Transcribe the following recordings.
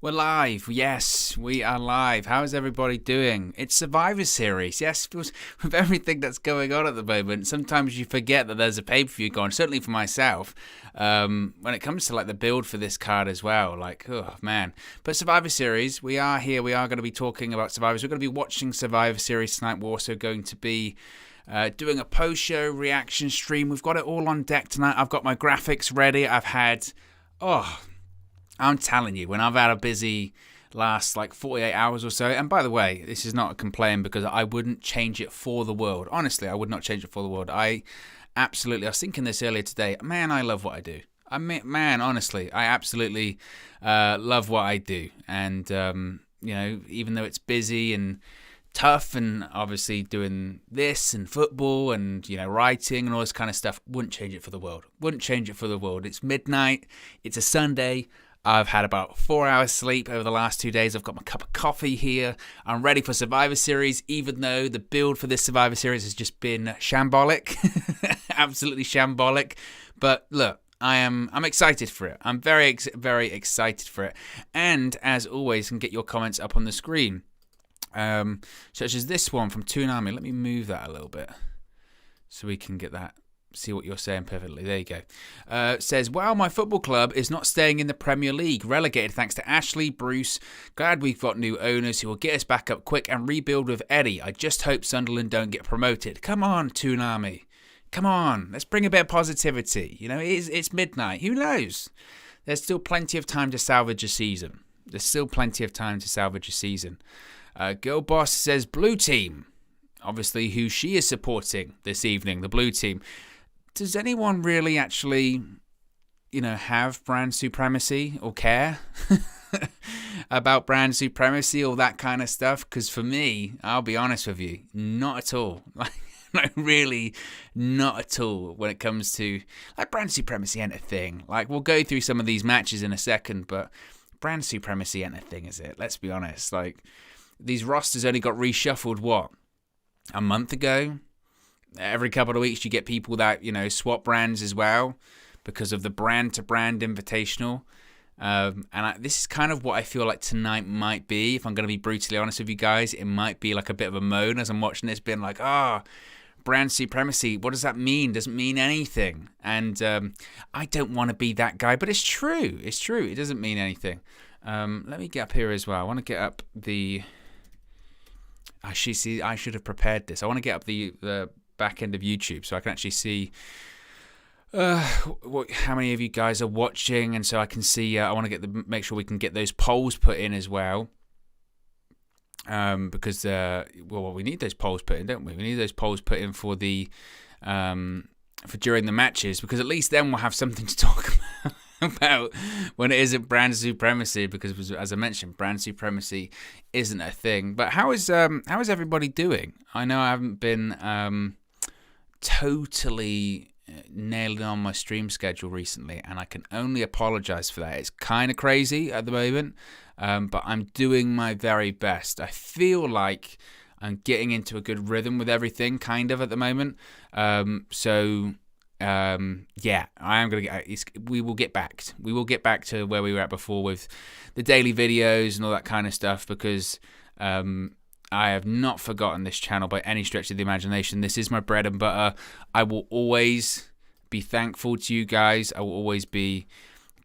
We're live. Yes, we are live. How is everybody doing? It's Survivor Series. Yes, with everything that's going on at the moment, sometimes you forget that there's a pay-per-view going, certainly for myself, when it comes to like the build for this card as well. Like, oh, man. But Survivor Series, we are here. We are going to be talking about Survivor. We're going to be watching Survivor Series tonight. We're also going to be doing a post-show reaction stream. We've got it all on deck tonight. I've got my graphics ready. I'm telling you, when I've had a busy last like 48 hours or so, and by the way, this is not a complaint because I wouldn't change it for the world. Honestly, I would not change it for the world. I was thinking this earlier today. Man, I love what I do. Honestly, I absolutely love what I do. And, even though it's busy and tough and obviously doing this and football and, writing and all this kind of stuff, wouldn't change it for the world. Wouldn't change it for the world. It's midnight. It's a Sunday. I've had about 4 hours sleep over the last 2 days. I've got my cup of coffee here. I'm ready for Survivor Series, even though the build for this Survivor Series has just been shambolic. Absolutely shambolic. But look, I'm excited for it. I'm very, very excited for it. And as always, you can get your comments up on the screen. Such as this one from Toonami. Let me move that a little bit so we can get that. See what you're saying perfectly. There you go. Says, wow, my football club is not staying in the Premier League. Relegated thanks to Ashley, Bruce. Glad we've got new owners who will get us back up quick and rebuild with Eddie. I just hope Sunderland don't get promoted. Come on, Toonami. Come on. Let's bring a bit of positivity. It's midnight. Who knows? There's still plenty of time to salvage a season. Girl Boss says, blue team. Obviously, who she is supporting this evening, the blue team. Does anyone really actually, have brand supremacy or care about brand supremacy or that kind of stuff? Because for me, I'll be honest with you, not at all. Like really not at all when it comes to, brand supremacy ain't a thing. We'll go through some of these matches in a second, but brand supremacy ain't a thing, is it? Let's be honest. These rosters only got reshuffled, a month ago? Every couple of weeks you get people that, swap brands as well because of the brand-to-brand invitational. This is kind of what I feel like tonight might be. If I'm going to be brutally honest with you guys, it might be like a bit of a moan as I'm watching this, being like, brand supremacy, what does that mean? Doesn't mean anything. And I don't want to be that guy, but it's true. It's true. It doesn't mean anything. Let me get up here as well. I want to get up the... I should have prepared this. I want to get up the back end of YouTube so I can actually see how many of you guys are watching, and so I can see. I want to make sure we can get those polls put in as well, because we need those polls put in, don't we? We need those polls put in for the for during the matches, because at least then we'll have something to talk about when it isn't brand supremacy, because as I mentioned, brand supremacy isn't a thing. But how is everybody doing? I know I haven't been totally nailing on my stream schedule recently, and I can only apologize for that. It's kind of crazy at the moment, but I'm doing my very best. I feel like I'm getting into a good rhythm with everything kind of at the moment. I am going to get, we will get back to where we were at before with the daily videos and all that kind of stuff, because I have not forgotten this channel by any stretch of the imagination. This is my bread and butter. I will always be thankful to you guys. I will always be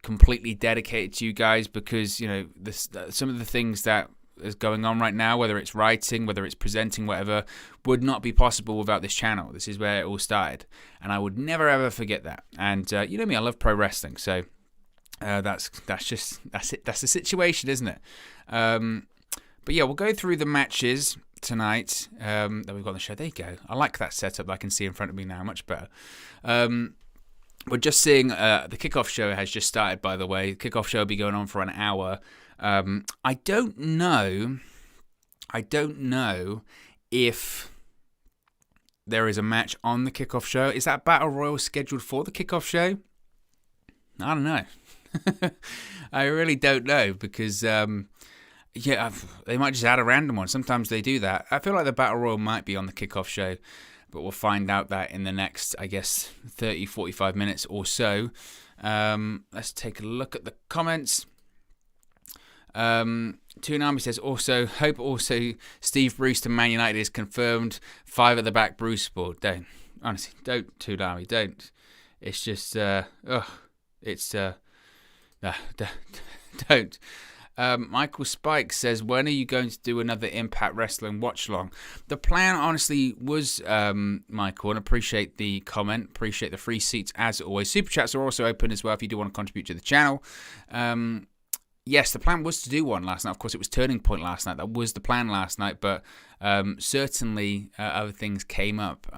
completely dedicated to you guys, because, some of the things that is going on right now, whether it's writing, whether it's presenting, whatever, would not be possible without this channel. This is where it all started, and I would never ever forget that. And you know me, I love pro wrestling, so that's it. That's the situation, isn't it? But yeah, we'll go through the matches tonight that we've got on the show. There you go. I like that setup that I can see in front of me now, much better. We're just seeing the kickoff show has just started, by the way. The kickoff show will be going on for an hour. I don't know if there is a match on the kickoff show. Is that Battle Royal scheduled for the kickoff show? I don't know. I really don't know, because they might just add a random one. Sometimes they do that. I feel like the Battle Royal might be on the kickoff show, but we'll find out that in the next, 30, 45 minutes or so. Let's take a look at the comments. Toonami says hope Steve Bruce to Man United is confirmed. 5 at the back Bruce board. Don't. Honestly, don't, Toonami, don't. It's just, don't. Michael Spike says, when are you going to do another Impact Wrestling watch-along? The plan, honestly, was, Michael, and appreciate the comment, appreciate the free seats as always. Super Chats are also open as well if you do want to contribute to the channel. Yes, the plan was to do one last night. Of course, it was Turning Point last night. That was the plan last night, but certainly other things came up.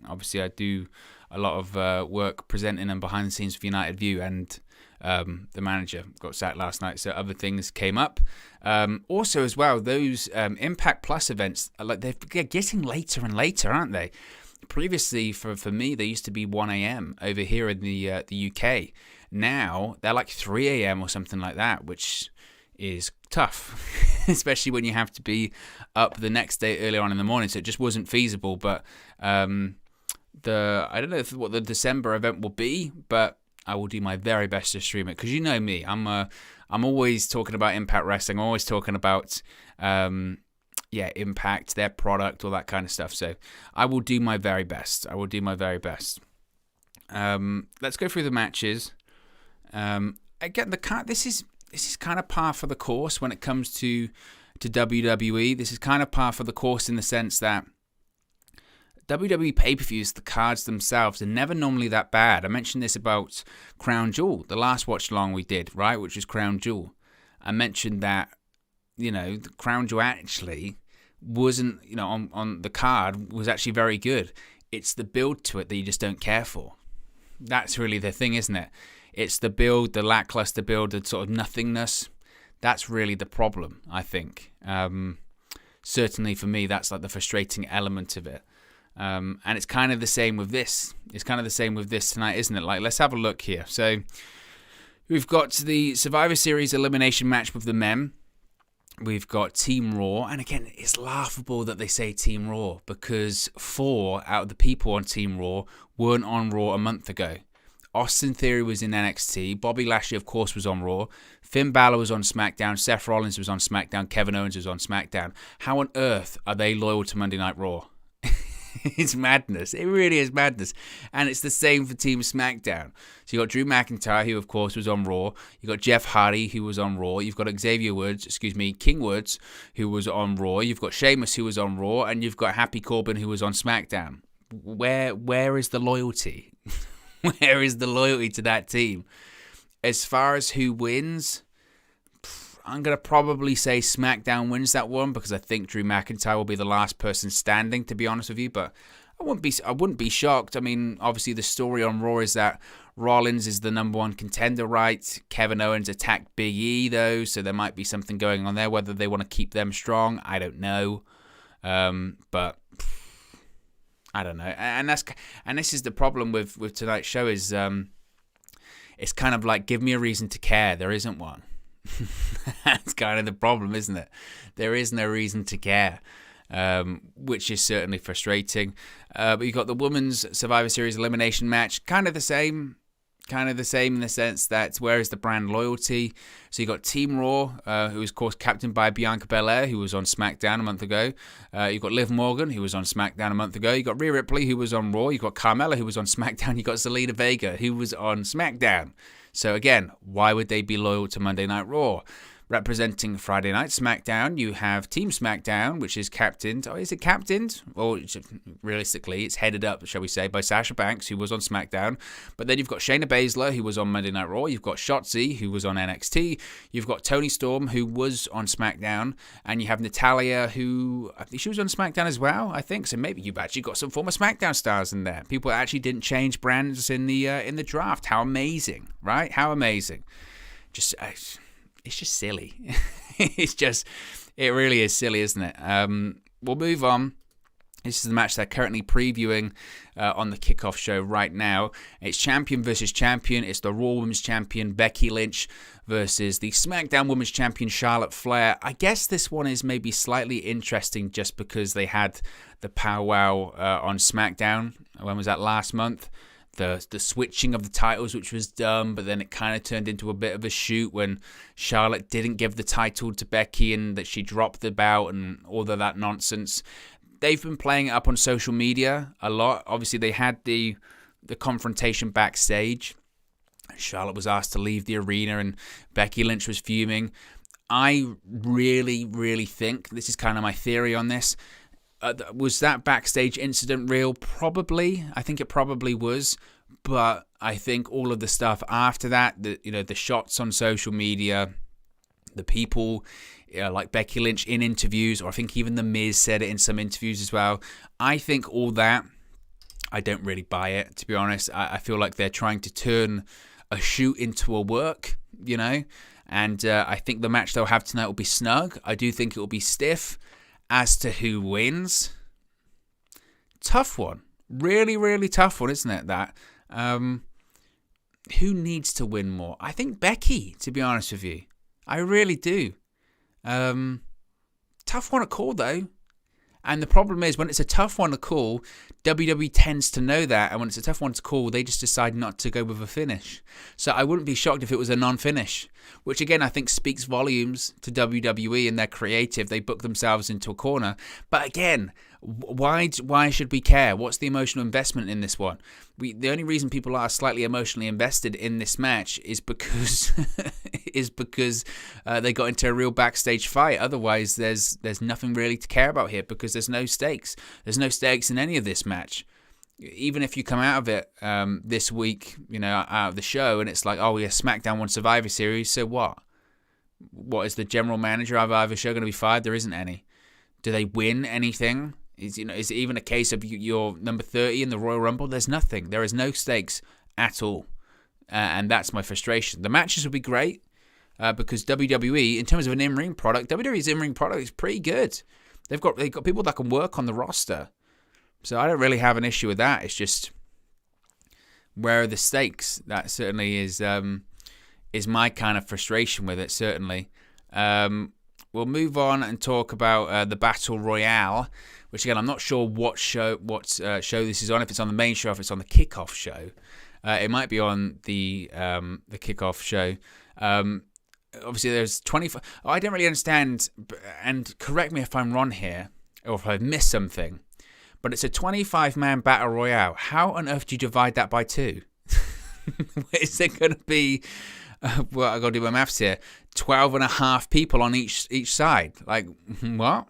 Obviously, I do a lot of work presenting and behind the scenes for United View, and the manager got sacked last night, so other things came up. Also, as well, those Impact Plus events, they're getting later and later, aren't they? Previously, for me, they used to be 1 a.m. over here in the UK. Now, they're like 3 a.m. or something like that, which is tough, especially when you have to be up the next day early on in the morning. So it just wasn't feasible. But I don't know what the December event will be, but I will do my very best to stream it, because you know me, I'm always talking about Impact Wrestling. I'm always talking about Impact, their product, all that kind of stuff. So I will do my very best. Let's go through the matches. Again, this is kind of par for the course when it comes to WWE. This is kind of par for the course in the sense that WWE pay-per-views, the cards themselves, are never normally that bad. I mentioned this about Crown Jewel, the last watch-along we did, right, which was Crown Jewel. I mentioned that, the Crown Jewel actually wasn't, on the card, was actually very good. It's the build to it that you just don't care for. That's really the thing, isn't it? It's the build, the lackluster build, the sort of nothingness. That's really the problem, I think. Certainly for me, that's like the frustrating element of it. And it's kind of the same with this. It's kind of the same with this tonight, isn't it? Like, let's have a look here. So we've got the Survivor Series elimination match with the men. We've got Team Raw. And again, it's laughable that they say Team Raw, because 4 out of the people on Team Raw weren't on Raw a month ago. Austin Theory was in NXT. Bobby Lashley, of course, was on Raw. Finn Bálor was on SmackDown. Seth Rollins was on SmackDown. Kevin Owens was on SmackDown. How on earth are they loyal to Monday Night Raw? It's madness. It really is madness. And it's the same for Team SmackDown. So you got Drew McIntyre, who, of course, was on Raw. You got Jeff Hardy, who was on Raw. You've got King Woods, who was on Raw. You've got Sheamus, who was on Raw. And you've got Happy Corbin, who was on SmackDown. Where is the loyalty? Where is the loyalty to that team? As far as who wins, I'm going to probably say SmackDown wins that one, because I think Drew McIntyre will be the last person standing, to be honest with you. But I wouldn't be shocked. I mean, obviously the story on Raw is that Rollins is the number 1 contender, right? Kevin Owens attacked Big E, though, so there might be something going on there. Whether they want to keep them strong, I don't know. But I don't know. And this is the problem with tonight's show is it's kind of like, give me a reason to care. There isn't one. That's kind of the problem, isn't it? There is no reason to care, which is certainly frustrating. But you've got the Women's Survivor Series elimination match, kind of the same in the sense that where is the brand loyalty? So you got Team Raw, who was, of course, captained by Bianca Belair, who was on SmackDown a month ago. You've got Liv Morgan, who was on SmackDown a month ago. You've got Rhea Ripley, who was on Raw. You've got Carmella, who was on SmackDown. You've got Zelina Vega, who was on SmackDown. So again, why would they be loyal to Monday Night Raw? Representing Friday Night SmackDown, you have Team SmackDown, which is captained. Oh, is it captained? Or realistically, it's headed up, shall we say, by Sasha Banks, who was on SmackDown. But then you've got Shayna Baszler, who was on Monday Night Raw. You've got Shotzi, who was on NXT. You've got Toni Storm, who was on SmackDown. And you have Natalya, who I think she was on SmackDown as well, I think. So maybe you've actually got some former SmackDown stars in there. People actually didn't change brands in the draft. How amazing, right? How amazing. It's just silly. It really is silly, isn't it? We'll move on. This is the match they're currently previewing on the kickoff show right now. It's champion versus champion. It's the Raw Women's Champion, Becky Lynch, versus the SmackDown Women's Champion, Charlotte Flair. I guess this one is maybe slightly interesting just because they had the powwow on SmackDown. When was that? Last month. the switching of the titles, which was dumb, but then it kind of turned into a bit of a shoot when Charlotte didn't give the title to Becky and that she dropped the bout and all of that nonsense. They've been playing it up on social media a lot. Obviously, they had the confrontation backstage. Charlotte was asked to leave the arena and Becky Lynch was fuming. I really, really think, this is kind of my theory on this, was that backstage incident real? Probably. I think it probably was. But I think all of the stuff after that, the shots on social media, the people like Becky Lynch in interviews, or I think even The Miz said it in some interviews as well. I think all that, I don't really buy it, to be honest. I feel like they're trying to turn a shoot into a work, And I think the match they'll have tonight will be snug. I do think it will be stiff. As to who wins, tough one. Really, really tough one, isn't it, that? Who needs to win more? I think Becky, to be honest with you. I really do. Tough one to call, though. And the problem is, when it's a tough one to call, WWE tends to know that. And when it's a tough one to call, they just decide not to go with a finish. So I wouldn't be shocked if it was a non-finish. Which, again, I think speaks volumes to WWE and their creative. They book themselves into a corner. But again, why should we care? What's the emotional investment in this one? The only reason people are slightly emotionally invested in this match is because they got into a real backstage fight. Otherwise, there's nothing really to care about here because there's no stakes. There's no stakes in any of this match. Even if you come out of it this week, out of the show, and it's like, oh yeah, SmackDown won Survivor Series, so what? What is the general manager of either show going to be fired? There isn't any. Do they win anything? Is it even a case of you're number 30 in the Royal Rumble? There's nothing. There is no stakes at all, and that's my frustration. The matches will be great because WWE, in terms of an in-ring product, WWE's in-ring product is pretty good. They've got people that can work on the roster. So I don't really have an issue with that. It's just, where are the stakes? That certainly is my kind of frustration with it, certainly. We'll move on and talk about the Battle Royale, which again, I'm not sure what show this is on, if it's on the main show, if it's on the kickoff show. It might be on the kickoff show. Obviously, there's 25... I don't really understand, and correct me if I'm wrong here, or if I've missed something. But it's a 25-man battle royale. How on earth do you divide that by 2? Is there going to be, well, I've got to do my maths here, 12 and a half people on each side? Like, what?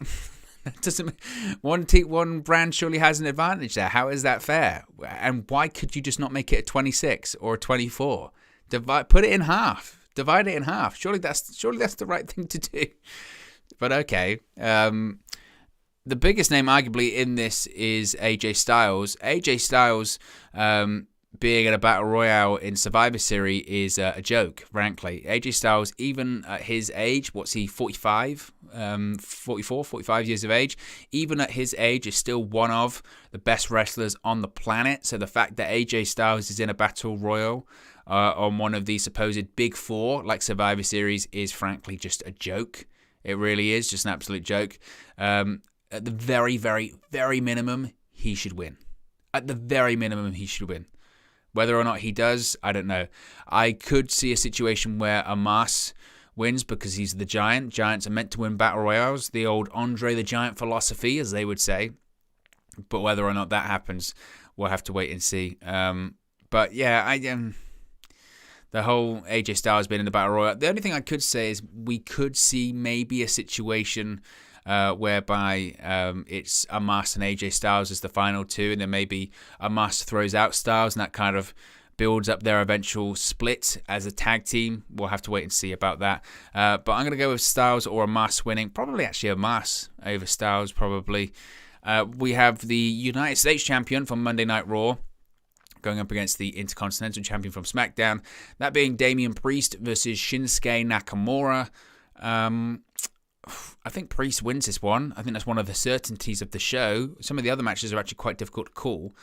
That doesn't. One brand surely has an advantage there. How is that fair? And why could you just not make it a 26 or a 24? Put it in half. Divide it in half. Surely that's the right thing to do. But okay. The biggest name, arguably, in this is AJ Styles. AJ Styles being in a Battle Royale in Survivor Series is a joke, frankly. AJ Styles, even at his age, what's he, 45? 44, 45 years of age? Even at his age, is still one of the best wrestlers on the planet. So the fact that AJ Styles is in a Battle Royale on one of the supposed Big Four, like Survivor Series, is frankly just a joke. It really is, just an absolute joke. At the very, very, very minimum, he should win. At the very minimum, he should win. Whether or not he does, I don't know. I could see a situation where Omos wins because he's the Giant. Giants are meant to win Battle Royales. The old Andre the Giant philosophy, as they would say. But whether or not that happens, we'll have to wait and see. But yeah, the whole AJ Styles being in the Battle Royale. The only thing I could say is we could see maybe a situation whereby it's Omos and AJ Styles as the final two, and then maybe Omos throws out Styles, and that kind of builds up their eventual split as a tag team. We'll have to wait and see about that. But I'm going to go with Styles or Omos winning. Probably actually Omos over Styles, probably. We have the United States champion from Monday Night Raw going up against the Intercontinental champion from SmackDown. That being Damian Priest versus Shinsuke Nakamura. I think Priest wins this one. I think that's one of the certainties of the show. Some of the other matches are actually quite difficult to call.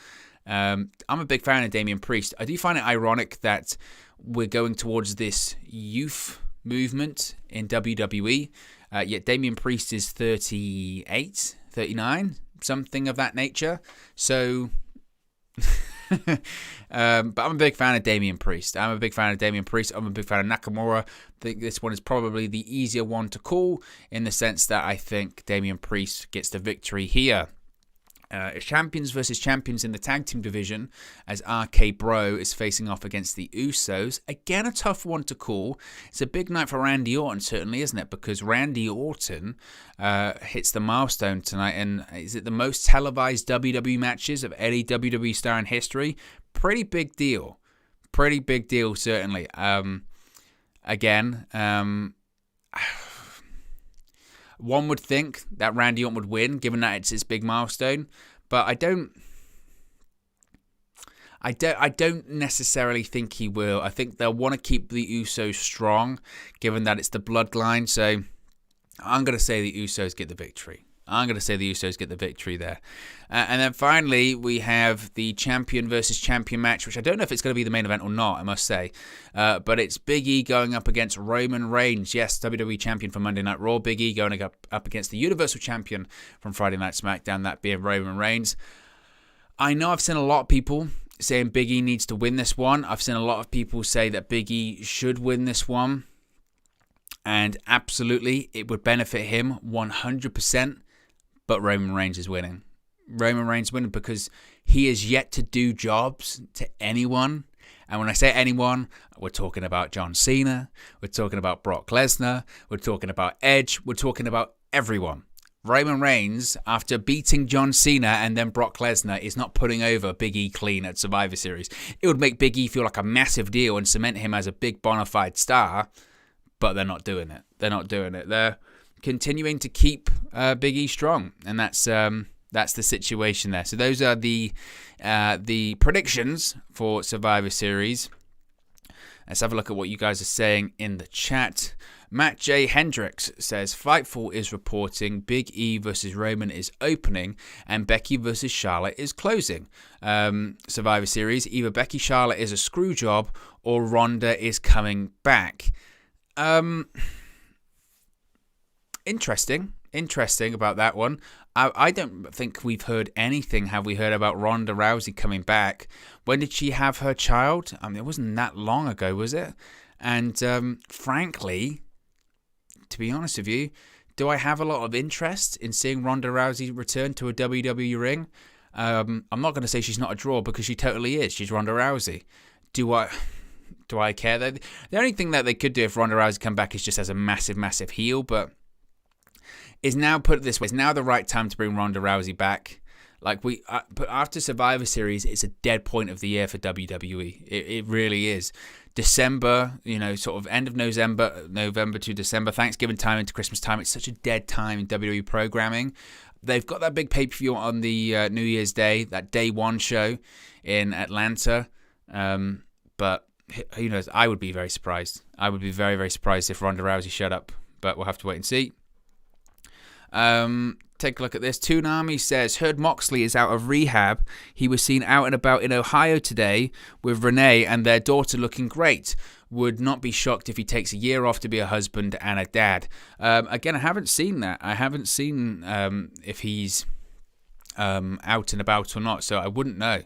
I'm a big fan of Damian Priest. I do find it ironic that we're going towards this youth movement in WWE, yet Damian Priest is 38, 39, something of that nature. So But I'm a big fan of Damian Priest. I'm a big fan of Nakamura. I think this one is probably the easier one to call in the sense that I think Damian Priest gets the victory here. Champions versus champions in the tag team division as RK Bro is facing off against the Usos. Again, a tough one to call. It's a big night for Randy Orton, certainly, isn't it? Because Randy Orton hits the milestone tonight, and is it the most televised WWE matches of any WWE star in history? Pretty big deal. Certainly. One would think that Randy Orton would win, given that it's his big milestone, but I don't necessarily think he will. I think they'll want to keep the Usos strong, given that it's the bloodline. So I'm going to say the Usos get the victory. There. And then finally, we have the champion versus champion match, which I don't know if it's going to be the main event or not, I must say. But it's Big E going up against Roman Reigns. Yes, WWE champion for Monday Night Raw. Big E going up against the Universal champion from Friday Night SmackDown, that being Roman Reigns. I know I've seen a lot of people saying Big E needs to win this one. I've seen a lot of people say that Big E should win this one. And absolutely, it would benefit him 100%. But Roman Reigns is winning. Because he is yet to do jobs to anyone. And when I say anyone, we're talking about John Cena. We're talking about Brock Lesnar. We're talking about Edge. We're talking about everyone. Roman Reigns, after beating John Cena and then Brock Lesnar, is not putting over Big E clean at Survivor Series. It would make Big E feel like a massive deal and cement him as a big bona fide star. But they're not doing it. They're continuing to keep Big E strong, and that's the situation there. So those are the predictions for Survivor Series. Let's have a look at what you guys are saying in the chat. Matt J. Hendricks says Fightful is reporting Big E versus Roman is opening and Becky versus Charlotte is closing. Survivor Series, either Becky Charlotte is a screw job or Ronda is coming back. Interesting about that one. I don't think we've heard anything, have we heard about Ronda Rousey coming back? When did she have her child? I mean, it wasn't that long ago, was it? And frankly, to be honest with you, do I have a lot of interest in seeing Ronda Rousey return to a WWE ring? I'm not going to say she's not a draw because she totally is. She's Ronda Rousey. Do I care? The only thing that they could do if Ronda Rousey come back is just as a massive heel, but is now, put it this way, is now the right time to bring Ronda Rousey back. But after Survivor Series, it's a dead point of the year for WWE. It really is. December, sort of end of November to December, Thanksgiving time into Christmas time, it's such a dead time in WWE programming. They've got that big pay-per-view on the New Year's Day, that Day One show in Atlanta. But who knows? I would be very surprised. I would be very, very surprised if Ronda Rousey showed up. But we'll have to wait and see. Take a look at this. Toonami says, heard Moxley is out of rehab. He was seen out and about in Ohio today with Renee and their daughter looking great. Would not be shocked if he takes a year off to be a husband and a dad. Again, I haven't seen that. I haven't seen if he's out and about or not, so I wouldn't know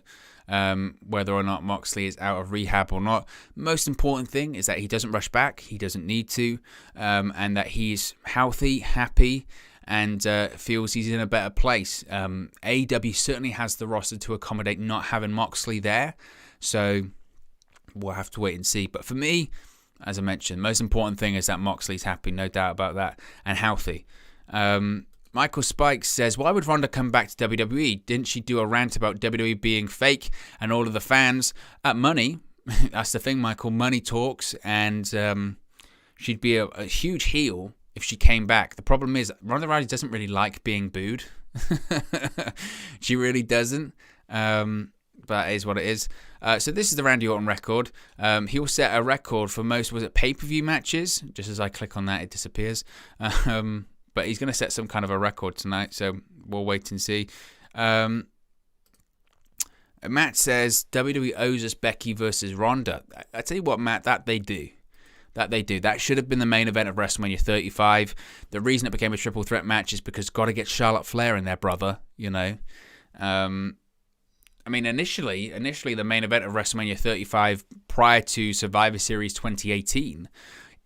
whether or not Moxley is out of rehab or not. Most important thing is that he doesn't rush back. He doesn't need to, and that he's healthy, happy, and feels he's in a better place. AEW certainly has the roster to accommodate not having Moxley there, so we'll have to wait and see. But for me, as I mentioned, most important thing is that Moxley's happy, no doubt about that, and healthy. Michael Spikes says, why would Ronda come back to WWE? Didn't she do a rant about WWE being fake and all of the fans? Money, that's the thing, Michael, money talks, and she'd be a huge heel if she came back. The problem is, Ronda Rousey doesn't really like being booed. She really doesn't. But it is what it is. So this is the Randy Orton record. He will set a record for most, was it pay-per-view matches? Just as I click on that, it disappears. But he's going to set some kind of a record tonight, so we'll wait and see. Matt says, WWE owes us Becky versus Ronda. I tell you what, Matt, that they do. That should have been the main event of WrestleMania 35. The reason it became a triple threat match is because got to get Charlotte Flair in there, brother. I mean, initially, the main event of WrestleMania 35 prior to Survivor Series 2018,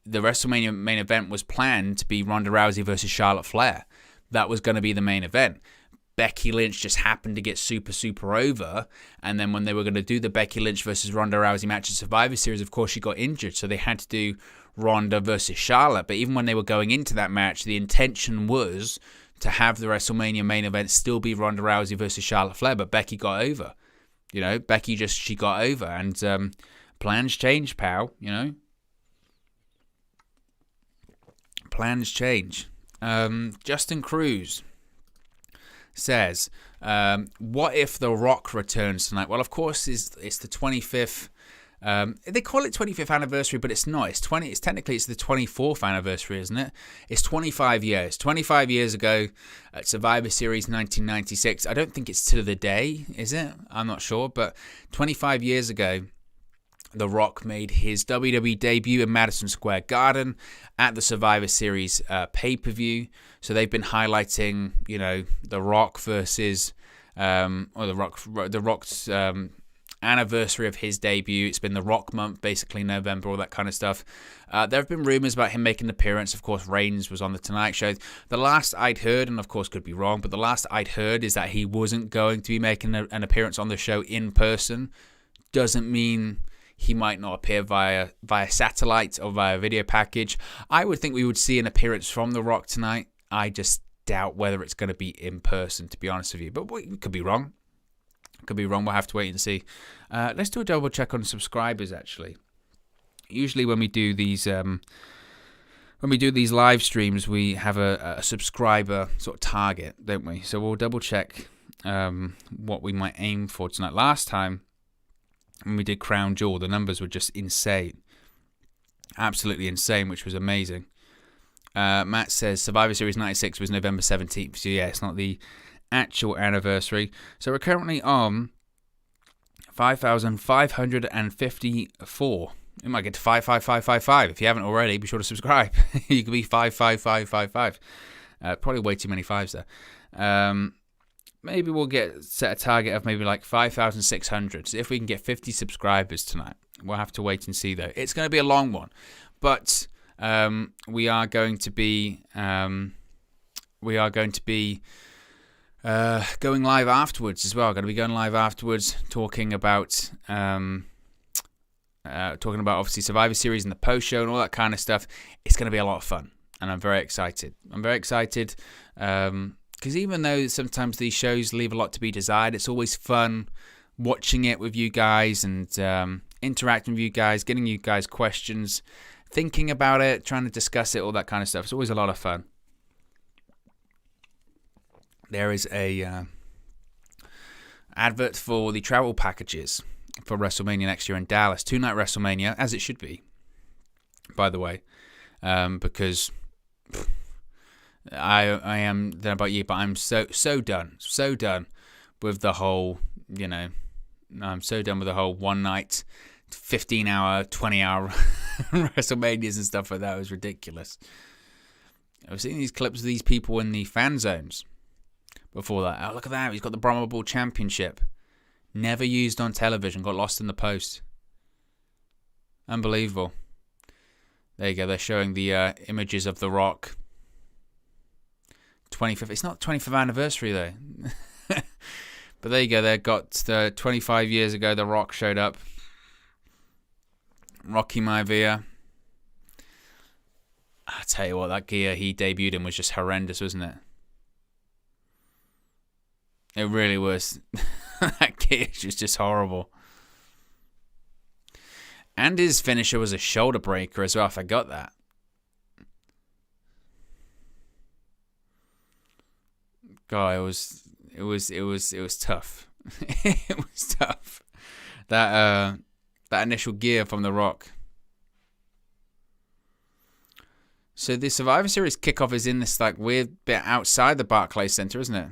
the WrestleMania main event was planned to be Ronda Rousey versus Charlotte Flair. That was going to be the main event. Becky Lynch just happened to get super, super over. And then when they were going to do the Becky Lynch versus Ronda Rousey match at Survivor Series, of course, she got injured. So they had to do Ronda versus Charlotte. But even when they were going into that match, the intention was to have the WrestleMania main event still be Ronda Rousey versus Charlotte Flair. But Becky got over. You know, she got over. And plans change, pal, you know. Plans change. Justin Cruz says, what if The Rock returns tonight? Well, of course, it's the 25th. They call it 25th anniversary, but it's not. It's technically the 24th anniversary, isn't it? It's 25 years. 25 years ago at Survivor Series 1996. I don't think it's to the day, is it? I'm not sure, but 25 years ago, The Rock made his WWE debut in Madison Square Garden at the Survivor Series pay-per-view. So they've been highlighting, you know, The Rock versus, The Rock's anniversary of his debut. It's been The Rock month, basically November, all that kind of stuff. There have been rumors about him making an appearance. Of course, Reigns was on The Tonight Show. The last I'd heard, and of course could be wrong, but the last I'd heard is that he wasn't going to be making an appearance on the show in person. Doesn't mean he might not appear via satellite or via video package. I would think we would see an appearance from The Rock tonight. I just doubt whether it's going to be in person, to be honest with you. But we could be wrong. Could be wrong. We'll have to wait and see. Let's do a double check on subscribers, actually. Usually when we do these live streams, we have a subscriber sort of target, don't we? So we'll double check what we might aim for tonight. Last time, when we did Crown Jewel, the numbers were just insane. Absolutely insane, which was amazing. Matt says Survivor Series 96 was November 17th. So yeah, it's not the actual anniversary. So we're currently on 5,554. We might get to 55555. If you haven't already, be sure to subscribe. You could be 55555. Probably way too many fives there. Maybe we'll set a target of maybe like 5,600. So if we can get 50 subscribers tonight, we'll have to wait and see though. It's going to be a long one, but we are going to be going live afterwards as well. Going to be going live afterwards, talking about obviously Survivor Series and the post show and all that kind of stuff. It's going to be a lot of fun, and I'm very excited. Because even though sometimes these shows leave a lot to be desired, it's always fun watching it with you guys and interacting with you guys, getting you guys questions, thinking about it, trying to discuss it, all that kind of stuff. It's always a lot of fun. There is a advert for the travel packages for WrestleMania next year in Dallas. 2-night WrestleMania, as it should be, by the way, because I am, don't know about you, but I'm so done with the whole, you know, I'm so done with the whole 1 night, 15-hour, 20-hour WrestleManias and stuff like that. It was ridiculous. I've seen these clips of these people in the fan zones before that. Oh, look at that. He's got the Brahma Bull Championship. Never used on television. Got lost in the post. Unbelievable. There you go. They're showing the images of The Rock. 25th. It's not 25th anniversary, though. But there you go. They got 25 years ago, The Rock showed up. Rocky Maivia. I'll tell you what, that gear he debuted in was just horrendous, wasn't it? It really was. That gear was just horrible. And his finisher was a shoulder breaker as well. I forgot that. God, it was tough. It was tough. That initial gear from The Rock. So the Survivor Series kickoff is in this like weird bit outside the Barclays Center, isn't it?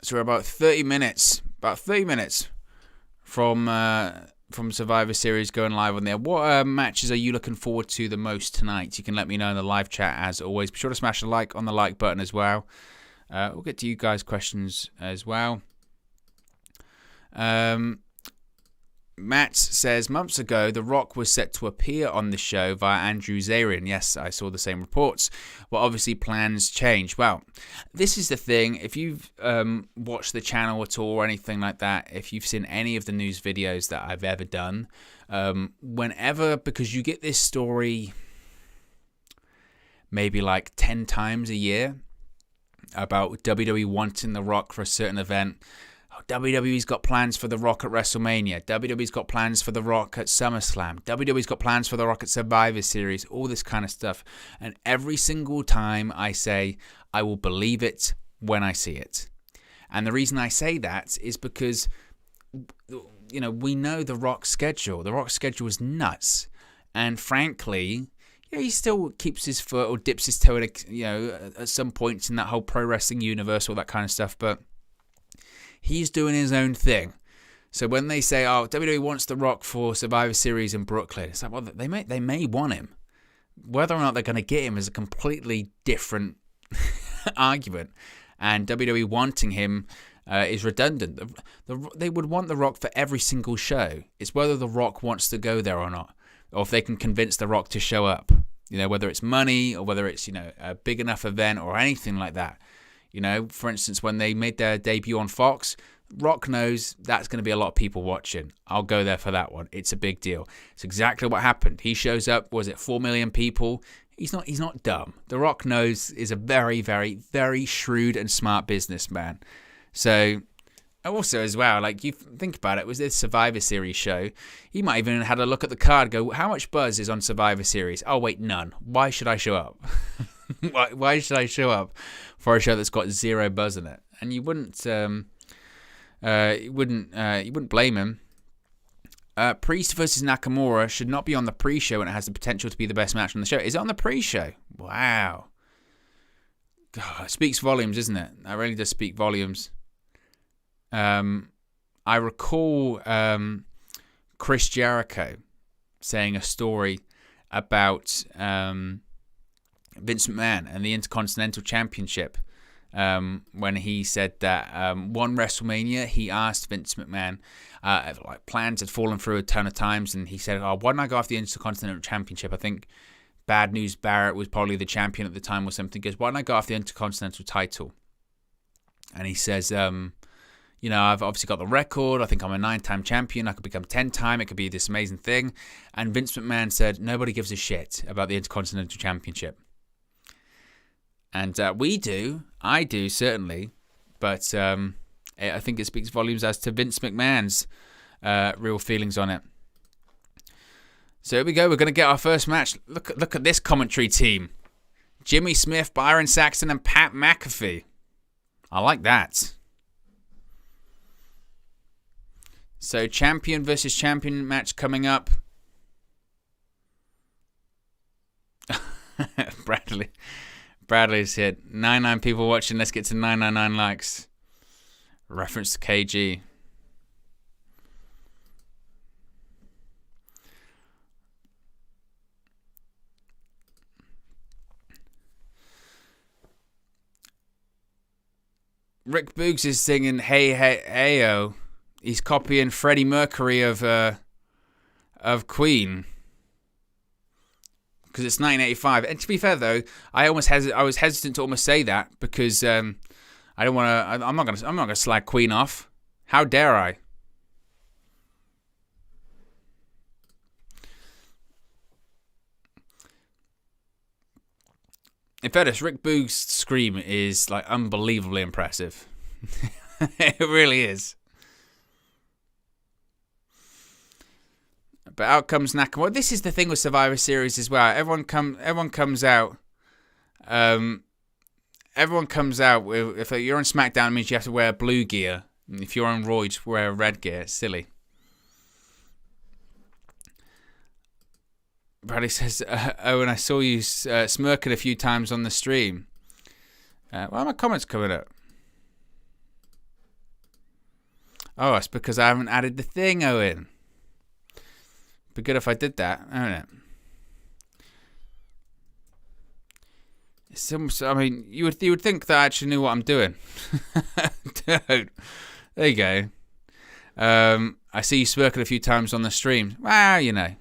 So we're about 30 minutes from Survivor Series going live on there. What matches are you looking forward to the most tonight? You can let me know in the live chat as always. Be sure to smash a like on the like button as well. We'll get to you guys' questions as well. Matt says, months ago, The Rock was set to appear on the show via Andrew Zarian. Yes, I saw the same reports. Well, obviously, plans change. Well, this is the thing. If you've watched the channel at all or anything like that, if you've seen any of the news videos that I've ever done, whenever, because you get this story maybe like 10 times a year about WWE wanting The Rock for a certain event. WWE's got plans for The Rock at WrestleMania. WWE's got plans for The Rock at SummerSlam. WWE's got plans for The Rock at Survivor Series. All this kind of stuff. And every single time I say, I will believe it when I see it. And the reason I say that is because, you know, we know The Rock's schedule. The Rock's schedule is nuts. And frankly, yeah, he still keeps his foot or dips his toe in, you know, at some points in that whole pro wrestling universe, all that kind of stuff. But he's doing his own thing. So when they say, oh, WWE wants The Rock for Survivor Series in Brooklyn, it's like, well, they may want him. Whether or not they're going to get him is a completely different argument. And WWE wanting him is redundant. They would want The Rock for every single show. It's whether The Rock wants to go there or not. Or if they can convince The Rock to show up. You know, whether it's money or whether it's, you know, a big enough event or anything like that. You know, for instance, when they made their debut on Fox, Rock knows that's going to be a lot of people watching. I'll go there for that one. It's a big deal. It's exactly what happened. He shows up. Was it 4 million people? He's not dumb. The Rock knows is a very, very, very shrewd and smart businessman. So, also as well, like you think about it, was this Survivor Series show? He might even had a look at the card, go, how much buzz is on Survivor Series? Oh wait, none. Why should I show up? Why should I show up for a show that's got zero buzz in it? And you wouldn't blame him. Priest versus Nakamura should not be on the pre-show, and it has the potential to be the best match on the show. Is it on the pre-show? Wow. God, it speaks volumes, isn't it? That really does speak volumes. I recall Chris Jericho saying a story about Vince McMahon and the Intercontinental Championship when he said that one WrestleMania he asked Vince McMahon, like plans had fallen through a ton of times, and he said, oh, why don't I go after the Intercontinental Championship? I think Bad News Barrett was probably the champion at the time or something. He goes, why don't I go after the Intercontinental title? And he says, you know, I've obviously got the record. I think I'm a 9-time champion. I could become 10-time. It could be this amazing thing. And Vince McMahon said, nobody gives a shit about the Intercontinental Championship. And we do. I do, certainly. But I think it speaks volumes as to Vince McMahon's real feelings on it. So here we go. We're going to get our first match. Look at this commentary team. Jimmy Smith, Byron Saxton, and Pat McAfee. I like that. So champion versus champion match coming up. Bradley's hit. 99 people watching. Let's get to 999 likes. Reference to KG. Rick Boogs is singing "Hey Hey Heyo." He's copying Freddie Mercury of Queen. Because it's 1985. And to be fair, though, I was hesitant to almost say that because I don't want to. I'm not gonna slag Queen off. How dare I? In fairness, Rick Boog's scream is like unbelievably impressive. It really is. But out comes Nakamura. This is the thing with Survivor Series as well. Everyone comes out. Everyone comes out with. If you're on SmackDown, it means you have to wear blue gear. And if you're on Raw, you just wear red gear. It's silly. Bradley says, "Oh, and I saw you smirking a few times on the stream." Why are my comments coming up? Oh, it's because I haven't added the thing, Owen. Be good if I did that, wouldn't it? I mean, you would think that I actually knew what I'm doing. Dude, there you go. I see you smirking a few times on the stream. Well, you know.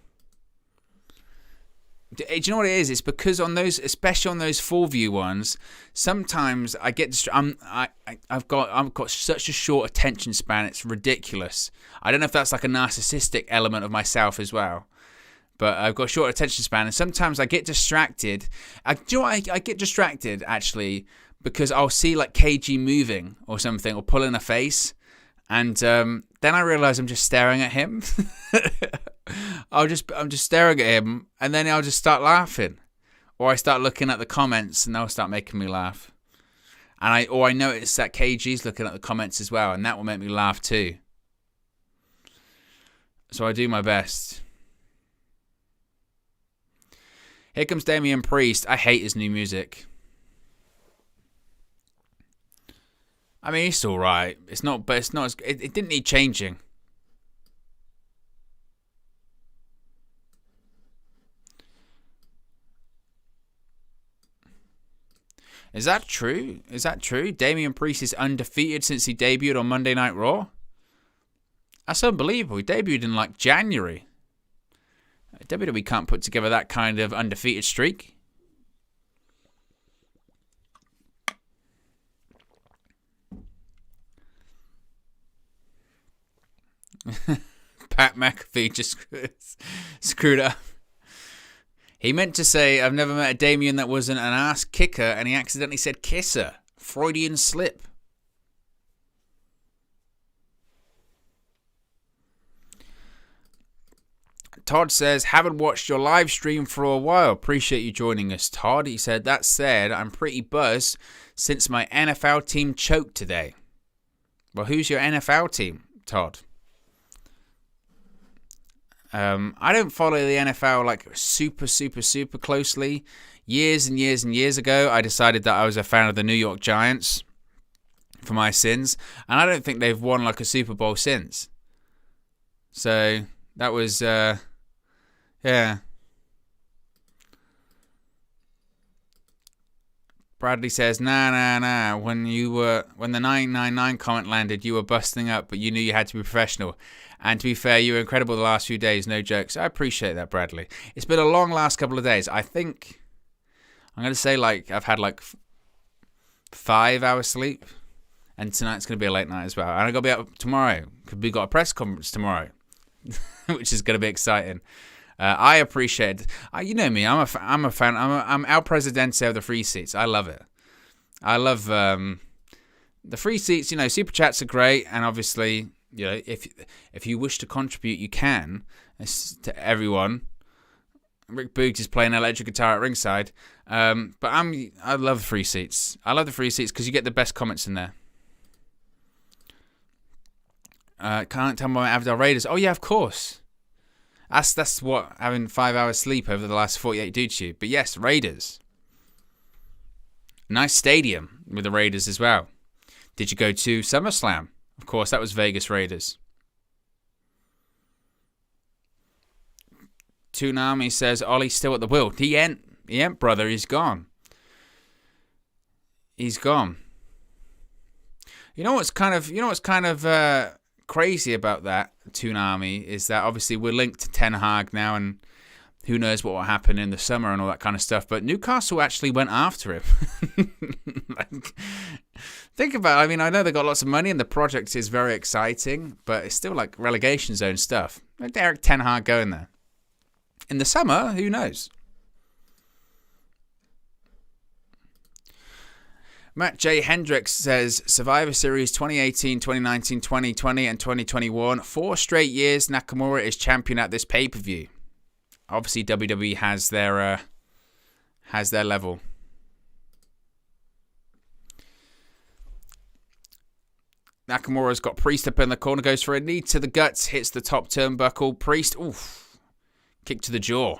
Do you know what it is? It's because on those, especially on those full view ones, sometimes I get I've got such a short attention span. It's ridiculous. I don't know if that's like a narcissistic element of myself as well, but I've got a short attention span, and sometimes I get distracted. Do you know what? I get distracted actually because I'll see like KG moving or something or pulling a face, and then I realize I'm just staring at him. I'm just staring at him, and then I'll just start laughing, or I start looking at the comments, and they'll start making me laugh. And I notice that KG's looking at the comments as well, and that will make me laugh too. So I do my best. Here comes Damian Priest. I hate his new music. I mean, it's all right. It's not, but it's not. It didn't need changing. Is that true? Is that true? Damian Priest is undefeated since he debuted on Monday Night Raw? That's unbelievable. He debuted in like January. WWE can't put together that kind of undefeated streak. Pat McAfee just screwed up. He meant to say, I've never met a Damien that wasn't an ass kicker, and he accidentally said kisser. Freudian slip. Todd says, haven't watched your live stream for a while. Appreciate you joining us, Todd. He said, that said, I'm pretty buzzed since my NFL team choked today. Well, who's your NFL team, Todd? I don't follow the NFL like super closely. Years and years and years ago, I decided that I was a fan of the New York Giants for my sins, and I don't think they've won like a Super Bowl since. So that was, yeah. Bradley says, nah. When the 999 comment landed, you were busting up, but you knew you had to be professional. And to be fair, you were incredible the last few days, no jokes. I appreciate that, Bradley. It's been a long last couple of days. I think, I'm going to say like, I've had like 5 hours sleep. And tonight's going to be a late night as well. And I've got to be up tomorrow, because we've got a press conference tomorrow, which is going to be exciting. I appreciate it. You know me, I'm a fan. I'm El Presidente of the free seats. I love it. I love the free seats. You know, super chats are great, and obviously, you know, if you wish to contribute, you can. It's to everyone. Rick Boogs is playing electric guitar at ringside, but I love the free seats. I love the free seats because you get the best comments in there. Can't tell me about Avatar Raiders. Oh yeah, of course. That's what having 5 hours sleep over the last 48 dudes you. But yes, Raiders. Nice stadium with the Raiders as well. Did you go to SummerSlam? Of course, that was Vegas Raiders. Toonami says Ollie's still at the wheel. He ain't, brother. He's gone. He's gone. You know what's kind of crazy about that, Toonami, is that obviously we're linked to Ten Hag now, and who knows what will happen in the summer and all that kind of stuff. But Newcastle actually went after him. Think about it. I mean, I know they got lots of money and the project is very exciting, but it's still like relegation zone stuff. Like Derek Ten Hag going there. In the summer, who knows? Matt J. Hendricks says, Survivor Series 2018, 2019, 2020, and 2021. 4 straight years Nakamura is champion at this pay-per-view. Obviously, WWE has their level. Nakamura's got Priest up in the corner, goes for a knee to the guts, hits the top turnbuckle. Priest, oof, kick to the jaw.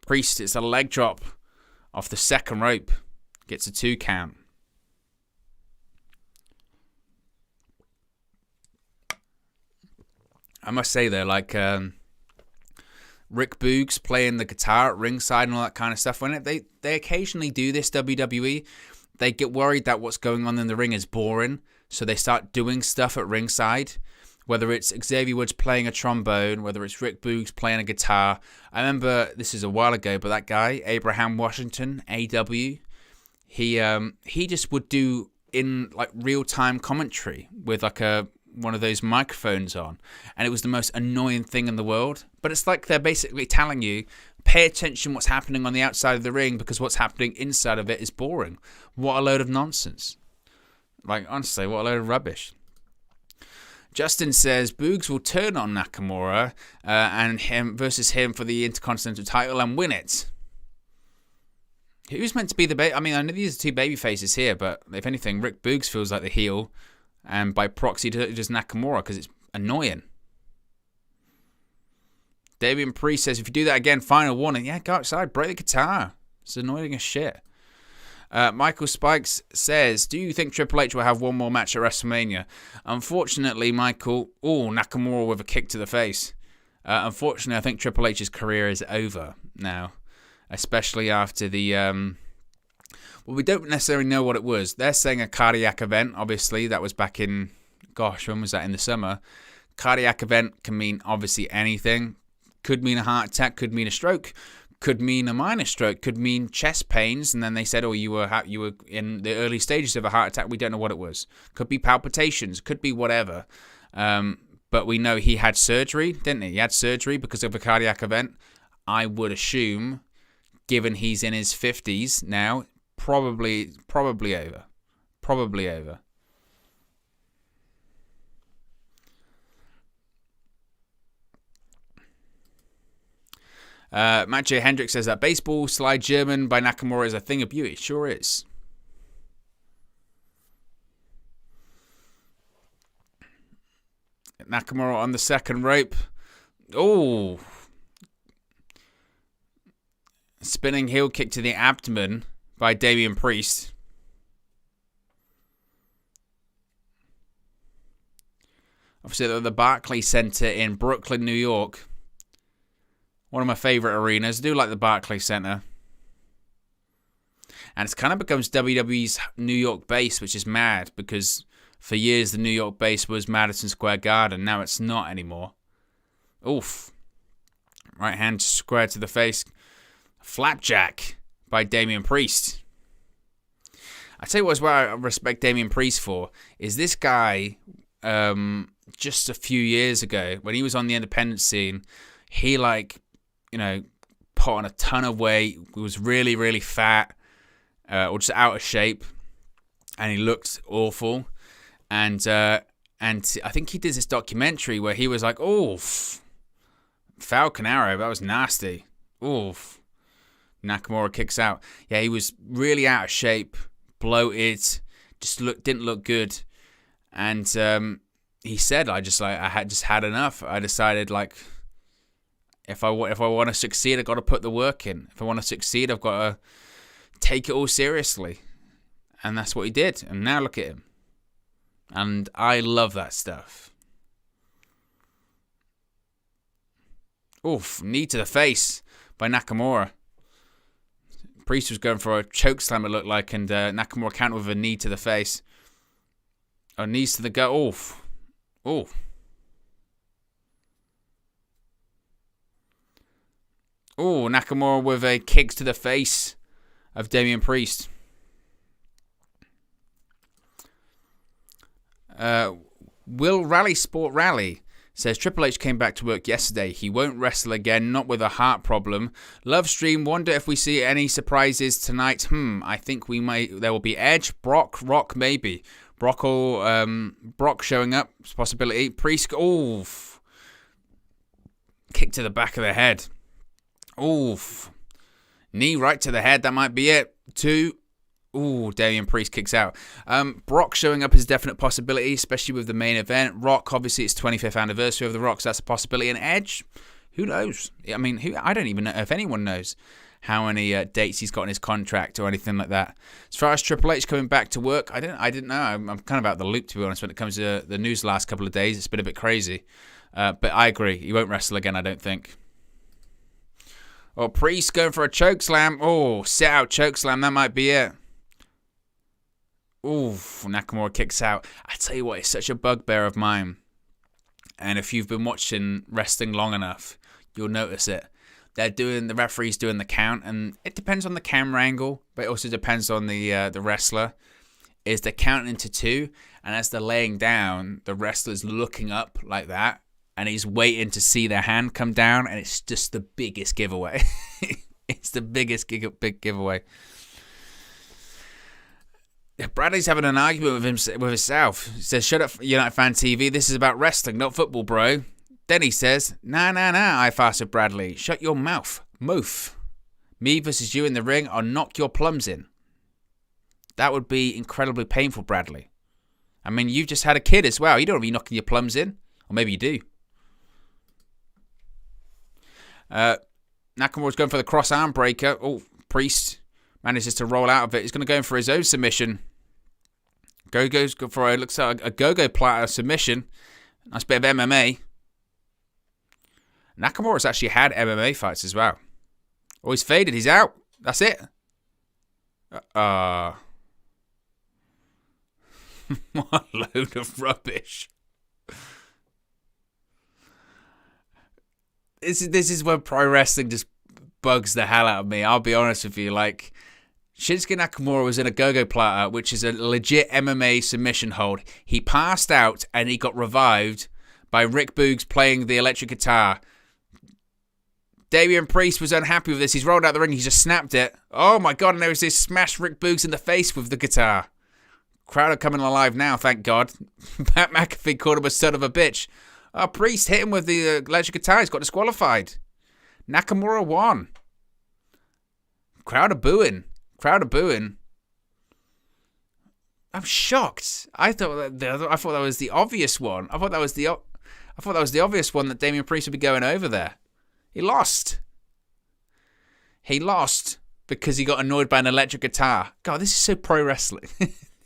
Priest, it's a leg drop off the second rope. Gets a 2 count. I must say though, like Rick Boogs playing the guitar at ringside and all that kind of stuff. When they occasionally do this, WWE, they get worried that what's going on in the ring is boring, so they start doing stuff at ringside. Whether it's Xavier Woods playing a trombone, whether it's Rick Boogs playing a guitar. I remember, this is a while ago, but that guy, Abraham Washington, AW, he just would do in like real-time commentary with like one of those microphones on, and it was the most annoying thing in the world. But it's like they're basically telling you, pay attention what's happening on the outside of the ring, because what's happening inside of it is boring. What a load of nonsense. Like, honestly, what a load of rubbish. Justin says Boogs will turn on Nakamura and him versus him for the Intercontinental title and win it. Who's meant to be the I mean, I know these are two baby faces here, but if anything, Rick Boogs feels like the heel, and by proxy just Nakamura, because it's annoying. Damian Priest says, if you do that again, final warning. Yeah, go outside, break the guitar. It's annoying as shit. Michael Spikes says, do you think Triple H will have one more match at WrestleMania? Unfortunately, Michael, Nakamura with a kick to the face. Unfortunately, I think Triple H's career is over now, especially after the... well, we don't necessarily know what it was. They're saying a cardiac event, obviously. That was back in... Gosh, when was that? In the summer. Cardiac event can mean obviously anything. Could mean a heart attack, could mean a stroke, could mean a minor stroke, could mean chest pains, and then they said, you were in the early stages of a heart attack. We don't know what it was. Could be palpitations, could be whatever. But we know he had surgery, didn't he? He had surgery because of a cardiac event. I would assume, given he's in his 50s now, probably over. Probably over. Matt J. Hendricks says that baseball slide German by Nakamura is a thing of beauty. Sure is. Nakamura on the second rope. Oh. Spinning heel kick to the abdomen by Damian Priest. Obviously, at the Barclays Center in Brooklyn, New York. One of my favourite arenas. I do like the Barclays Center. And it's kind of becomes WWE's New York base, which is mad, because for years the New York base was Madison Square Garden. Now it's not anymore. Oof. Right hand square to the face. Flapjack by Damian Priest. I tell you what I respect Damian Priest for, is this guy, just a few years ago, when he was on the independent scene, he put on a ton of weight. He was really, really fat, or just out of shape, and he looked awful. And I think he did this documentary where he was like, "Oof, Falcon Arrow, that was nasty. Oof." Nakamura kicks out. Yeah, he was really out of shape, bloated, didn't look good. And he said, I had had enough. I decided, if I want to succeed, I've got to put the work in. If I want to succeed, I've got to take it all seriously. And that's what he did. And now look at him. And I love that stuff. Oof, knee to the face by Nakamura. Priest was going for a choke slam, it looked like, and Nakamura countered with a knee to the face. Oh, knees to the gut. Oof. Oof. Oh, Nakamura with a kick to the face of Damian Priest. Will Rally Sport Rally says Triple H came back to work yesterday. He won't wrestle again, not with a heart problem. Love stream. Wonder if we see any surprises tonight. I think we might. There will be Edge, Brock, Rock, maybe. Brock showing up. It's a possibility. Priest. Oof. Kick to the back of the head. Oof. Knee right to the head. That might be it. 2. Ooh, Damian Priest kicks out. Brock showing up is a definite possibility, especially with the main event. Rock, obviously, it's 25th anniversary of the Rock, so that's a possibility. And Edge, who knows? I mean, I don't even know if anyone knows how many dates he's got in his contract or anything like that. As far as Triple H coming back to work, I didn't know. I'm kind of out of the loop, to be honest, when it comes to the news the last couple of days. It's been a bit crazy. But I agree. He won't wrestle again, I don't think. Oh, Priest going for a chokeslam. Oh, sit out chokeslam. That might be it. Ooh, Nakamura kicks out. I tell you what, it's such a bugbear of mine. And if you've been watching wrestling long enough, you'll notice it. The referee's doing the count, and it depends on the camera angle, but it also depends on the wrestler. Is they're counting into 2, and as they're laying down, the wrestler's looking up like that, and he's waiting to see their hand come down, and it's just the biggest giveaway. It's the biggest big giveaway. Bradley's having an argument with himself. He says, "Shut up, United Fan TV. This is about wrestling, not football, bro." Then he says, Nah, I fastered Bradley. Shut your mouth. Moof. Me versus you in the ring, I'll knock your plums in. That would be incredibly painful, Bradley. I mean, you've just had a kid as well. You don't want to be knocking your plums in. Or maybe you do. Nakamura's going for the cross arm breaker. Oh, Priest manages to roll out of it. He's going to go in for his own submission. Gogo's good for looks like a go-go platter submission. Nice bit of MMA. Nakamura's actually had MMA fights as well. Oh, he's faded. He's out. That's it. What a load of rubbish. This is where pro wrestling just bugs the hell out of me. I'll be honest with you. Like, Shinsuke Nakamura was in a go-go platter, which is a legit MMA submission hold. He passed out and he got revived by Rick Boogs playing the electric guitar. Damian Priest was unhappy with this. He's rolled out the ring. He just snapped it. Oh my God. And there was this smash Rick Boogs in the face with the guitar. Crowd are coming alive now, thank God. Pat McAfee called him a son of a bitch. Priest hit him with the electric guitar. He's got disqualified. Nakamura won. Crowd are booing. I'm shocked. I thought that was the obvious one. I thought that was the obvious one that Damian Priest would be going over there. He lost. Because he got annoyed by an electric guitar. God, this is so pro wrestling.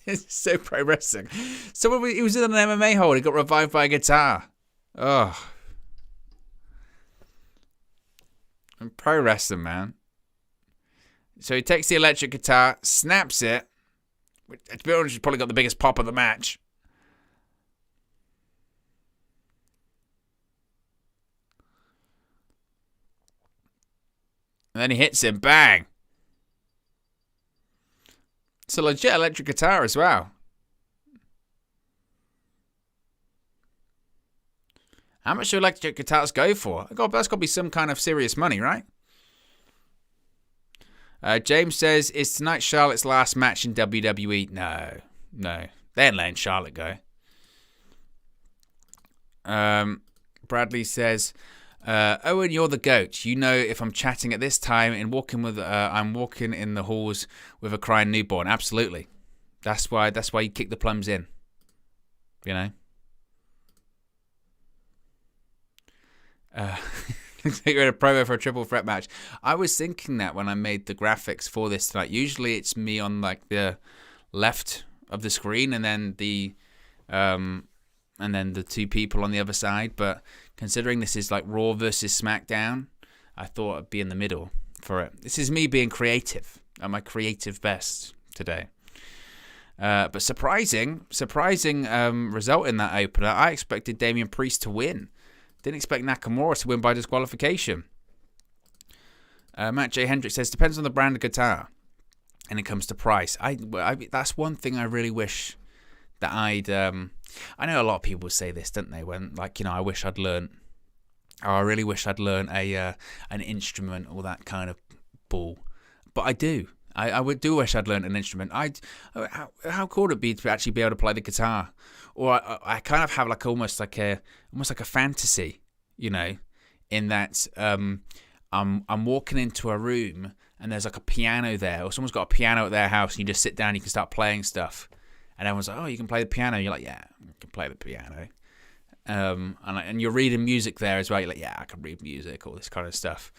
This is so pro wrestling. So he was in an MMA hold. He got revived by a guitar. Oh. I'm pro wrestling, man. So he takes the electric guitar, snaps it. Which, to be honest, he's probably got the biggest pop of the match. And then he hits him. Bang. It's a legit electric guitar as well. How much do electric guitars go for? That's got to be some kind of serious money, right? James says, is tonight Charlotte's last match in WWE? No. They ain't letting Charlotte go. Bradley says, Owen, you're the GOAT. You know if I'm chatting at this time and I'm walking in the halls with a crying newborn. Absolutely. That's why you kick the plums in. You know? Looks like you're in a promo for a triple threat match. I was thinking that when I made the graphics for this tonight. Usually it's me on like the left of the screen and then the two people on the other side. But considering this is like Raw versus SmackDown, I thought I'd be in the middle for it. This is me being creative at my creative best today. But surprising result in that opener. I expected Damian Priest to win. Didn't expect Nakamura to win by disqualification. Matt J. Hendricks says, depends on the brand of guitar. And it comes to price. That's one thing I really wish that I'd... I know a lot of people say this, don't they? When, like, you know, I really wish I'd learned an instrument or that kind of bull. But I do. I do wish I'd learned an instrument. How cool would it be to actually be able to play the guitar? Or I kind of have like almost like a fantasy, you know, in that I'm walking into a room and there's like a piano there, or someone's got a piano at their house and you just sit down and you can start playing stuff. And everyone's like, oh, you can play the piano. You're like, yeah, I can play the piano. And you're reading music there as well. You're like, yeah, I can read music, all this kind of stuff.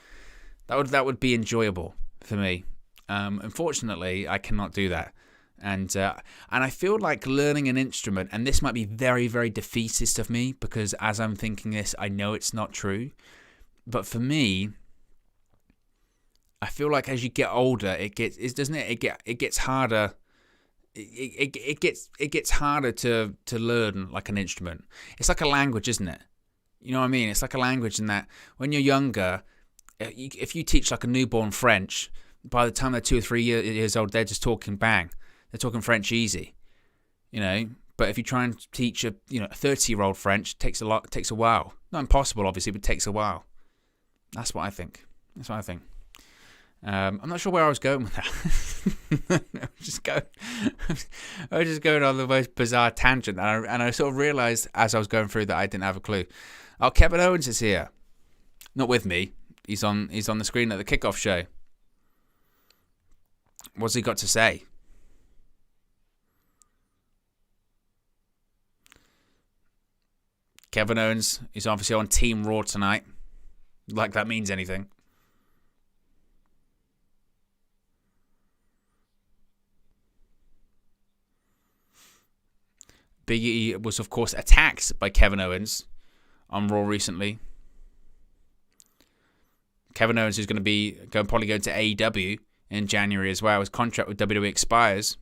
That would be enjoyable for me. Unfortunately, I cannot do that. And I feel like learning an instrument, and this might be very, very defeatist of me, because as I'm thinking this, I know it's not true. But for me, I feel like as you get older, it gets harder. It gets harder to learn like an instrument. It's like a language, isn't it? You know what I mean? It's like a language in that when you're younger, if you teach like a newborn French, by the time they're 2 or 3 years old, they're just talking bang. They're talking French easy, you know. But if you try and teach a 30-year-old French, it takes a while. Not impossible, obviously, but it takes a while. That's what I think. I'm not sure where I was going with that. I was just going on the most bizarre tangent, and I sort of realised as I was going through that I didn't have a clue. Oh, Kevin Owens is here. Not with me. He's on the screen at the kickoff show. What's he got to say? Kevin Owens is obviously on Team Raw tonight. Like that means anything. Big E was, of course, attacked by Kevin Owens on Raw recently. Kevin Owens is going to be probably going to AEW in January as well. His contract with WWE expires.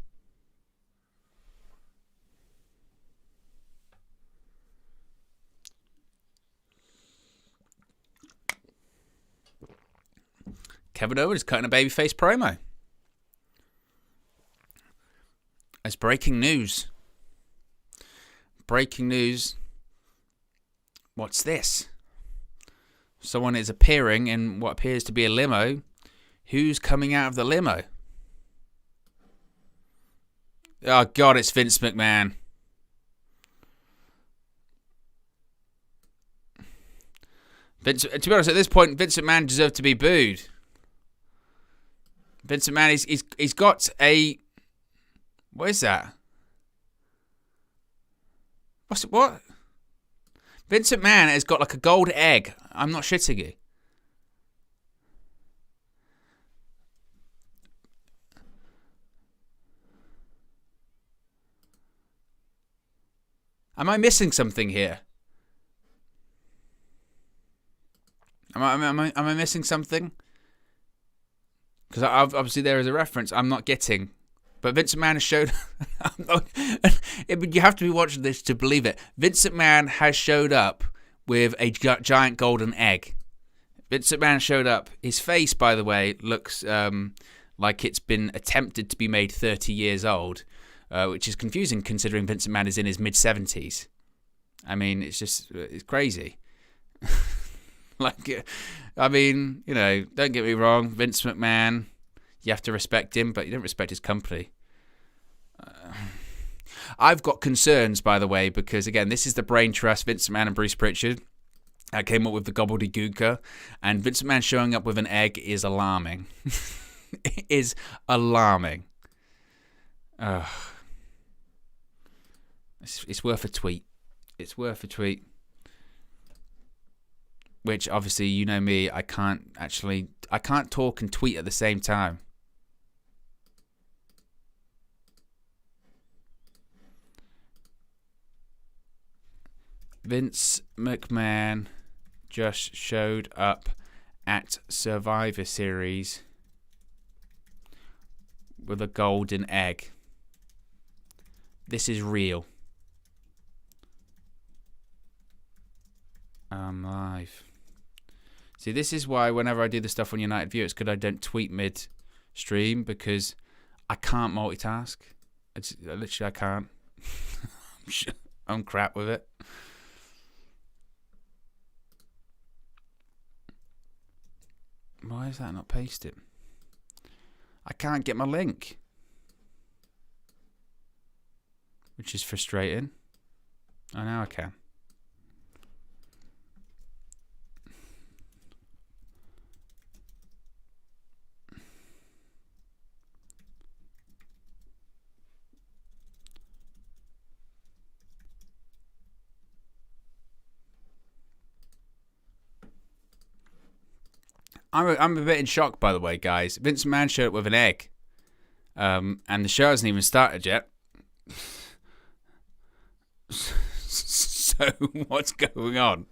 Kevin Owens cutting a babyface promo. It's breaking news. Breaking news. What's this? Someone is appearing in what appears to be a limo. Who's coming out of the limo? Oh, God, it's Vince McMahon. To be honest, at this point, Vince McMahon deserved to be booed. Vince McMahon, he's got a... What is that? What? Vince McMahon has got like a gold egg. I'm not shitting you. Am I missing something here? Am I missing something? Because obviously there is a reference I'm not getting. But Vince McMahon has showed... you have to be watching this to believe it. Vince McMahon has showed up with a giant golden egg. Vince McMahon showed up. His face, by the way, looks like it's been attempted to be made 30 years old, which is confusing considering Vince McMahon is in his mid-70s. I mean, it's crazy. I mean, don't get me wrong, Vince McMahon... You have to respect him, but you don't respect his company. I've got concerns, by the way, because, again, this is the brain trust, Vince McMahon and Bruce Pritchard. I came up with the gobbledygooker, and Vince McMahon showing up with an egg is alarming. It is alarming. It's worth a tweet. It's worth a tweet. Which, obviously, you know me, I can't talk and tweet at the same time. Vince McMahon just showed up at Survivor Series with a golden egg. This is real. I'm live. See, this is why whenever I do the stuff on United View, it's good I don't tweet mid-stream because I can't multitask. Literally, I can't. I'm crap with it. Why is that not pasted? I can't get my link. Which is frustrating. Oh, now I can. I'm a bit in shock, by the way, guys. Vince McMahon showed up with an egg. And the show hasn't even started yet. So, what's going on?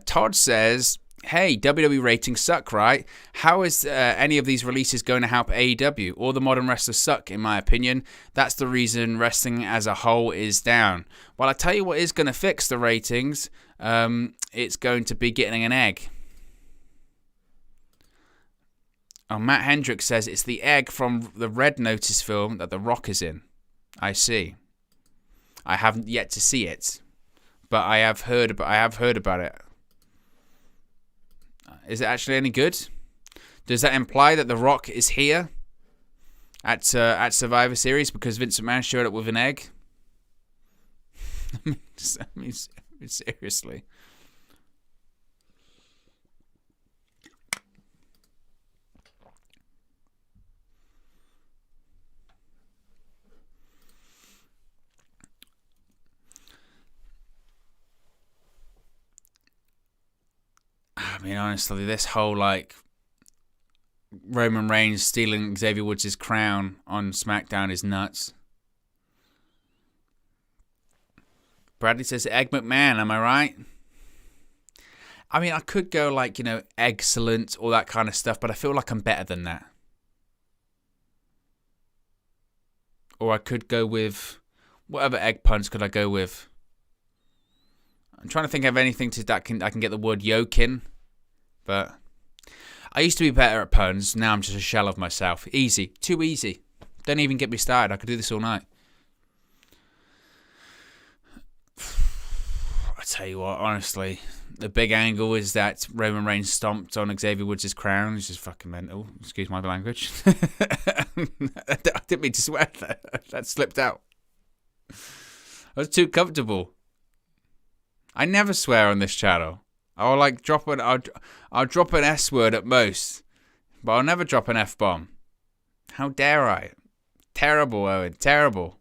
Todd says, hey, WWE ratings suck, right? How is any of these releases going to help AEW? All the modern wrestlers suck, in my opinion. That's the reason wrestling as a whole is down. Well, I tell you what is going to fix the ratings. It's going to be getting an egg. Oh, Matt Hendricks says it's the egg from the Red Notice film that The Rock is in. I see. I haven't yet to see it, but I have heard about it. Is it actually any good? Does that imply that The Rock is here at Survivor Series because Vince McMahon showed up with an egg? I mean, seriously. I mean, honestly, this whole, like, Roman Reigns stealing Xavier Woods' crown on SmackDown is nuts. Bradley says, Egg McMahon, am I right? I mean, I could go, like, you know, excellent, all that kind of stuff, but I feel like I'm better than that. Or I could go with, what other egg puns could I go with? I'm trying to think of anything I can get the word yolk in. But I used to be better at puns. Now I'm just a shell of myself. Easy. Too easy. Don't even get me started. I could do this all night. I tell you what, honestly, the big angle is that Roman Reigns stomped on Xavier Woods' crown. It's just fucking mental. Excuse my language. I didn't mean to swear there. That slipped out. I was too comfortable. I never swear on this channel. I'll like I'll drop an S word at most, but I'll never drop an F bomb. How dare I? Terrible, Owen. Terrible.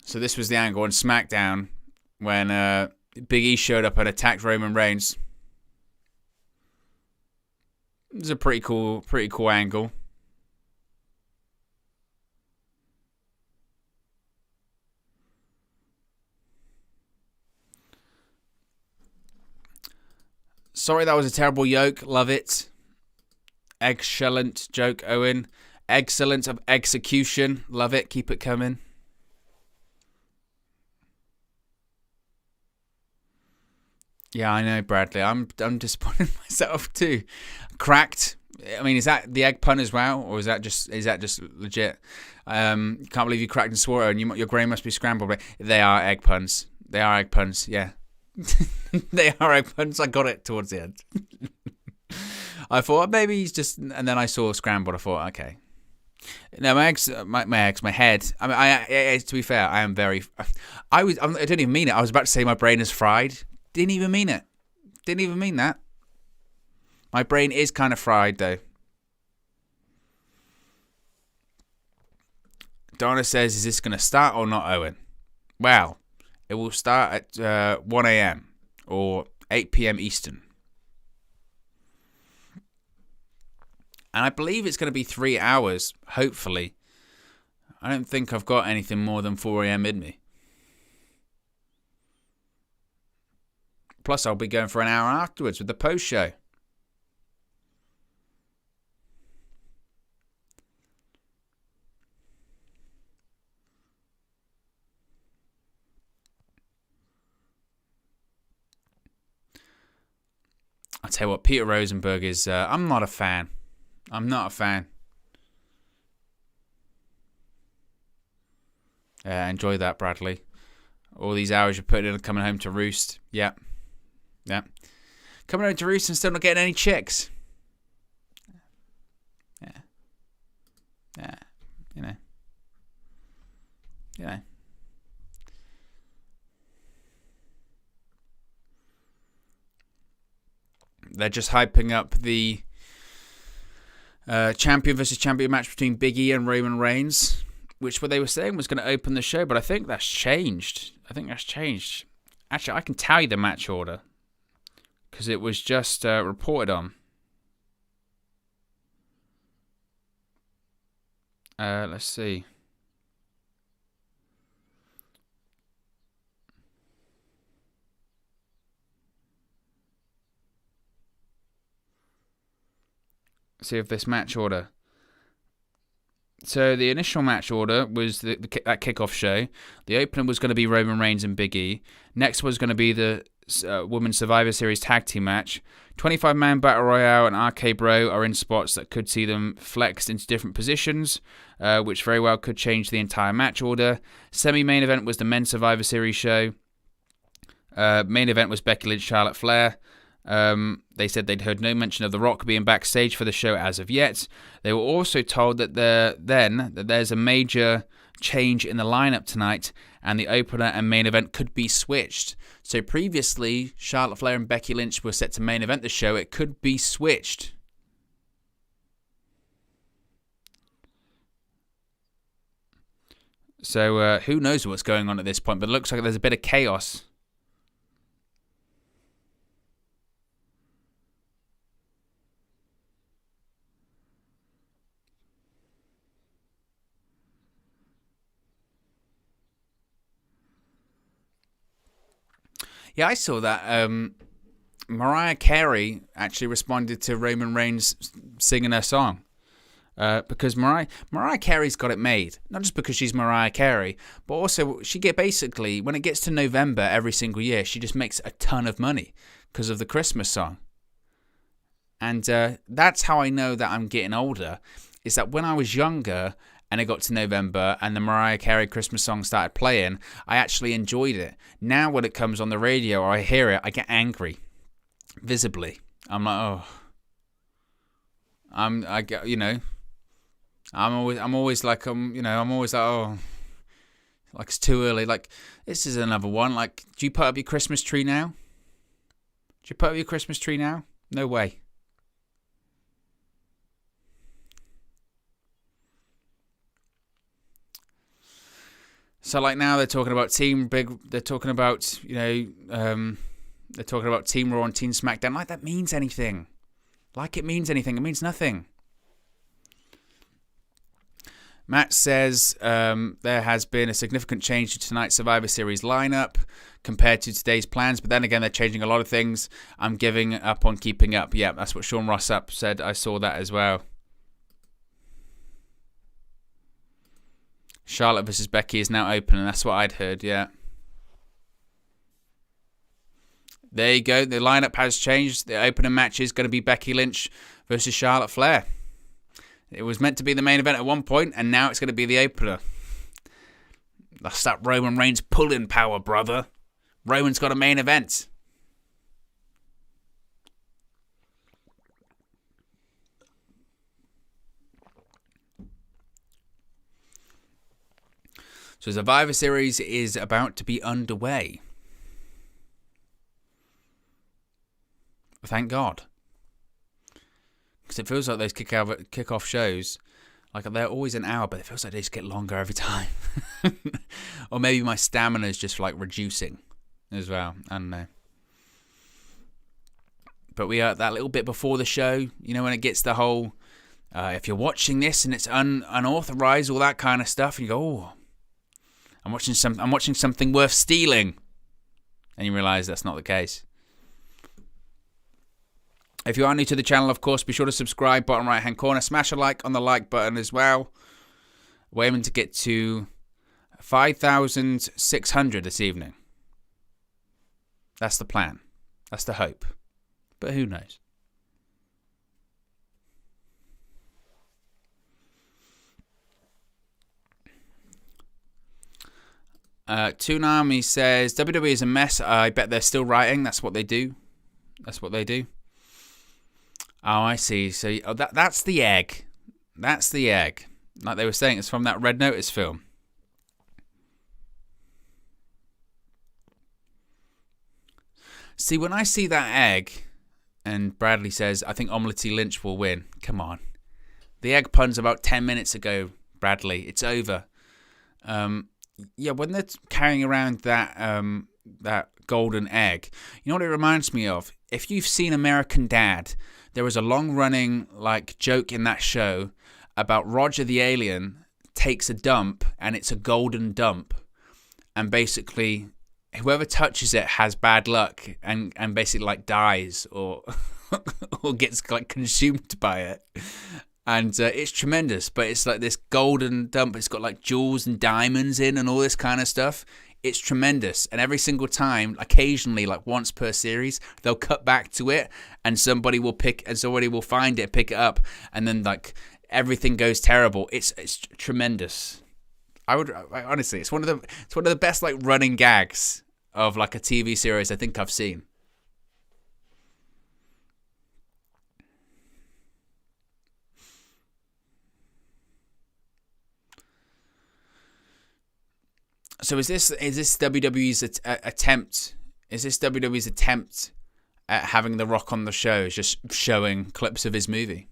So this was the angle on SmackDown when Big E showed up and attacked Roman Reigns. It was a pretty cool angle. Sorry, that was a terrible yoke. Love it. Excellent joke, Owen. Excellent of execution. Love it. Keep it coming. Yeah, I know, Bradley. I'm disappointed in myself too. Cracked. I mean, is that the egg pun as well, or is that just legit? Can't believe you cracked and swore, and your brain must be scrambled. They are egg puns. They are egg puns. Yeah. They are egg puns. I got it towards the end. I thought maybe he's just, and then I saw scrambled. I thought, okay. No, my head. I mean, to be fair, I am very. I didn't even mean it. I was about to say my brain is fried. Didn't even mean it. Didn't even mean that. My brain is kind of fried though. Donna says, "Is this going to start or not, Owen?" Well. It will start at 1 a.m. or 8 p.m. Eastern. And I believe it's going to be 3 hours, hopefully. I don't think I've got anything more than 4 a.m. in me. Plus, I'll be going for an hour afterwards with the post-show. I'll tell you what, Peter Rosenberg is... I'm not a fan. I'm not a fan. Enjoy that, Bradley. All these hours you're putting in coming home to roost. Yeah. Yeah. Coming home to roost and still not getting any chicks. Yeah. Yeah. You know. You know. They're just hyping up the champion versus champion match between Big E and Roman Reigns, which what they were saying was going to open the show, but I think that's changed. Actually, I can tell you the match order because it was just reported on. Let's see. see if this match order. So the initial match order was that kickoff show. The opener was going to be Roman Reigns and Big E. Next was going to be the Women's Survivor Series tag team match. 25-man Battle Royale and RK Bro are in spots that could see them flexed into different positions, which very well could change the entire match order. Semi-main event was the Men's Survivor Series show. Main event was Becky Lynch, Charlotte Flair. They said they'd heard no mention of The Rock being backstage for the show as of yet. They were also told that there's a major change in the lineup tonight, and the opener and main event could be switched. So previously, Charlotte Flair and Becky Lynch were set to main event the show. It could be switched. So who knows what's going on at this point, but it looks like there's a bit of chaos. Yeah, I saw that. Mariah Carey actually responded to Roman Reigns singing her song. Because Mariah Carey's got it made. Not just because she's Mariah Carey, but also basically, when it gets to November every single year, she just makes a ton of money because of the Christmas song. And that's how I know that I'm getting older, is that when I was younger and it got to November and the Mariah Carey Christmas song started playing, I actually enjoyed it. Now when it comes on the radio or I hear it, I get angry, visibly. I'm like, oh. I'm always like, oh, like it's too early. Like, this is another one. Like, do you put up your Christmas tree now? Do you put up your Christmas tree now? No way. So like now they're talking about they're talking about Team Raw and Team SmackDown. Like that means anything. Like it means anything. It means nothing. Matt says there has been a significant change to tonight's Survivor Series lineup compared to today's plans, but then again they're changing a lot of things. I'm giving up on keeping up. Yeah, that's what Sean Ross Up said. I saw that as well. Charlotte versus Becky is now open, and that's what I'd heard, yeah. There you go. The lineup has changed. The opening match is going to be Becky Lynch versus Charlotte Flair. It was meant to be the main event at one point, and now it's going to be the opener. That's that Roman Reigns pulling power, brother. Roman's got a main event. So Survivor Series is about to be underway. Thank God. Because it feels like those kick-off shows, like they're always an hour, but it feels like they just get longer every time. Or maybe my stamina is just like reducing as well. I don't know. But we are that little bit before the show, when it gets the whole, if you're watching this and it's unauthorized, all that kind of stuff, and you go, oh, I'm watching something worth stealing, and you realise that's not the case. If you are new to the channel, of course, be sure to subscribe, bottom right hand corner, smash a like on the like button as well. We're aiming to get to 5,600 this evening. That's the plan. That's the hope. But who knows? Toonami says, WWE is a mess. I bet they're still writing. That's what they do. Oh, I see. So that's the egg. That's the egg. Like they were saying, it's from that Red Notice film. See, when I see that egg, and Bradley says, I think Omelette Lynch will win. Come on. The egg pun's about 10 minutes ago, Bradley. It's over. Yeah, when they're carrying around that golden egg, you know what it reminds me of? If you've seen American Dad, there was a long-running joke in that show about Roger the alien takes a dump, and it's a golden dump, and basically whoever touches it has bad luck and basically dies, or or gets like consumed by it. And it's tremendous, but it's like this golden dump. It's got like jewels and diamonds in and all this kind of stuff. It's tremendous. And every single time, occasionally, like once per series, they'll cut back to it and somebody will find it, pick it up, and then like everything goes terrible. It's tremendous. Honestly, it's one of the best like running gags of like a TV series I think I've seen. So is this WWE's attempt? Is this WWE's attempt at having The Rock on the show? Is just showing clips of his movie,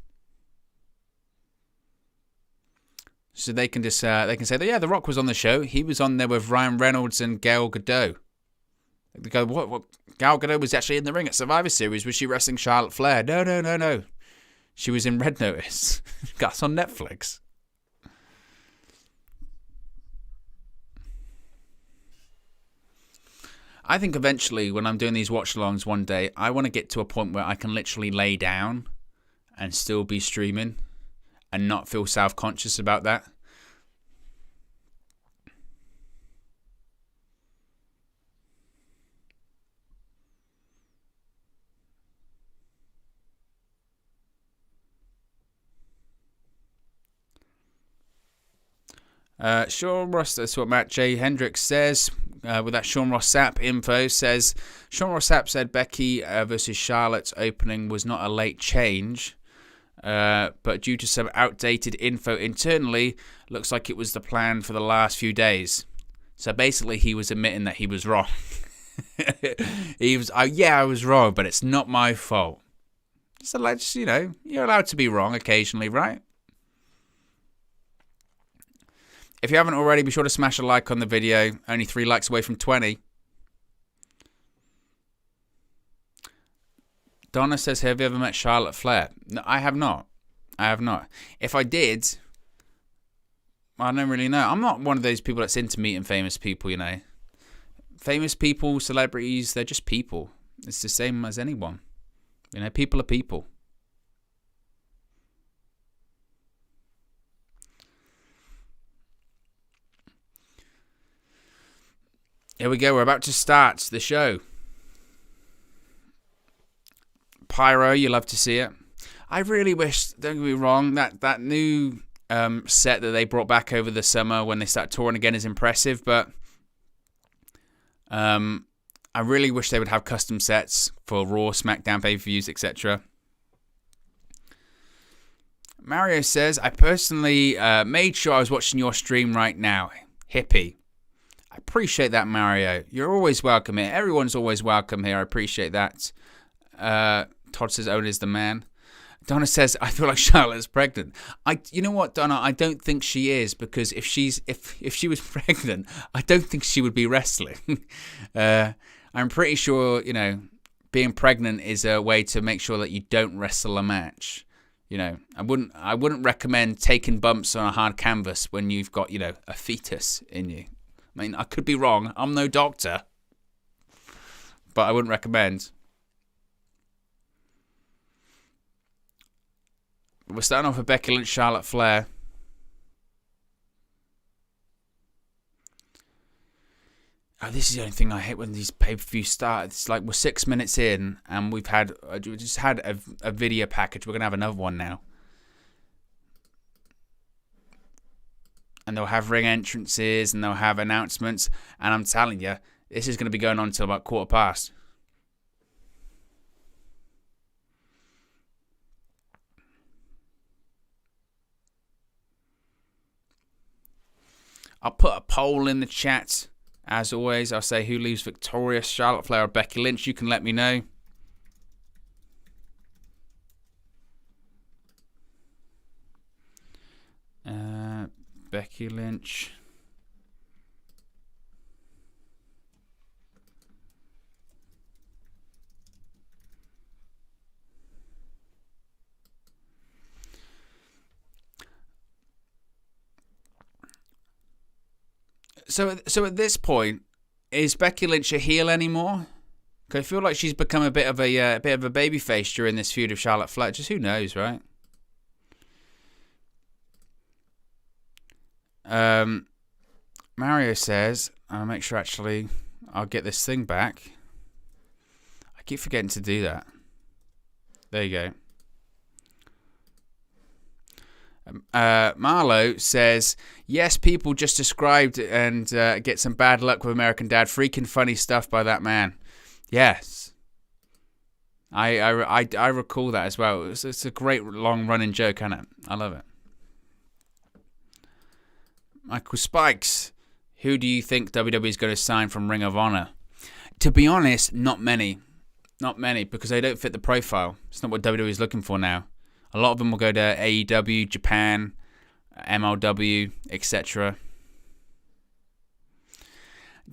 so they can just say that yeah, The Rock was on the show. He was on there with Ryan Reynolds and Gal Gadot. They go, what? Gal Gadot was actually in the ring at Survivor Series. Was she wrestling Charlotte Flair? No. She was in Red Notice. That's on Netflix. I think eventually when I'm doing these watch-alongs one day, I want to get to a point where I can literally lay down and still be streaming and not feel self-conscious about that. Sean Ross, that's what Matt J. Hendricks says. With that Sean Ross Sapp info, says Sean Ross Sapp said Becky versus Charlotte's opening was not a late change, but due to some outdated info internally, looks like it was the plan for the last few days. So basically, he was admitting that he was wrong. He was, I was wrong, but it's not my fault. So let's, you're allowed to be wrong occasionally, right? If you haven't already, be sure to smash a like on the video. Only 3 likes away from 20. Donna says, have you ever met Charlotte Flair? No, I have not. If I did, I don't really know. I'm not one of those people that's into meeting famous people, Famous people, celebrities, they're just people. It's the same as anyone. People are people. Here we go. We're about to start the show. Pyro, you love to see it. I really wish, don't get me wrong, that new set that they brought back over the summer when they start touring again is impressive, but I really wish they would have custom sets for Raw, SmackDown, pay-per-views, etc. Mario says, I personally made sure I was watching your stream right now. Hippie. I appreciate that, Mario. You're always welcome here. Everyone's always welcome here. I appreciate that. Todd says, Owen is the man. Donna says, I feel like Charlotte's pregnant. You know what, Donna? I don't think she is, because if she was pregnant, I don't think she would be wrestling. I'm pretty sure, being pregnant is a way to make sure that you don't wrestle a match. I wouldn't recommend taking bumps on a hard canvas when you've got, a fetus in you. I mean, I could be wrong. I'm no doctor. But I wouldn't recommend. We're starting off with Becky Lynch, Charlotte Flair. Oh, this is the only thing I hate when these pay-per-views start. It's like we're 6 minutes in and we just had a video package. We're going to have another one now. And they'll have ring entrances and they'll have announcements. And I'm telling you, this is going to be going on until about 1:15. I'll put a poll in the chat. As always, I'll say who leaves victorious, Charlotte Flair or Becky Lynch. You can let me know. Becky Lynch. So at this point, is Becky Lynch a heel anymore? I feel like she's become a bit of a baby face during this feud of Charlotte Flair. Just who knows, right? Mario says, I'll make sure actually I'll get this thing back. I keep forgetting to do that. There you go. Marlo says, yes, people just described and get some bad luck with American Dad. Freaking funny stuff by that man. Yes. I recall that as well. It's a great long running joke, isn't it? I love it. Michael Spikes, who do you think WWE is going to sign from Ring of Honor? To be honest, not many. Not many, because they don't fit the profile. It's not what WWE is looking for now. A lot of them will go to AEW, Japan, MLW, etc.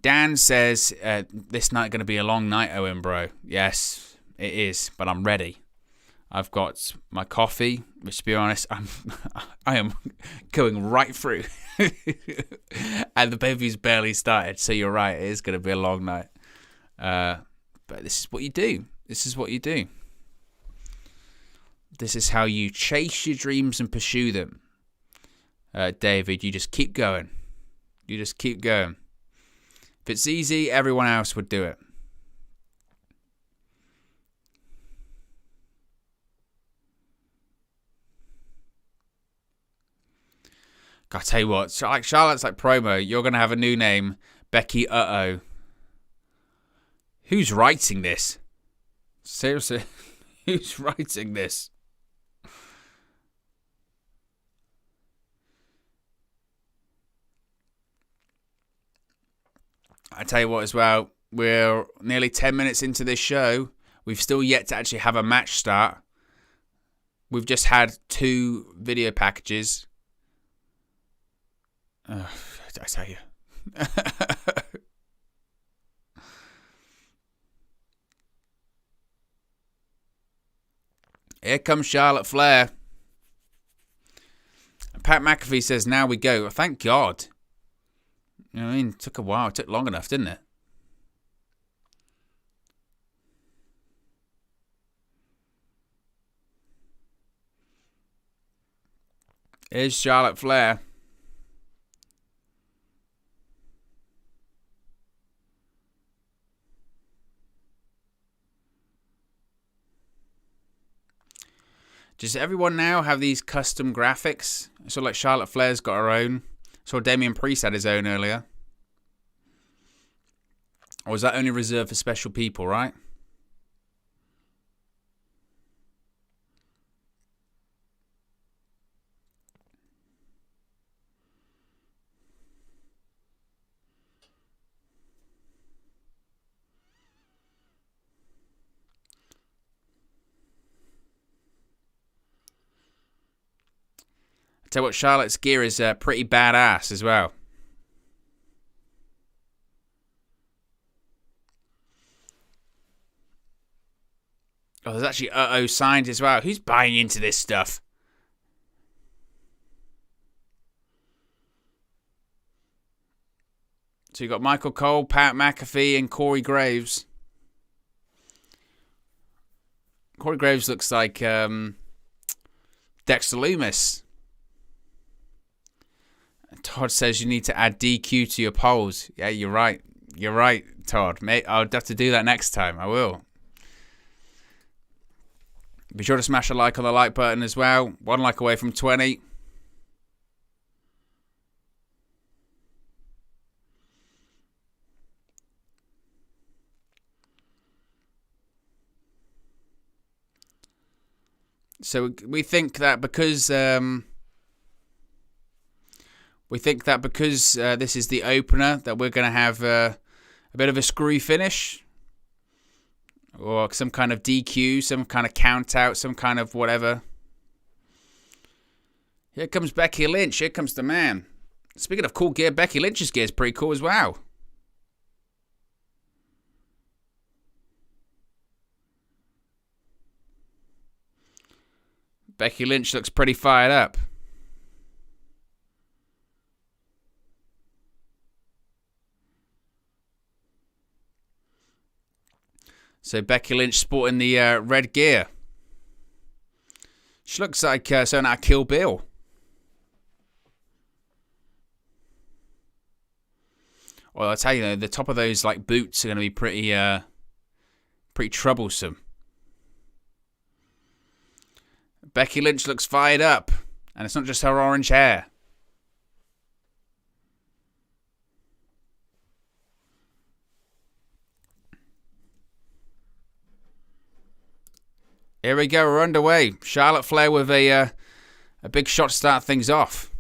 Dan says, this night going to be a long night, Owen, bro. Yes, it is, but I'm ready. I've got my coffee, which, to be honest, I am going right through. And the baby's barely started, so you're right, it is going to be a long night. But this is what you do. This is what you do. This is how you chase your dreams and pursue them. David, you just keep going. You just keep going. If it's easy, everyone else would do it. God, I tell you what, Charlotte's like promo. You're going to have a new name, Becky Uh-oh. Who's writing this? Seriously, who's writing this? I tell you what as well, we're nearly 10 minutes into this show. We've still yet to actually have a match start. We've just had 2 video packages. I tell you. Here comes Charlotte Flair. Pat McAfee says, now we go. Thank God. You know what I mean? It took a while. It took long enough, didn't it? Here's Charlotte Flair. Does everyone now have these custom graphics? So like Charlotte Flair's got her own. So Damian Priest had his own earlier. Or was that only reserved for special people, right? Tell you what, Charlotte's gear is pretty badass as well. Oh, there's actually Uh-oh signed as well. Who's buying into this stuff? So you've got Michael Cole, Pat McAfee, and Corey Graves. Corey Graves looks like Dexter Lumis. Todd says you need to add DQ to your polls. Yeah, you're right. You're right, Todd. Mate, I'll have to do that next time. I will. Be sure to smash a like on the like button as well. 1 like away from 20. So we think that because this is the opener, that we're going to have a bit of a screwy finish, or some kind of DQ, some kind of count out, some kind of whatever. Here comes Becky Lynch. Here comes the man. Speaking of cool gear, Becky Lynch's gear is pretty cool as well. Becky Lynch looks pretty fired up. So Becky Lynch sporting the red gear. She looks like something out of Kill Bill. Well, I tell you, the top of those like boots are going to be pretty troublesome. Becky Lynch looks fired up, and it's not just her orange hair. Here we go, we're underway. Charlotte Flair with a big shot to start things off.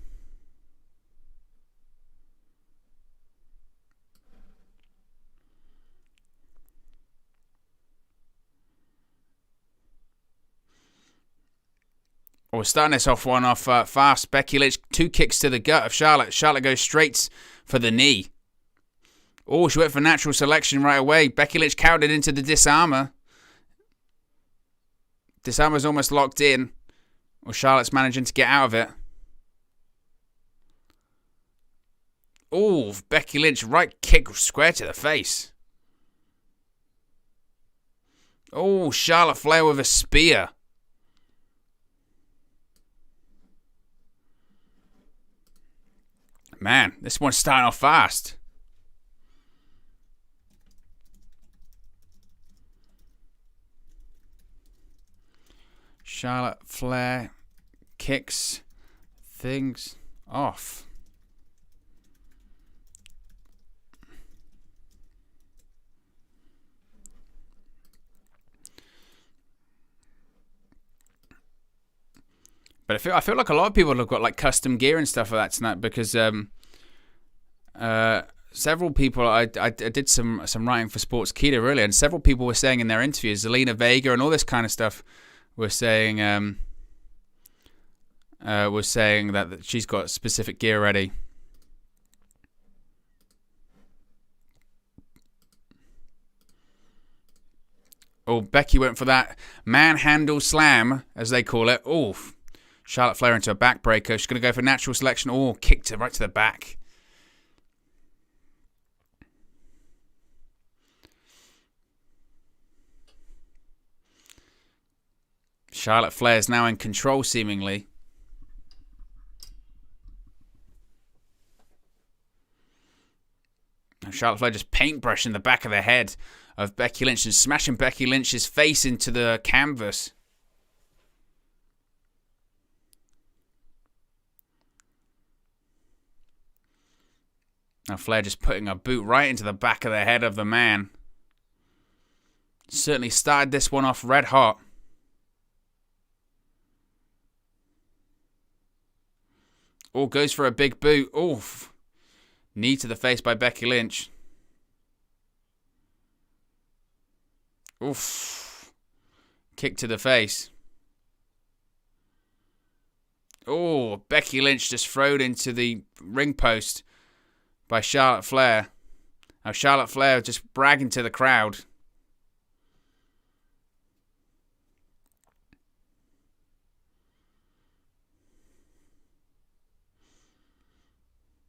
Oh, we're starting this off fast. Becky Lynch, 2 kicks to the gut of Charlotte. Charlotte goes straight for the knee. Oh, she went for natural selection right away. Becky Lynch countered into the disarmer. Disarmer's almost locked in. Well, Charlotte's managing to get out of it. Oh, Becky Lynch, right kick square to the face. Oh, Charlotte Flair with a spear. Man, this one's starting off fast. Charlotte Flair kicks things off. But I feel like a lot of people have got like custom gear and stuff like that tonight because several people I did some writing for Sportskeeda earlier, and several people were saying in their interviews, Zelina Vega and all this kind of stuff, were saying that she's got specific gear ready. Oh, Becky went for that manhandle slam, as they call it. Oh, Charlotte Flair into a backbreaker. She's going to go for natural selection. Oh, kicked her right to the back. Charlotte Flair is now in control, seemingly. Now Charlotte Flair just paintbrushing the back of the head of Becky Lynch and smashing Becky Lynch's face into the canvas. Now Flair just putting a boot right into the back of the head of the man. Certainly started this one off red hot. Oh, goes for a big boot. Oof. Knee to the face by Becky Lynch. Oof. Kick to the face. Oh, Becky Lynch just thrown into the ring post by Charlotte Flair. Now Charlotte Flair just bragging to the crowd.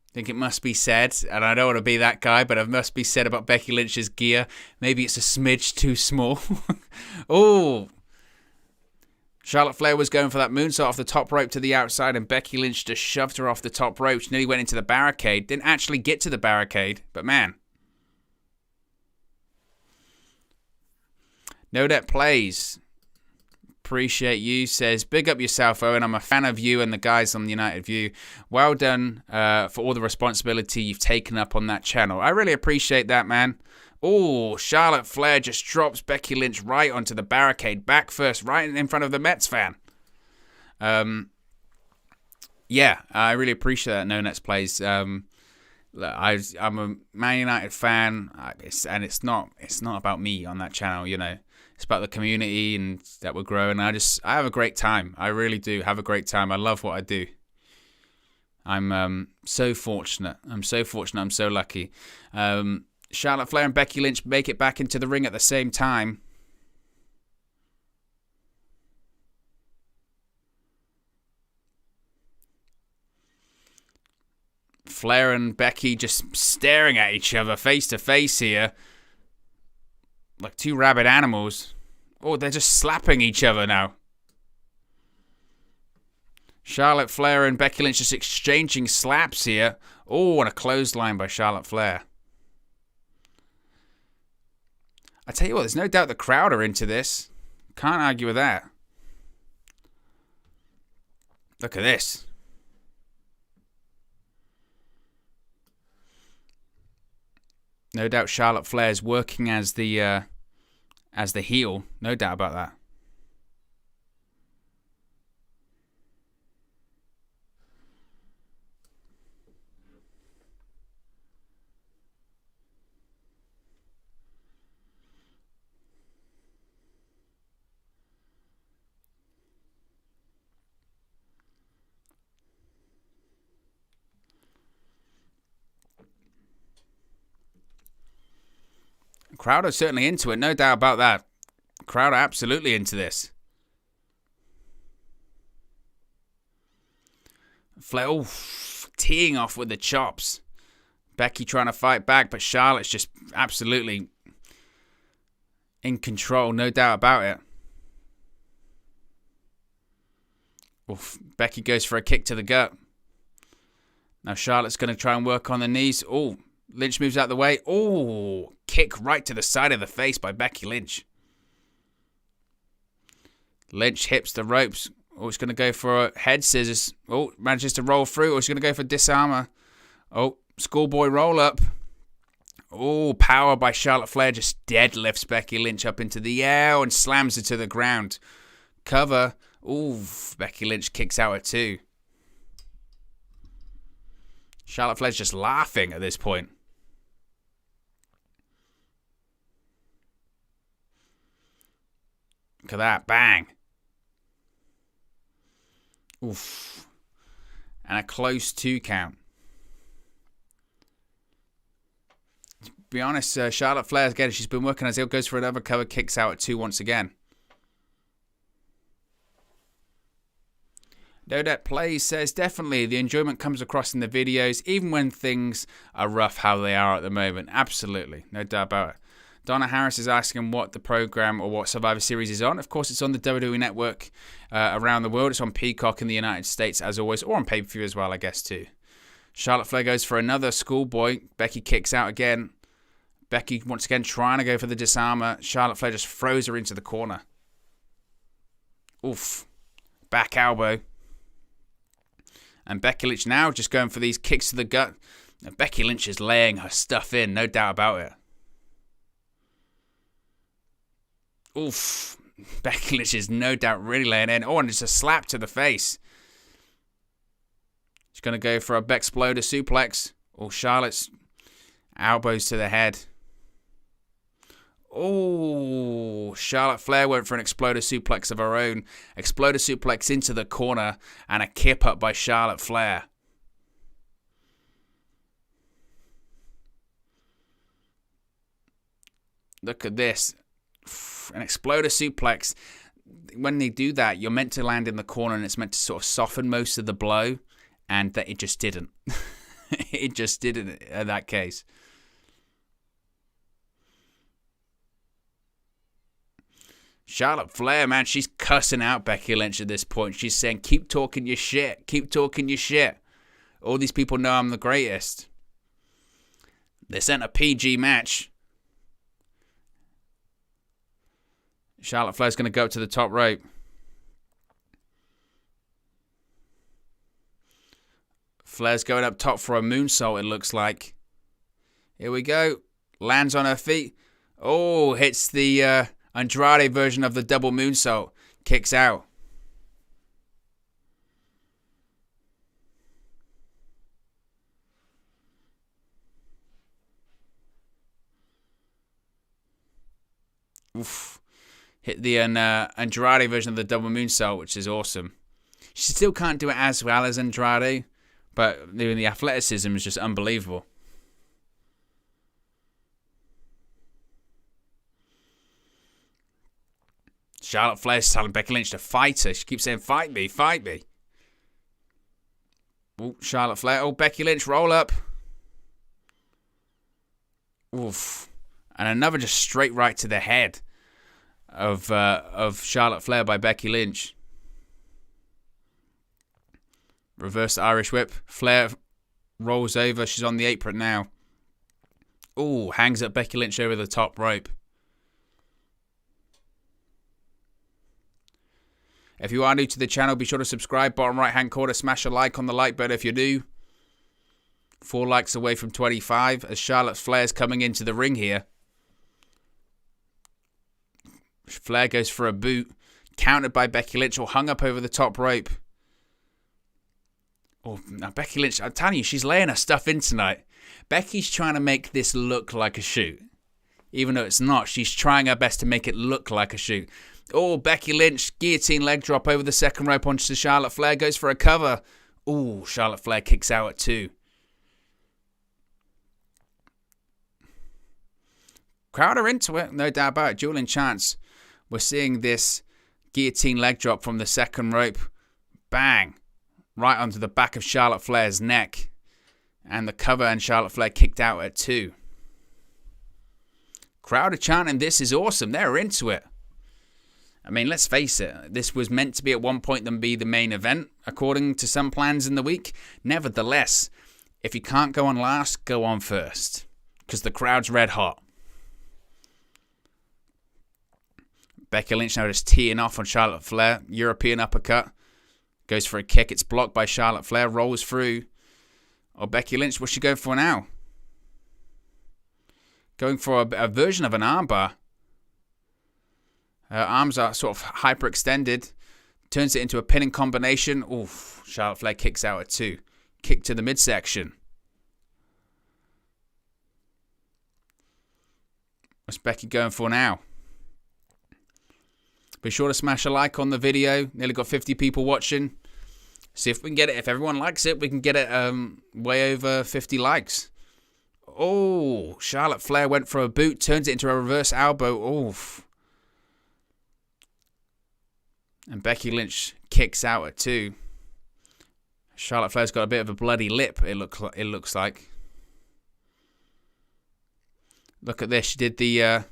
I think it must be said, and I don't want to be that guy, but it must be said about Becky Lynch's gear. Maybe it's a smidge too small. Oh, Charlotte Flair was going for that moonsault off the top rope to the outside, and Becky Lynch just shoved her off the top rope. She nearly went into the barricade. Didn't actually get to the barricade, but man. No That Plays. Appreciate you. Says, big up yourself, Owen. I'm a fan of you and the guys on the United View. Well done for all the responsibility you've taken up on that channel. I really appreciate that, man. Oh, Charlotte Flair just drops Becky Lynch right onto the barricade, back first, right in front of the Mets fan. Yeah, I really appreciate that. No Nets Plays. I'm a Man United fan, and it's not about me on that channel, you know. It's about the community and that we're growing. I have a great time. I really do have a great time. I love what I do. I'm so fortunate. I'm so lucky. Charlotte Flair and Becky Lynch make it back into the ring at the same time. Flair and Becky just staring at each other face to face here. like two rabid animals. Oh, they're just slapping each other now. Charlotte Flair and Becky Lynch just exchanging slaps here. Oh, and a clothesline by Charlotte Flair. I tell you what, there's no doubt the crowd are into this. Can't argue with that. Look at this. No doubt Charlotte Flair's working as the heel. No doubt about that. Crowd are certainly into it, no doubt about that. Crowd are absolutely into this. Flair, teeing off with the chops. Becky trying to fight back, but Charlotte's just absolutely in control, no doubt about it. Oof, Becky goes for a kick to the gut. Now Charlotte's going to try and work on the knees. Oh, Lynch moves out of the way. Oh, kick right to the side of the face by Becky Lynch. Lynch hips the ropes. Oh, he's going to go for a head scissors. Oh, manages to roll through. Oh, he's going to go for disarmer. Oh, schoolboy roll up. Oh, power by Charlotte Flair just deadlifts Becky Lynch up into the air and slams her to the ground. Cover. Oh, Becky Lynch kicks out at 2. Charlotte Flair's just laughing at this point. Look at that. Bang. Oof. And a close 2 count. To be honest, Charlotte Flair, again, she's been working as heel, goes for another cover, kicks out at 2 once again. Dodette Plays says, definitely the enjoyment comes across in the videos, even when things are rough how they are at the moment. Absolutely. No doubt about it. Donna Harris is asking what the program or what Survivor Series is on. Of course, it's on the WWE Network around the world. It's on Peacock in the United States, as always, or on pay-per-view as well, I guess, too. Charlotte Flair goes for another schoolboy. Becky kicks out again. Becky, once again, trying to go for the disarmer. Charlotte Flair just throws her into the corner. Oof. Back elbow. And Becky Lynch now just going for these kicks to the gut. And Becky Lynch is laying her stuff in, no doubt about it. Oof. Becky Lynch is no doubt really laying in. Oh, and it's a slap to the face. She's going to go for a Bexploder suplex. Oh, Charlotte's elbows to the head. Oh, Charlotte Flair went for an Exploder suplex of her own. Exploder suplex into the corner and a kip up by Charlotte Flair. Look at this. An Exploder suplex. When they do that, you're meant to land in the corner and it's meant to sort of soften most of the blow. And that it just didn't. It just didn't in that case. Charlotte Flair, man, she's cussing out Becky Lynch at this point. She's saying, keep talking your shit. Keep talking your shit. All these people know I'm the greatest. This ain't a PG match. Charlotte Flair's going to go up to the top rope. Flair's going up top for a moonsault, it looks like. Here we go. Lands on her feet. Oh, hits the Andrade version of the double moonsault. Kicks out. Oof. Hit the Andrade version of the double moonsault, which is awesome. She still can't do it as well as Andrade, but the athleticism is just unbelievable. Charlotte Flair's telling Becky Lynch to fight her. She keeps saying, fight me, fight me. Oh, Charlotte Flair. Oh, Becky Lynch, roll up. Oof. And another just straight right to the head of Charlotte Flair by Becky Lynch. Reverse Irish whip. Flair rolls over. She's on the apron now. Ooh, hangs up Becky Lynch over the top rope. If you are new to the channel, be sure to subscribe. Bottom right hand corner, smash a like on the like button if you're new. 4 likes away from 25 as Charlotte Flair's coming into the ring here. Flair goes for a boot. Countered by Becky Lynch or hung up over the top rope. Oh, now Becky Lynch, I'm telling you, she's laying her stuff in tonight. Becky's trying to make this look like a shoot. Even though it's not, she's trying her best to make it look like a shoot. Oh, Becky Lynch, guillotine leg drop over the second rope onto Charlotte Flair. Goes for a cover. Oh, Charlotte Flair kicks out at 2. Crowd are into it, no doubt about it. Dueling chants. We're seeing this guillotine leg drop from the second rope. Bang. Right onto the back of Charlotte Flair's neck. And the cover, and Charlotte Flair kicked out at 2. Crowd are chanting, this is awesome. They're into it. I mean, let's face it. This was meant to be at one point then be the main event, according to some plans in the week. Nevertheless, if you can't go on last, go on first. Because the crowd's red hot. Becky Lynch now just teeing off on Charlotte Flair. European uppercut. Goes for a kick. It's blocked by Charlotte Flair. Rolls through. Oh, Becky Lynch, what's she going for now? Going for a version of an armbar. Her arms are sort of hyperextended. Turns it into a pinning combination. Oof. Charlotte Flair kicks out at 2. Kick to the midsection. What's Becky going for now? Be sure to smash a like on the video. Nearly got 50 people watching. See if we can get it. If everyone likes it, we can get it way over 50 likes. Oh, Charlotte Flair went for a boot. Turns it into a reverse elbow. Oof. And Becky Lynch kicks out at 2. Charlotte Flair's got a bit of a bloody lip, it looks like. Look at this. She did the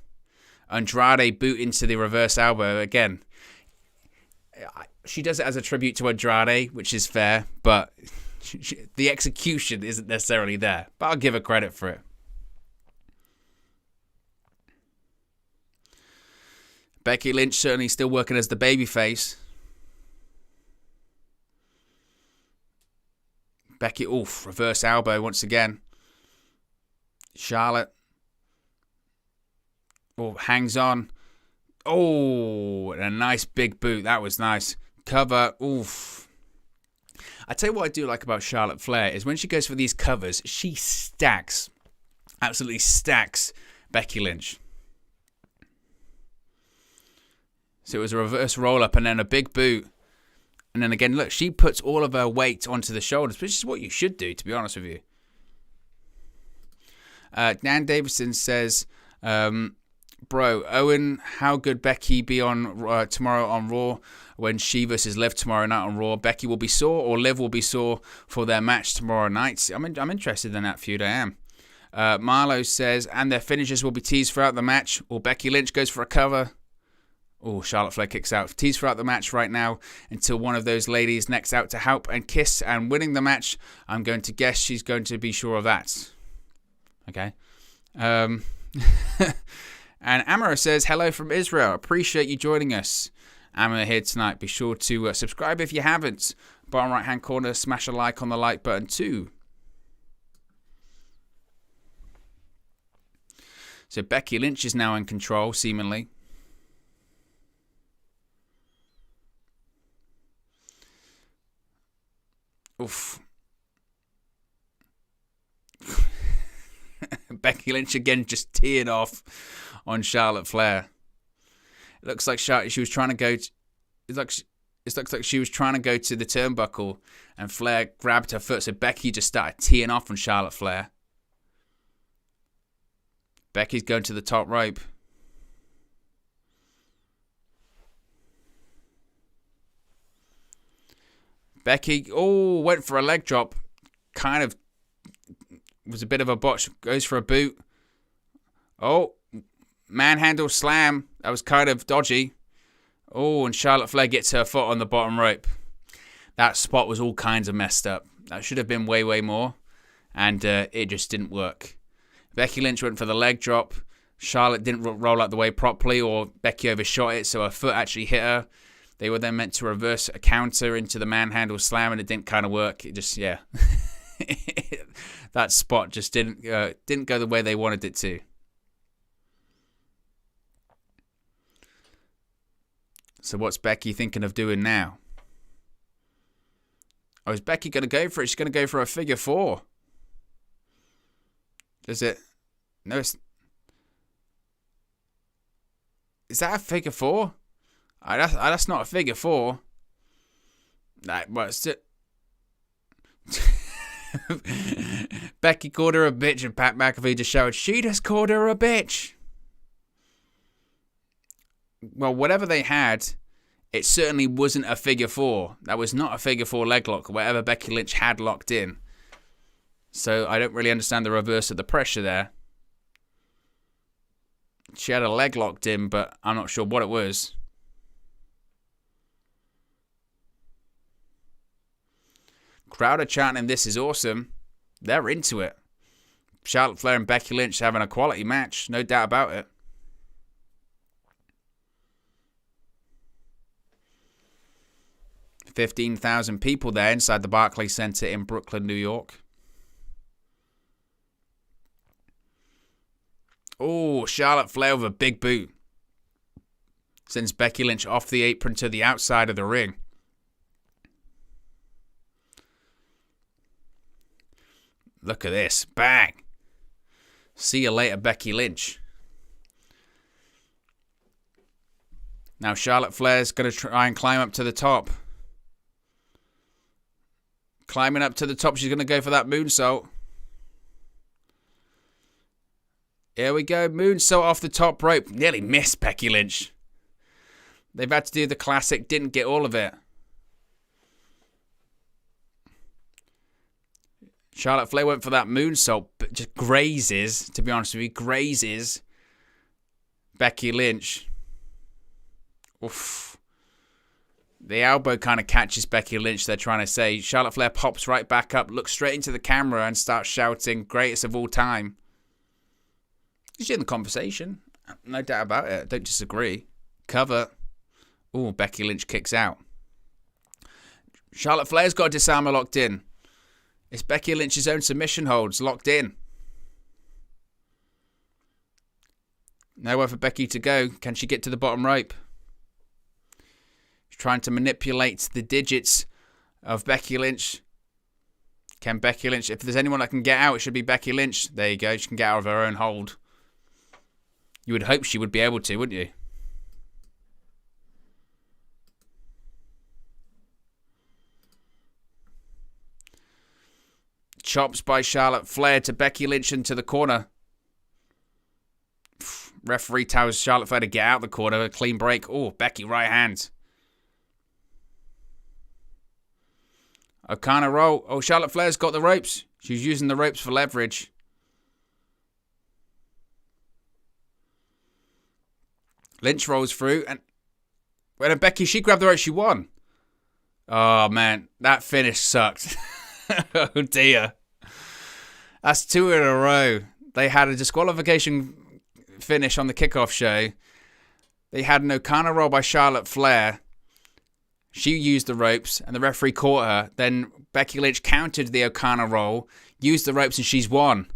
Andrade boot into the reverse elbow. Again, she does it as a tribute to Andrade, which is fair, but the execution isn't necessarily there. But I'll give her credit for it. Becky Lynch certainly still working as the babyface. Becky, oof, reverse elbow once again. Charlotte. Oh, hangs on. Oh, and a nice big boot. That was nice. Cover, oof. I tell you what I do like about Charlotte Flair is when she goes for these covers, she stacks, absolutely stacks Becky Lynch. So it was a reverse roll-up and then a big boot. And then again, look, she puts all of her weight onto the shoulders, which is what you should do, to be honest with you. Dan Davidson says, bro, Owen, how good Becky be on tomorrow on Raw when she versus Liv tomorrow night on Raw? Becky will be sore or Liv will be sore for their match tomorrow night? I'm interested in that feud, I am. Marlo says, and their finishes will be teased throughout the match. Or Becky Lynch goes for a cover. Oh, Charlotte Flair kicks out. Tease throughout the match right now until one of those ladies next out to help and kiss and winning the match. I'm going to guess she's going to be sure of that. Okay. And Amara says, hello from Israel. Appreciate you joining us. Amara here tonight. Be sure to subscribe if you haven't. Bottom right hand corner, smash a like on the like button too. So Becky Lynch is now in control, seemingly. Oof. Becky Lynch again just teeing off on Charlotte Flair. It looks like she was trying to go. It looks like she was trying to go to the turnbuckle, and Flair grabbed her foot. So Becky just started teeing off on Charlotte Flair. Becky's going to the top rope. Becky, went for a leg drop. Kind of was a bit of a botch. Goes for a boot. Oh, manhandle slam. That was kind of dodgy. Oh, and Charlotte Flair gets her foot on the bottom rope. That spot was all kinds of messed up. That should have been way, way more. And it just didn't work. Becky Lynch went for the leg drop. Charlotte didn't roll out the way properly, or Becky overshot it, so her foot actually hit her. They were then meant to reverse a counter into the manhandle slam, and it didn't kind of work. It just, yeah. That spot just didn't go the way they wanted it to. So what's Becky thinking of doing now? Oh, is Becky going to go for it? She's going to go for a figure four. Is it? No, it's... Is that a figure four? That's not a figure four. What's it? Becky called her a bitch, and Pat McAfee just shouted, "She just called her a bitch." Well, whatever they had, it certainly wasn't a figure four. That was not a figure four leg lock, whatever Becky Lynch had locked in. So I don't really understand the reverse of the pressure there. She had a leg locked in, but I'm not sure what it was. Crowd are chanting, "This is awesome." They're into it. Charlotte Flair and Becky Lynch having a quality match, no doubt about it. $15,000 people there inside the Barclays Center in Brooklyn, New York. Oh, Charlotte Flair with a big boot. Sends Becky Lynch off the apron to the outside of the ring. Look at this. Bang. See you later, Becky Lynch. Now Charlotte Flair's going to try and climb up to the top. Climbing up to the top, she's going to go for that moonsault. Here we go, moonsault off the top rope. Nearly missed Becky Lynch. They've had to do the classic, didn't get all of it. Charlotte Flair went for that moonsault, but just grazes, to be honest with you, grazes Becky Lynch. Oof. The elbow kind of catches Becky Lynch, they're trying to say. Charlotte Flair pops right back up, looks straight into the camera and starts shouting, "Greatest of all time." She's in the conversation. No doubt about it. Don't disagree. Cover. Oh, Becky Lynch kicks out. Charlotte Flair's got a disarmer locked in. It's Becky Lynch's own submission holds locked in. Nowhere for Becky to go. Can she get to the bottom rope? She's trying to manipulate the digits of Becky Lynch. Can Becky Lynch... If there's anyone that can get out, it should be Becky Lynch. There you go. She can get out of her own hold. You would hope she would be able to, wouldn't you? Chops by Charlotte Flair to Becky Lynch into the corner. Referee tells Charlotte Flair to get out the corner. A clean break. Oh, Becky right hand. O'Connor roll. Oh, Charlotte Flair's got the ropes. She's using the ropes for leverage. Lynch rolls through, and when Becky, she grabbed the rope, she won. Oh, man, that finish sucked. Oh, dear. That's 2 in a row. They had a disqualification finish on the kickoff show. They had an O'Connor roll by Charlotte Flair. She used the ropes, and the referee caught her. Then Becky Lynch countered the O'Connor roll, used the ropes, and she's won.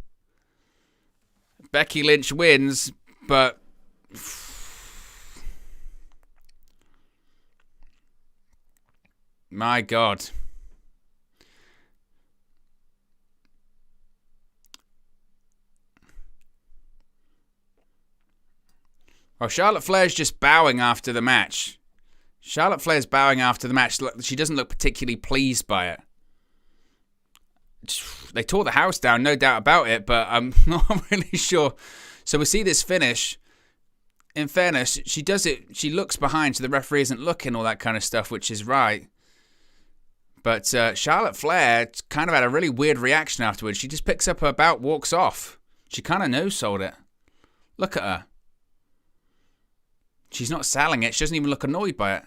Becky Lynch wins, but... My God. Well, Charlotte Flair's just bowing after the match. Charlotte Flair's bowing after the match. She doesn't look particularly pleased by it. They tore the house down, no doubt about it, but I'm not really sure. So we see this finish. In fairness, she does it. She looks behind, so the referee isn't looking, all that kind of stuff, which is right. But Charlotte Flair kind of had a really weird reaction afterwards. She just picks up her belt, walks off. She kind of no-sold it. Look at her. She's not selling it. She doesn't even look annoyed by it.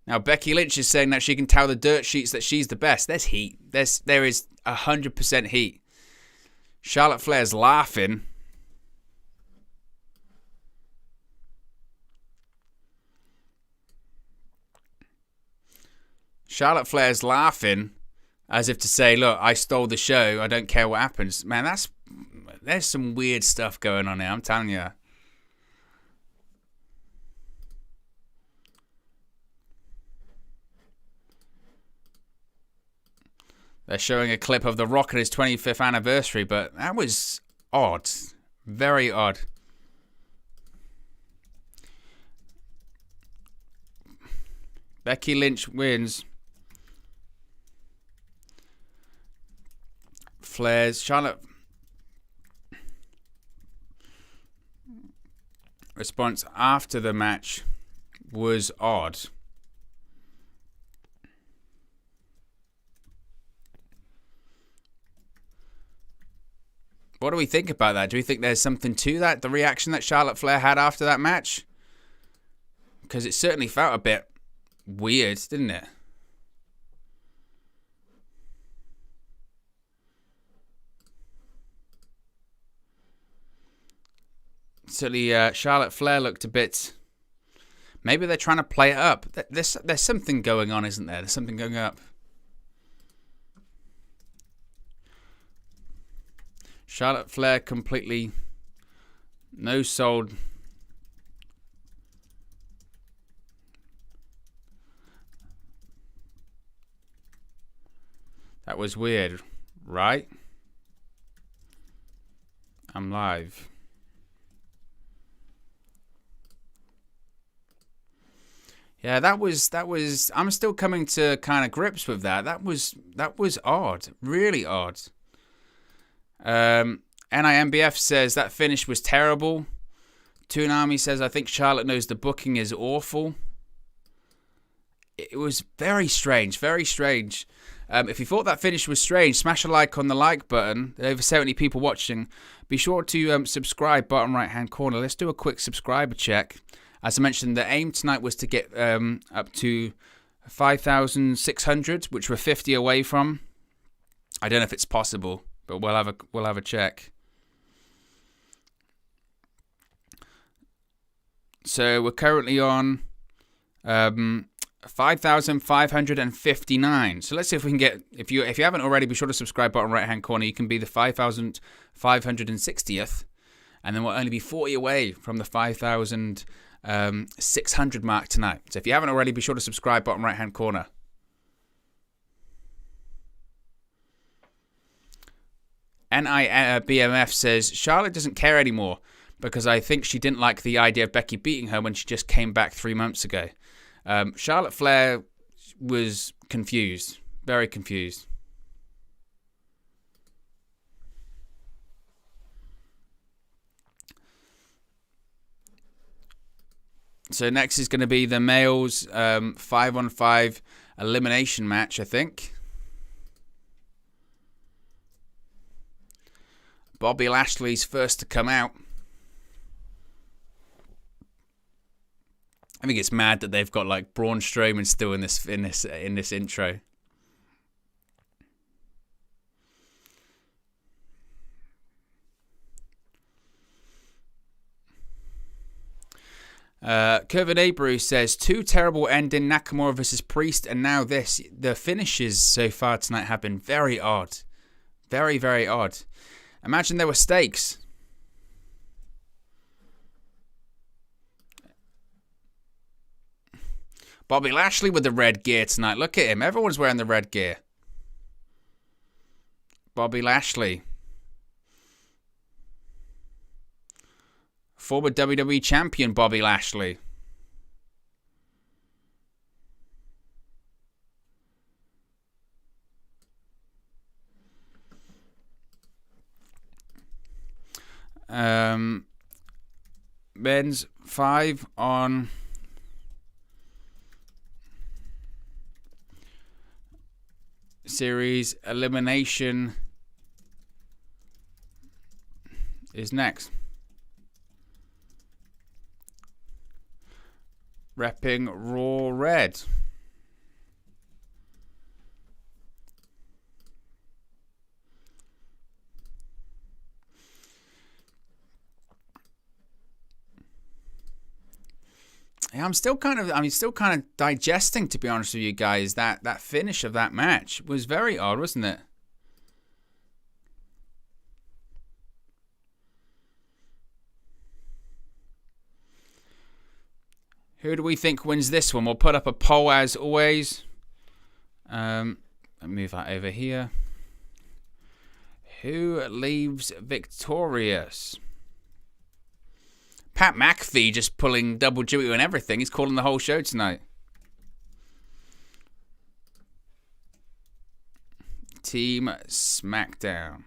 Now, Becky Lynch is saying that she can tell the dirt sheets that she's the best. There's heat. There is 100% heat. Charlotte Flair's laughing. Charlotte Flair's laughing as if to say, look, I stole the show. I don't care what happens. Man, there's some weird stuff going on here. I'm telling you. They're showing a clip of The Rock at his 25th anniversary, but that was odd. Very odd. Becky Lynch wins. Charlotte response after the match was odd. What do we think about that? Do we think there's something to that? The reaction that Charlotte Flair had after that match? Because it certainly felt a bit weird, didn't it? Certainly, Charlotte Flair looked a bit... Maybe they're trying to play it up. There's something going on, isn't there? There's something going up. Charlotte Flair completely no-sold. That was weird, right? I'm live. Yeah, that was I'm still coming to kind of grips with that. That was odd. Really odd. NIMBF says that finish was terrible. Toonami says, I think Charlotte knows the booking is awful. It was very strange, very strange. If you thought that finish was strange, smash a like on the like button. There are over 70 people watching. Be sure to subscribe, bottom right hand corner. Let's do a quick subscriber check. As I mentioned, the aim tonight was to get up to 5,600, which we're 50 away from. I don't know if it's possible, but we'll have a check. So we're currently on 5,559. So let's see if we can get. If you haven't already, be sure to subscribe. Bottom right hand corner, you can be the 5,560th, and then we'll only be 40 away from the 5,600 mark tonight. So if you haven't already, be sure to subscribe. Bottom right hand corner. NIBMF says Charlotte doesn't care anymore because I think she didn't like the idea of Becky beating her when she just came back 3 months ago. Charlotte Flair was confused, very confused. So next is going to be the males 5-on-5 elimination match, I think. Bobby Lashley's first to come out. I think it's mad that they've got like Braun Strowman still in this intro. Kevin Abreu says 2 terrible ending, Nakamura versus Priest, and now this. The finishes so far tonight have been very odd, very, very odd. Imagine there were stakes. Bobby Lashley with the red gear tonight. Look at him. Everyone's wearing the red gear. Bobby Lashley. Former WWE champion Bobby Lashley. Men's 5 on series elimination is next. Repping Raw Red. I'm still kind of digesting, to be honest with you guys. That finish of that match was very odd, wasn't it? Who do we think wins this one? We'll put up a poll as always. I'll move that over here. Who leaves victorious? Pat McAfee just pulling double duty on everything. He's calling the whole show tonight. Team SmackDown.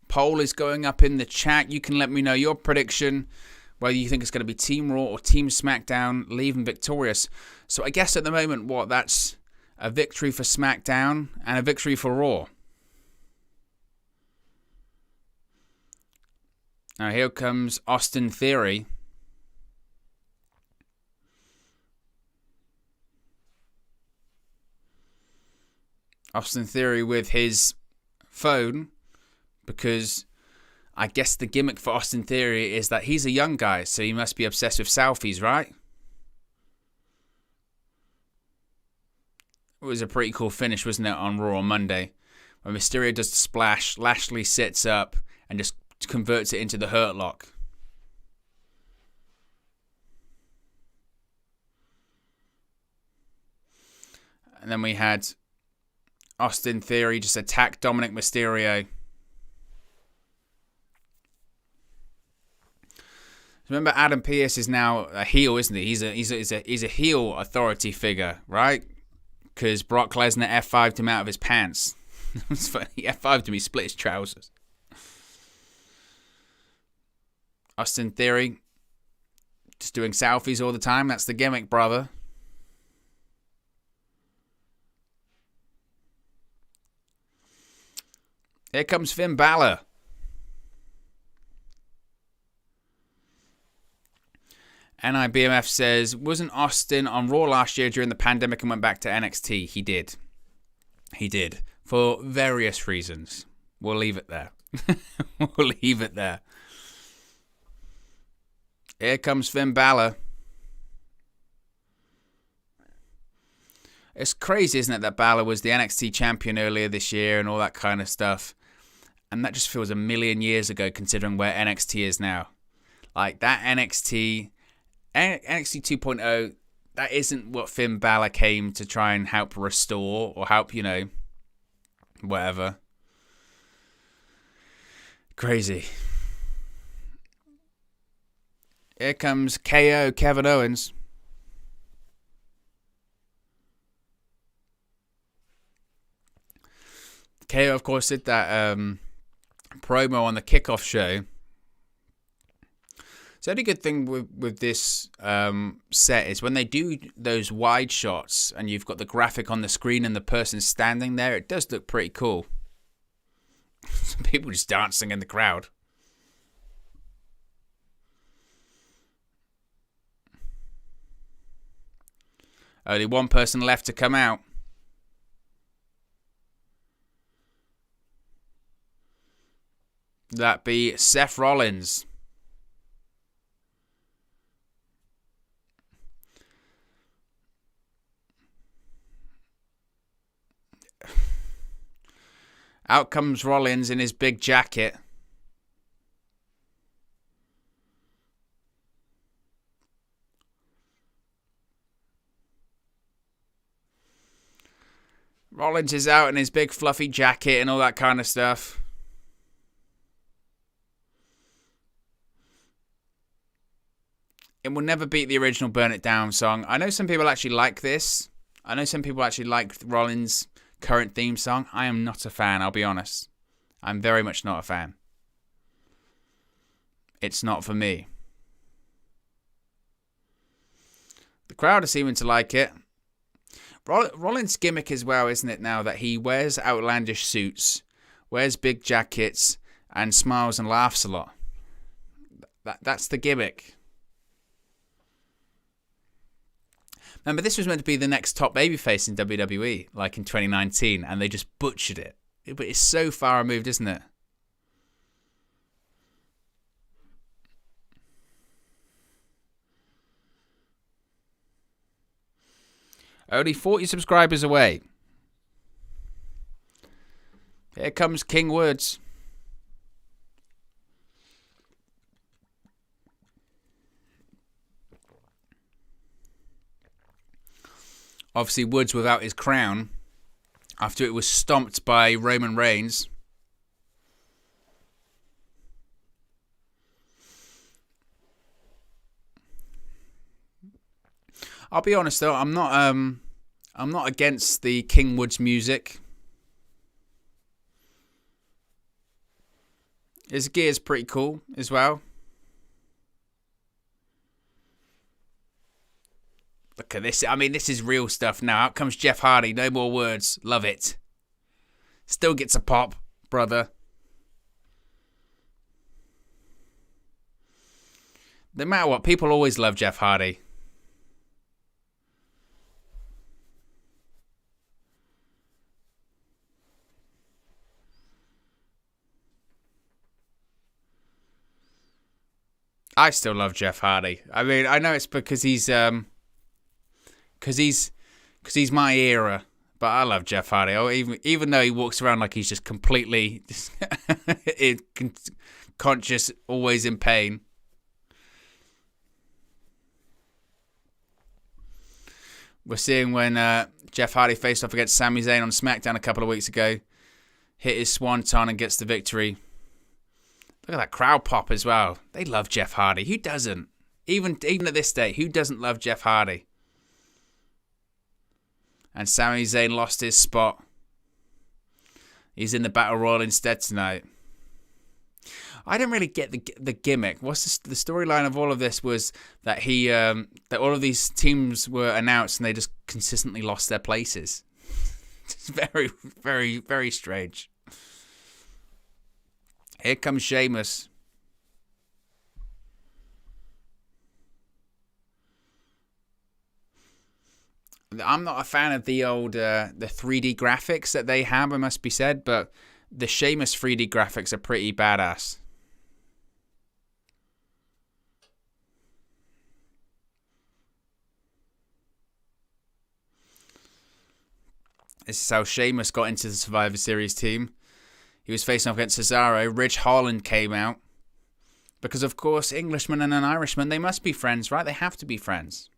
Poll is going up in the chat. You can let me know your prediction, whether you think it's going to be Team Raw or Team SmackDown leaving victorious. So I guess at the moment, that's a victory for SmackDown and a victory for Raw. Now here comes Austin Theory. Austin Theory with his phone, because I guess the gimmick for Austin Theory is that he's a young guy, so he must be obsessed with selfies, right? It was a pretty cool finish, wasn't it, on Raw on Monday? When Mysterio does the splash, Lashley sits up and just converts it into the Hurt Lock. And then we had Austin Theory just attack Dominic Mysterio. Remember, Adam Pearce is now a heel, isn't he? He's a heel authority figure, right? Because Brock Lesnar F5'd him out of his pants. It's funny. He F5'd him, he split his trousers. Austin Theory, just doing selfies all the time. That's the gimmick, brother. Here comes Finn Bálor. NIBMF says, wasn't Austin on Raw last year during the pandemic and went back to NXT? He did. He did. For various reasons. We'll leave it there. We'll leave it there. Here comes Finn Bálor. It's crazy, isn't it, that Bálor was the NXT champion earlier this year and all that kind of stuff. And that just feels a million years ago considering where NXT is now. Like, that NXT 2.0, that isn't what Finn Bálor came to try and help restore or help, whatever. Crazy. Here comes KO, Kevin Owens. KO, of course, did that promo on the kickoff show. So the only good thing with this set is when they do those wide shots and you've got the graphic on the screen and the person standing there, it does look pretty cool. Some people just dancing in the crowd. Only one person left to come out. That be Seth Rollins. Out comes Rollins in his big jacket. Rollins is out in his big fluffy jacket and all that kind of stuff. It will never beat the original Burn It Down song. I know some people actually like this. I know some people actually like Rollins' current theme song. I am not a fan, I'll be honest. I'm very much not a fan. It's not for me. The crowd are seeming to like it. Rollins' gimmick as well, isn't it, now that he wears outlandish suits wears big jackets, and smiles and laughs a lot. That's the gimmick. Remember, this was meant to be the next top babyface in WWE, like in 2019, and they just butchered it. But it's so far removed, isn't it? Only 40 subscribers away. Here comes King Woods. Obviously, Woods without his crown after it was stomped by Roman Reigns. I'll be honest though, I'm not against the King Woods music. His gear's pretty cool as well. Look at this. I mean, this is real stuff now. Out comes Jeff Hardy. No more words. Love it. Still gets a pop, brother. No matter what, people always love Jeff Hardy. I still love Jeff Hardy. I mean, I know it's because he's my era, but I love Jeff Hardy. Oh, even though he walks around like he's just completely conscious, always in pain. We're seeing when Jeff Hardy faced off against Sami Zayn on SmackDown a couple of weeks ago, hit his swanton and gets the victory. Look at that crowd pop as well. They love Jeff Hardy. Who doesn't? Even at this day, who doesn't love Jeff Hardy? And Sami Zayn lost his spot. He's in the Battle Royal instead tonight. I didn't really get the gimmick. What's the storyline of all of this was that that all of these teams were announced and they just consistently lost their places. It's very, very, very strange. Here comes Sheamus. I'm not a fan of the old the 3D graphics that they have, it must be said, but the Sheamus 3D graphics are pretty badass. This is how Sheamus got into the Survivor Series team. He was facing off against Cesaro. Rich Holland came out. Because, of course, Englishman and an Irishman, they must be friends, right? They have to be friends.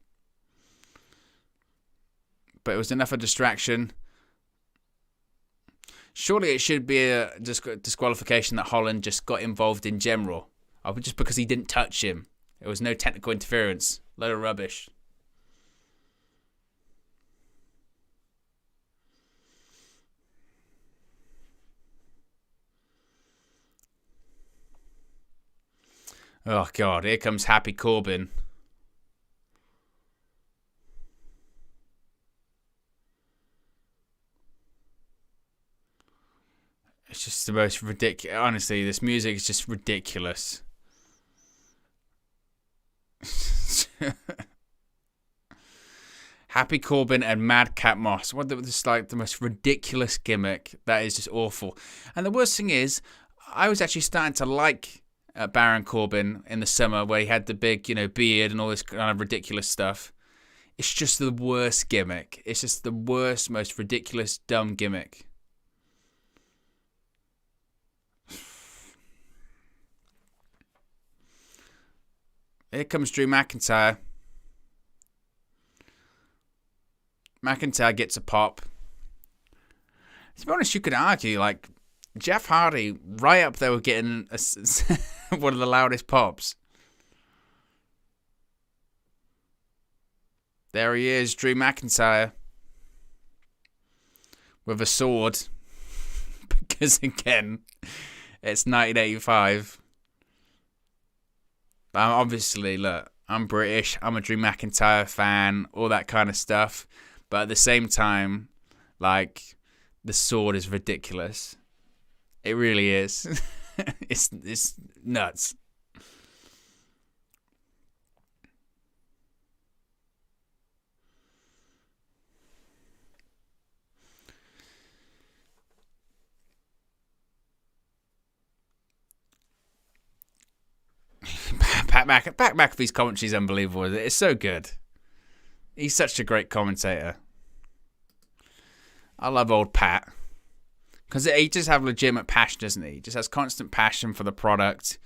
But it was enough of a distraction. Surely it should be a disqualification that Holland just got involved in general. Just because he didn't touch him. There was no technical interference. Load of rubbish. Oh, God. Here comes Happy Corbin. It's just the most ridiculous. Honestly, this music is just ridiculous. Happy Corbin and Madcap Moss. What this like the most ridiculous gimmick. That is just awful. And the worst thing is, I was actually starting to like Baron Corbin in the summer, where he had the big, beard and all this kind of ridiculous stuff. It's just the worst gimmick. It's just the worst, most ridiculous, dumb gimmick. Here comes Drew McIntyre. McIntyre gets a pop. To be honest, you could argue, Jeff Hardy, right up there with getting one of the loudest pops. There he is, Drew McIntyre. With a sword. Because, again, it's 1985. Obviously, look, I'm British. I'm a Drew McIntyre fan. All that kind of stuff. But at the same time, the sword is ridiculous. It really is. It's nuts. Pat McAfee's commentary is unbelievable. It's so good. He's such a great commentator. I love old Pat. Because he just has legitimate passion, doesn't he? He just has constant passion for the product.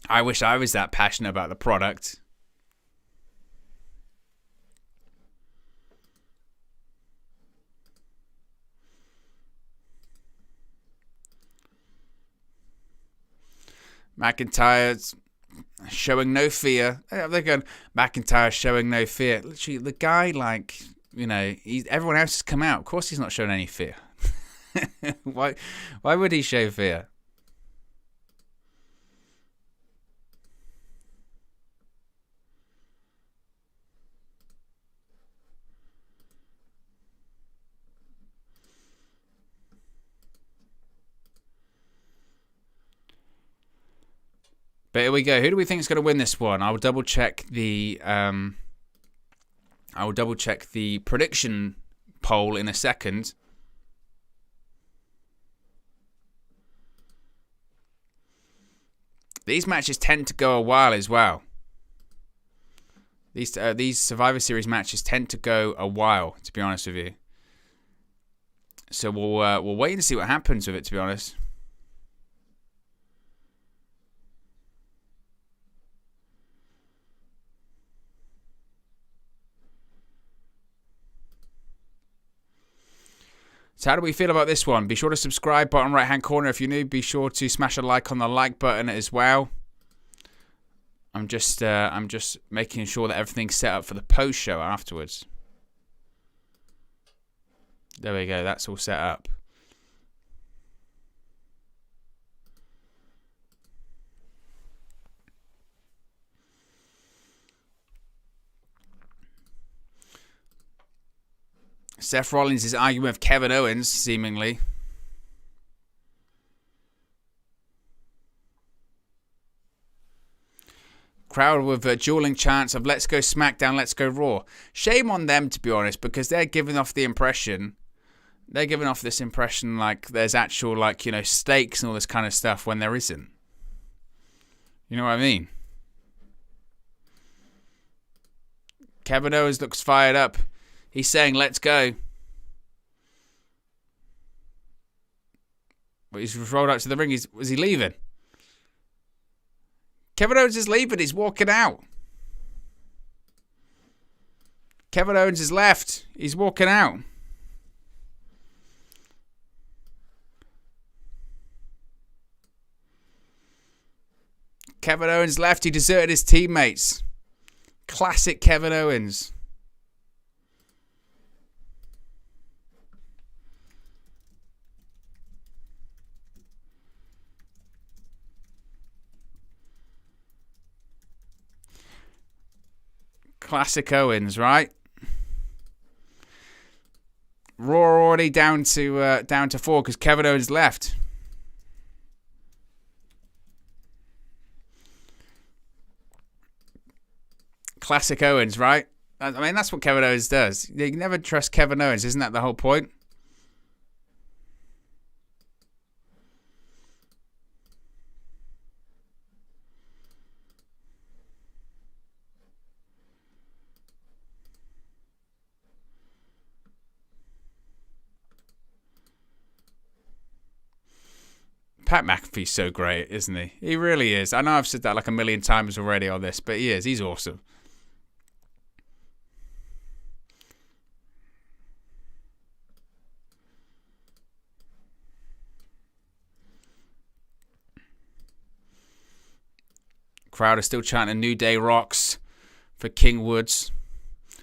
I wish I was that passionate about the product. McIntyre's showing no fear. They're going, McIntyre showing no fear. Literally, the guy, like, you know, everyone else has come out. Of course he's not showing any fear. Why would he show fear? But here we go. Who do we think is going to win this one? I will double check the prediction poll in a second. These matches tend to go a while as well. These Survivor Series matches tend to go a while, to be honest with you. So we'll wait and see what happens with it, to be honest. So how do we feel about this one? Be sure to subscribe, bottom right hand corner if you're new. Be sure to smash a like on the like button as well. I'm just making sure that everything's set up for the post show afterwards. There we go. That's all set up. Seth Rollins is arguing with Kevin Owens, seemingly. Crowd with dueling chants of "Let's go SmackDown, let's go Raw." Shame on them, to be honest, because they're giving off this impression like there's actual, like, you know, stakes and all this kind of stuff when there isn't. You know what I mean? Kevin Owens looks fired up. He's saying, let's go. But he's rolled out to the ring. Was he leaving? Kevin Owens is leaving. He's walking out. Kevin Owens is left. He's walking out. Kevin Owens left. He deserted his teammates. Classic Kevin Owens. Classic Owens, right? Raw already down to 4 because Kevin Owens left. Classic Owens, right? I mean, that's what Kevin Owens does. You can never trust Kevin Owens. Isn't that the whole point? Pat McAfee's so great, isn't he? He really is. I know I've said that like a million times already on this, but he is. He's awesome. Crowd is still chanting New Day rocks for King Woods.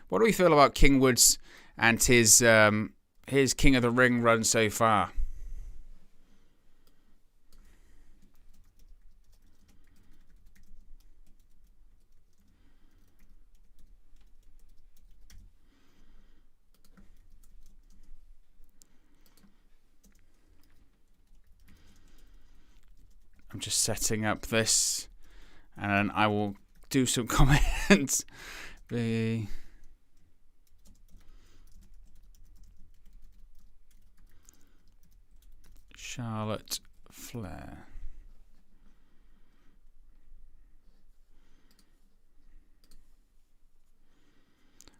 What do we feel about King Woods and his King of the Ring run so far? I'm just setting up this, and then I will do some comments. Charlotte Flair.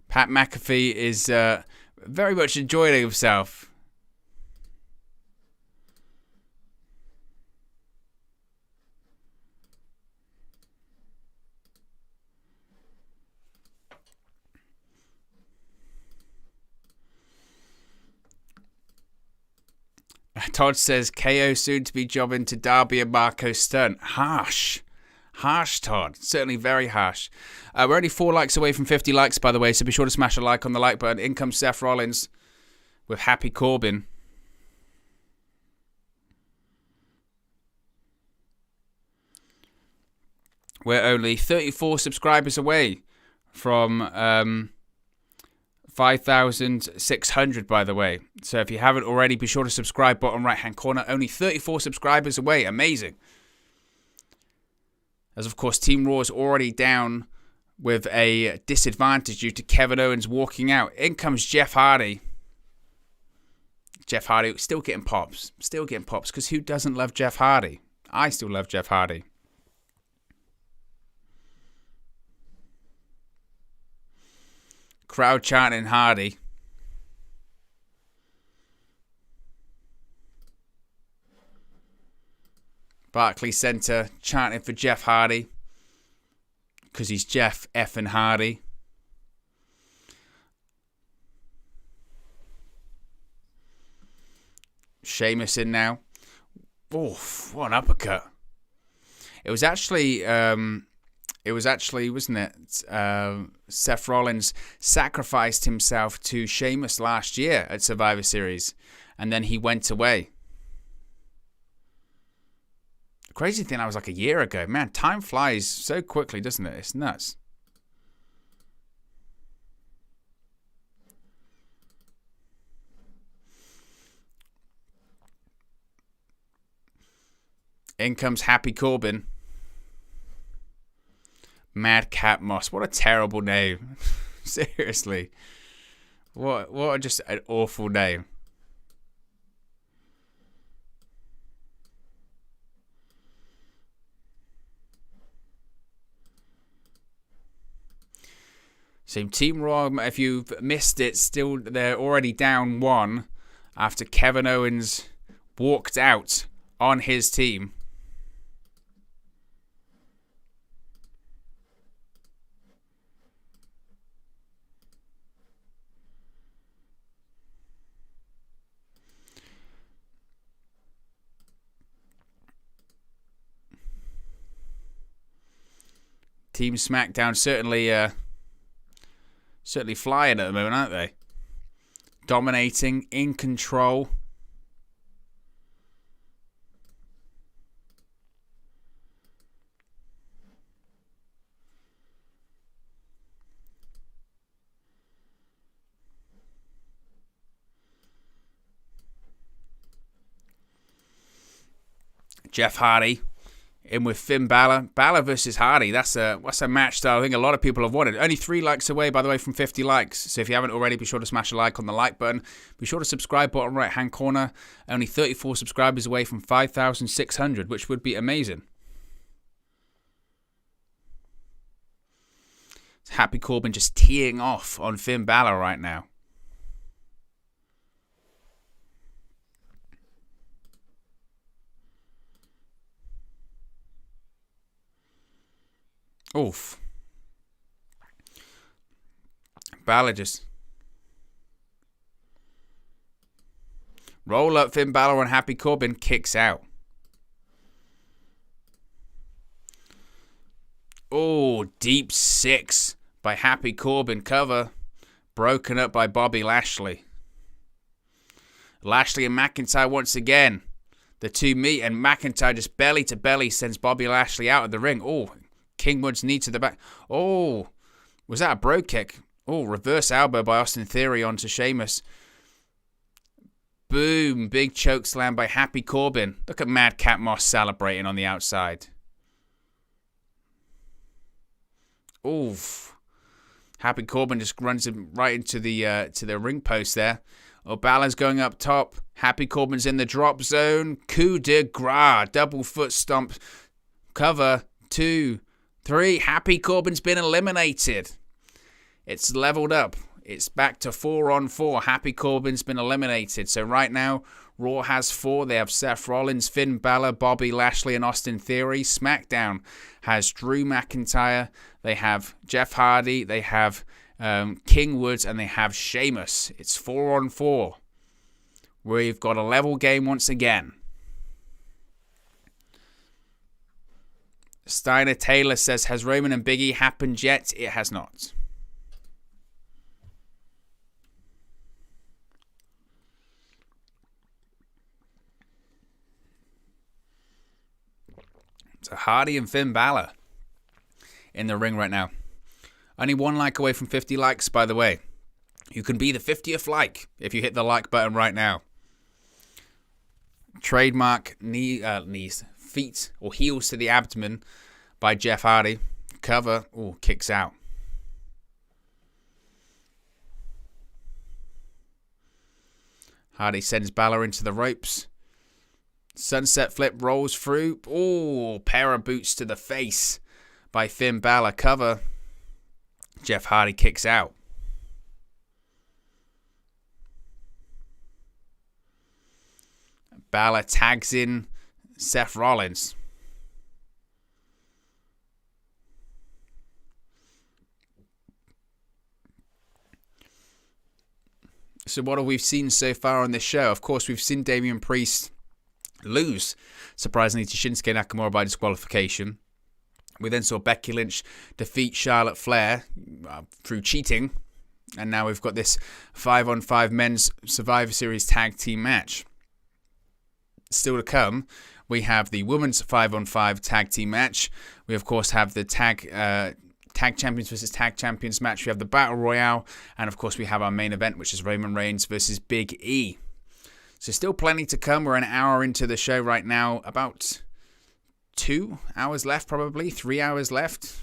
Pat McAfee is very much enjoying himself. Todd says KO soon to be jobbing to Darby and Marco Stunt. Harsh, Todd. Certainly very harsh. We're only 4 likes away from 50 likes, by the way, so be sure to smash a like on the like button. In comes Seth Rollins with Happy Corbin. We're only 34 subscribers away from 5,600, by the way. So if you haven't already, be sure to subscribe, bottom right-hand corner. Only 34 subscribers away. Amazing. As, of course, Team Raw is already down with a disadvantage due to Kevin Owens walking out. In comes Jeff Hardy. Jeff Hardy still getting pops. Still getting pops, because who doesn't love Jeff Hardy? I still love Jeff Hardy. Crowd chanting Hardy. Barclays Center chanting for Jeff Hardy, because he's Jeff effing Hardy. Sheamus in now. Oof, what an uppercut. It was actually, wasn't it? Seth Rollins sacrificed himself to Sheamus last year at Survivor Series, and then he went away. The crazy thing, that was like a year ago. Man, time flies so quickly, doesn't it? It's nuts. In comes Happy Corbin. Madcap Moss. What a terrible name. Seriously. What just an awful name. So Team Raw, if you've missed it, still they're already down 1 after Kevin Owens walked out on his team. Team SmackDown certainly flying at the moment, aren't they? Dominating, in control. Jeff Hardy in with Finn Bálor. Bálor versus Hardy. That's a match style I think a lot of people have wanted. Only 3 likes away, by the way, from 50 likes. So if you haven't already, be sure to smash a like on the like button. Be sure to subscribe, bottom right-hand corner. Only 34 subscribers away from 5,600, which would be amazing. Happy Corbin just teeing off on Finn Bálor right now. Oof. Bálor just roll up Finn Bálor and Happy Corbin kicks out. Oh, deep 6 by Happy Corbin, cover broken up by Bobby Lashley. Lashley and McIntyre once again. The two meet and McIntyre just belly to belly sends Bobby Lashley out of the ring. Oh, Kingwood's knee to the back. Oh, was that a bro kick? Oh, reverse elbow by Austin Theory onto Sheamus. Boom. Big choke slam by Happy Corbin. Look at Madcap Moss celebrating on the outside. Oof. Happy Corbin just runs him right into the ring post there. Oh, Balor's going up top. Happy Corbin's in the drop zone. Coup de grace. Double foot stomp. Cover. 2, 3. Happy Corbin's been eliminated. It's leveled up. It's back to 4-on-4. Happy Corbin's been eliminated. So right now, Raw has 4. They have Seth Rollins, Finn Balor, Bobby Lashley, and Austin Theory. SmackDown has Drew McIntyre. They have Jeff Hardy. They have King Woods, and they have Sheamus. It's 4-on-4. We've got a level game once again. Steiner Taylor says, has Roman and Big E happened yet? It has not. So Hardy and Finn Balor in the ring right now. Only 1 like away from 50 likes, by the way. You can be the 50th like if you hit the like button right now. Trademark knees, feet, or heels to the abdomen by Jeff Hardy. Cover. Oh, kicks out. Hardy sends Balor into the ropes. Sunset flip rolls through. Oh, pair of boots to the face by Finn Balor. Cover. Jeff Hardy kicks out. Balor tags in Seth Rollins. So what have we seen so far on this show? Of course, we've seen Damian Priest lose, surprisingly, to Shinsuke Nakamura by disqualification. We then saw Becky Lynch defeat Charlotte Flair through cheating. And now we've got this 5-on-5 men's Survivor Series tag team match. Still to come, we have the women's 5-on-5 tag team match. We, of course, have the tag champions versus tag champions match. We have the Battle Royale. And, of course, we have our main event, which is Roman Reigns versus Big E. So still plenty to come. We're an hour into the show right now. About 2 hours left, probably. 3 hours left.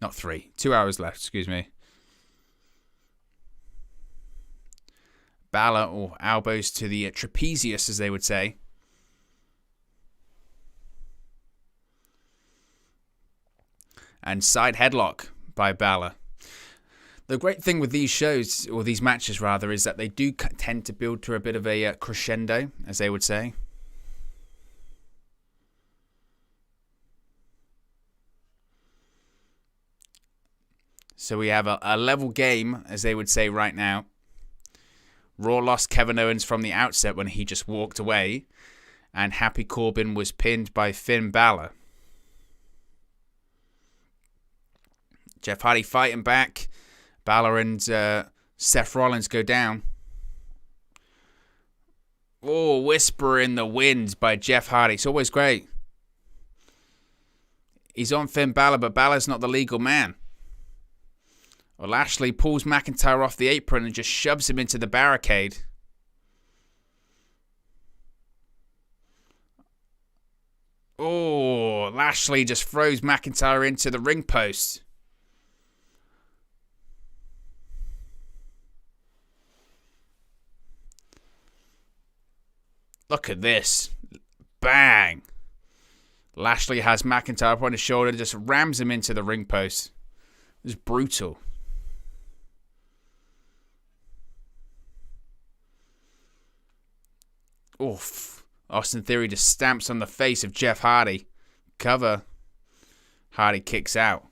Not 3. 2 hours left, excuse me. Balor, or elbows to the trapezius, as they would say. And side headlock by Balor. The great thing with these shows, or these matches rather, is that they do tend to build to a bit of a crescendo, as they would say. So we have a level game, as they would say right now. Raw lost Kevin Owens from the outset when he just walked away. And Happy Corbin was pinned by Finn Balor. Jeff Hardy fighting back. Balor and Seth Rollins go down. Oh, Whisper in the Wind by Jeff Hardy. It's always great. He's on Finn Balor, but Balor's not the legal man. Well, Lashley pulls McIntyre off the apron and just shoves him into the barricade. Oh, Lashley just throws McIntyre into the ring post. Look at this. Bang. Lashley has McIntyre up on his shoulder and just rams him into the ring post. It was brutal. Oof. Austin Theory just stamps on the face of Jeff Hardy. Cover. Hardy kicks out.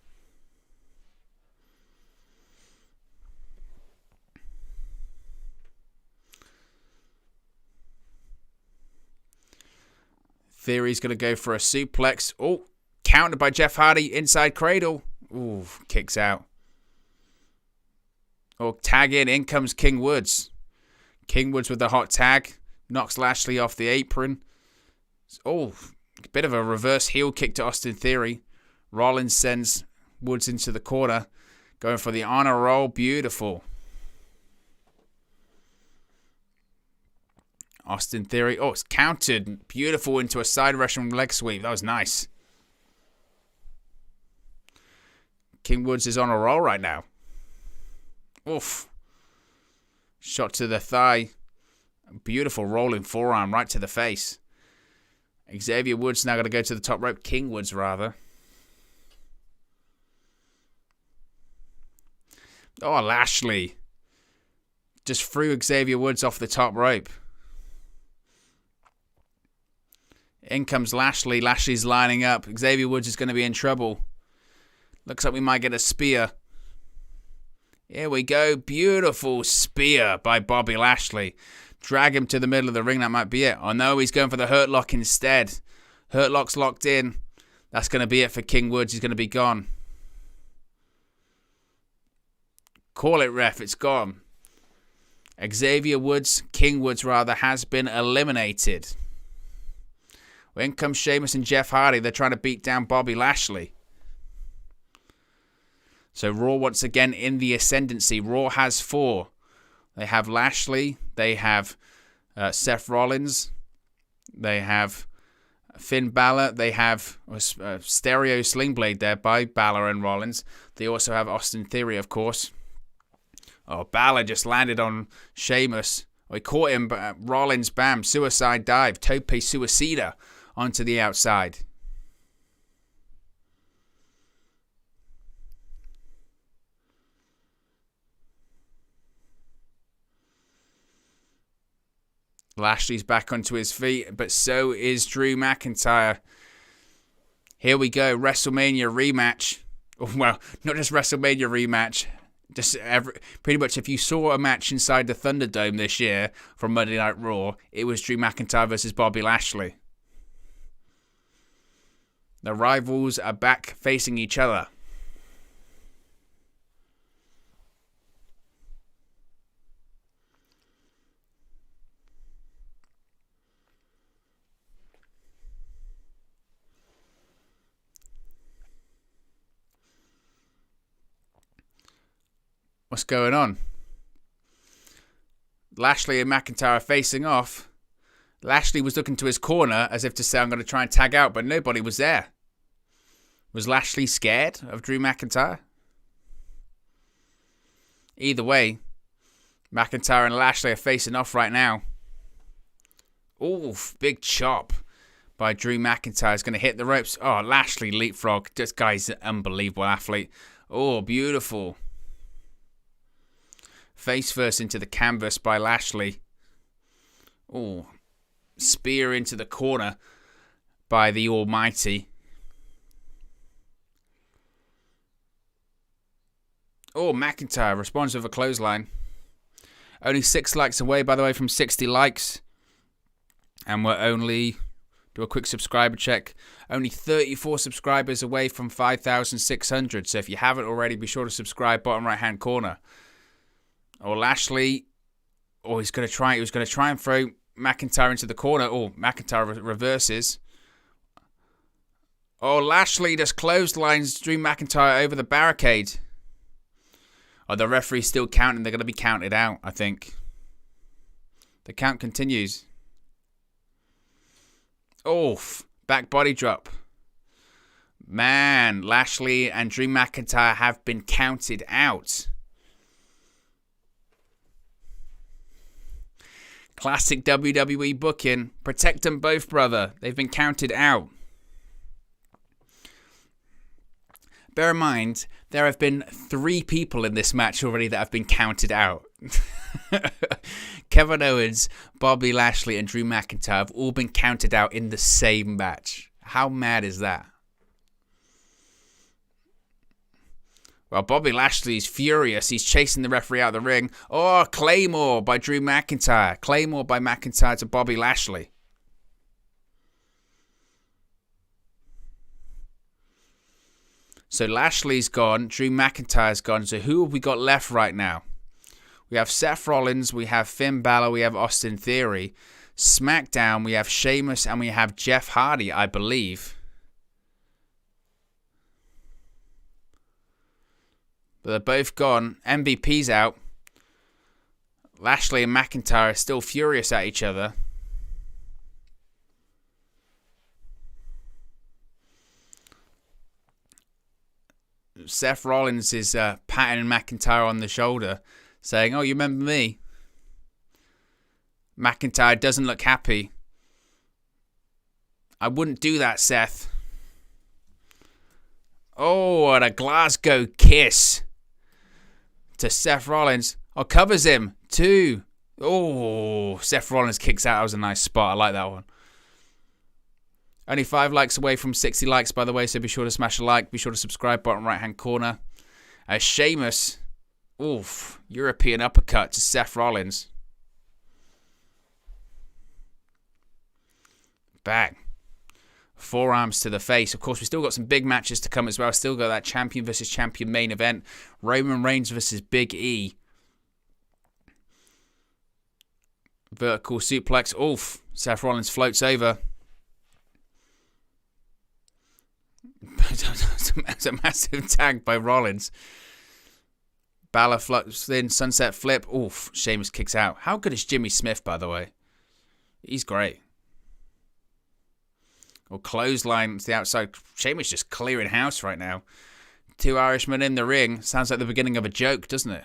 Theory's going to go for a suplex. Oh, countered by Jeff Hardy inside cradle. Ooh, kicks out. Oh, tag in comes King Woods. King Woods with the hot tag. Knocks Lashley off the apron. Oh, a bit of a reverse heel kick to Austin Theory. Rollins sends Woods into the corner. Going for the honor roll. Beautiful. Austin Theory. Oh, it's countered. Beautiful into a side Russian leg sweep. That was nice. King Woods is on a roll right now. Oof. Shot to the thigh. Beautiful rolling forearm right to the face. Xavier Woods now got to go to the top rope. King Woods, rather. Oh, Lashley. Just threw Xavier Woods off the top rope. In comes Lashley. Lashley's lining up. Xavier Woods is going to be in trouble. Looks like we might get a spear. Here we go. Beautiful spear by Bobby Lashley. Drag him to the middle of the ring. That might be it. Oh no, he's going for the Hurt Lock instead. Hurt Lock's locked in. That's going to be it for King Woods. He's going to be gone. Call it, ref. It's gone. Xavier Woods, King Woods rather, has been eliminated. Well, in comes Sheamus and Jeff Hardy. They're trying to beat down Bobby Lashley. So Raw once again in the ascendancy. Raw has 4. They have Lashley. They have Seth Rollins. They have Finn Bálor. They have Stereo Sling Blade there by Bálor and Rollins. They also have Austin Theory, of course. Oh, Bálor just landed on Sheamus. Oh, he caught him, but Rollins, bam, suicide dive. Tope suicida onto the outside. Lashley's back onto his feet, but so is Drew McIntyre. Here we go, WrestleMania rematch. Well, not just WrestleMania rematch. Just pretty much if you saw a match inside the Thunderdome this year from Monday Night Raw, it was Drew McIntyre versus Bobby Lashley. The rivals are back facing each other. What's going on? Lashley and McIntyre are facing off. Lashley was looking to his corner as if to say, I'm going to try and tag out, but nobody was there. Was Lashley scared of Drew McIntyre? Either way, McIntyre and Lashley are facing off right now. Oof, big chop by Drew McIntyre. Is going to hit the ropes. Oh, Lashley leapfrog. This guy's an unbelievable athlete. Oh, beautiful. Face first into the canvas by Lashley. Oh, spear into the corner by the Almighty. Oh, McIntyre responds with a clothesline. Only 6 likes away, by the way, from 60 likes. And we're only, do a quick subscriber check, only 34 subscribers away from 5,600. So if you haven't already, be sure to subscribe, bottom right-hand corner. Or Lashley, he was going to try and throw McIntyre into the corner. Oh, McIntyre reverses. Oh, Lashley just clotheslines Drew McIntyre over the barricade. Oh, the referee's still counting. They're going to be counted out, I think. The count continues. Oh, back body drop. Man, Lashley and Drew McIntyre have been counted out. Classic WWE booking. Protect them both, brother. They've been counted out. Bear in mind, there have been 3 people in this match already that have been counted out. Kevin Owens, Bobby Lashley, and Drew McIntyre have all been counted out in the same match. How mad is that? Well, Bobby Lashley's furious. He's chasing the referee out of the ring. Oh, Claymore by Drew McIntyre. Claymore by McIntyre to Bobby Lashley. So Lashley's gone. Drew McIntyre's gone. So who have we got left right now? We have Seth Rollins. We have Finn Bálor. We have Austin Theory. SmackDown, we have Sheamus and we have Jeff Hardy, I believe. But they're both gone. MVP's out. Lashley and McIntyre are still furious at each other. Seth Rollins is patting McIntyre on the shoulder, saying, "Oh, you remember me?" McIntyre doesn't look happy. "I wouldn't do that, Seth." Oh, and a Glasgow kiss to Seth Rollins. Oh, covers him. 2. Oh, Seth Rollins kicks out. That was a nice spot. I like that one. Only 5 likes away from 60 likes, by the way, so be sure to smash a like. Be sure to subscribe, bottom right-hand corner. Sheamus. Oof. European uppercut to Seth Rollins. Bang. Forearms to the face. Of course, we still got some big matches to come as well. Still got that champion versus champion main event. Roman Reigns versus Big E. Vertical suplex. Oof. Seth Rollins floats over. It's a massive tag by Rollins. Bálor floats in. Sunset flip. Oof. Sheamus kicks out. How good is Jimmy Smith, by the way? He's great. Or clothesline to the outside. Sheamus just clearing house right now. 2 Irishmen in the ring. Sounds like the beginning of a joke, doesn't it?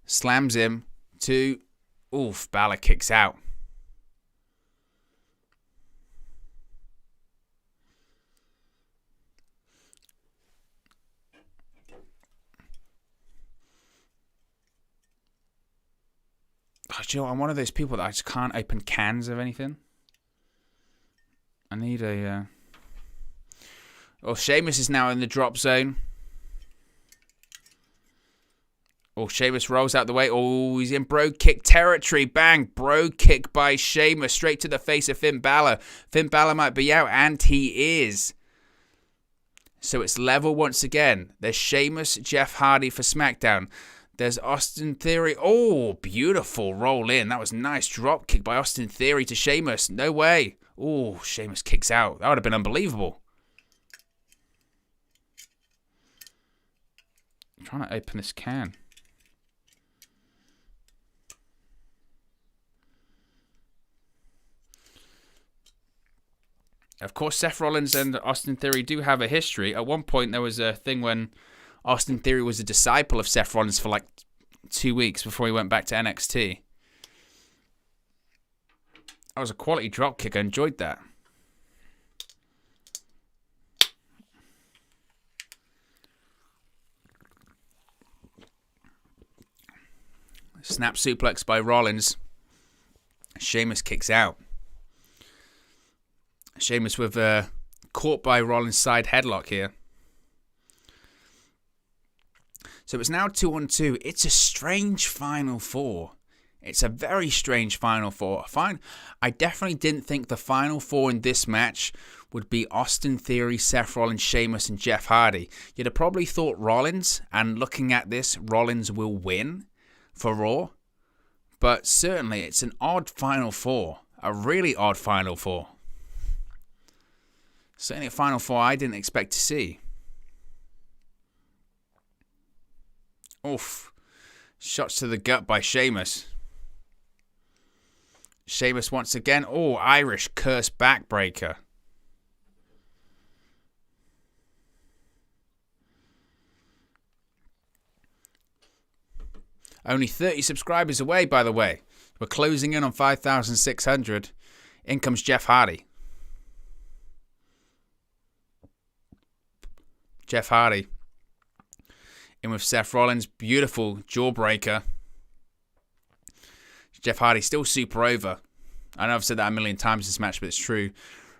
Slams him. 2. Oof. Bálor kicks out. Oh, do you know, I'm one of those people that I just can't open cans of anything. I need a... Oh, Sheamus is now in the drop zone. Oh, Sheamus rolls out the way. Oh, he's in bro kick territory. Bang. Bro kick by Sheamus straight to the face of Finn Bálor. Finn Bálor might be out, and he is. So it's level once again. There's Sheamus, Jeff Hardy for SmackDown. There's Austin Theory. Oh, beautiful roll in. That was a nice drop kick by Austin Theory to Sheamus. No way. Oh, Sheamus kicks out. That would have been unbelievable. I'm trying to open this can. Of course, Seth Rollins and Austin Theory do have a history. At one point, there was a thing when Austin Theory was a disciple of Seth Rollins for like 2 weeks before he went back to NXT. That was a quality drop kick. I enjoyed that. Snap suplex by Rollins. Sheamus kicks out. Sheamus with caught by Rollins' side headlock here. So it's now 2-on-2. It's a strange Final Four. It's a very strange Final Four. I definitely didn't think the Final Four in this match would be Austin Theory, Seth Rollins, Sheamus, and Jeff Hardy. You'd have probably thought Rollins, and looking at this, Rollins will win for Raw. But certainly, it's an odd Final Four. A really odd Final Four. Certainly a Final Four I didn't expect to see. Oof. Shots to the gut by Sheamus. Sheamus once again. Oh, Irish curse backbreaker. Only 30 subscribers away, by the way. We're closing in on 5,600. In comes Jeff Hardy. Jeff Hardy. In with Seth Rollins. Beautiful jawbreaker. Jeff Hardy still super over. I know I've said that a million times this match, but it's true.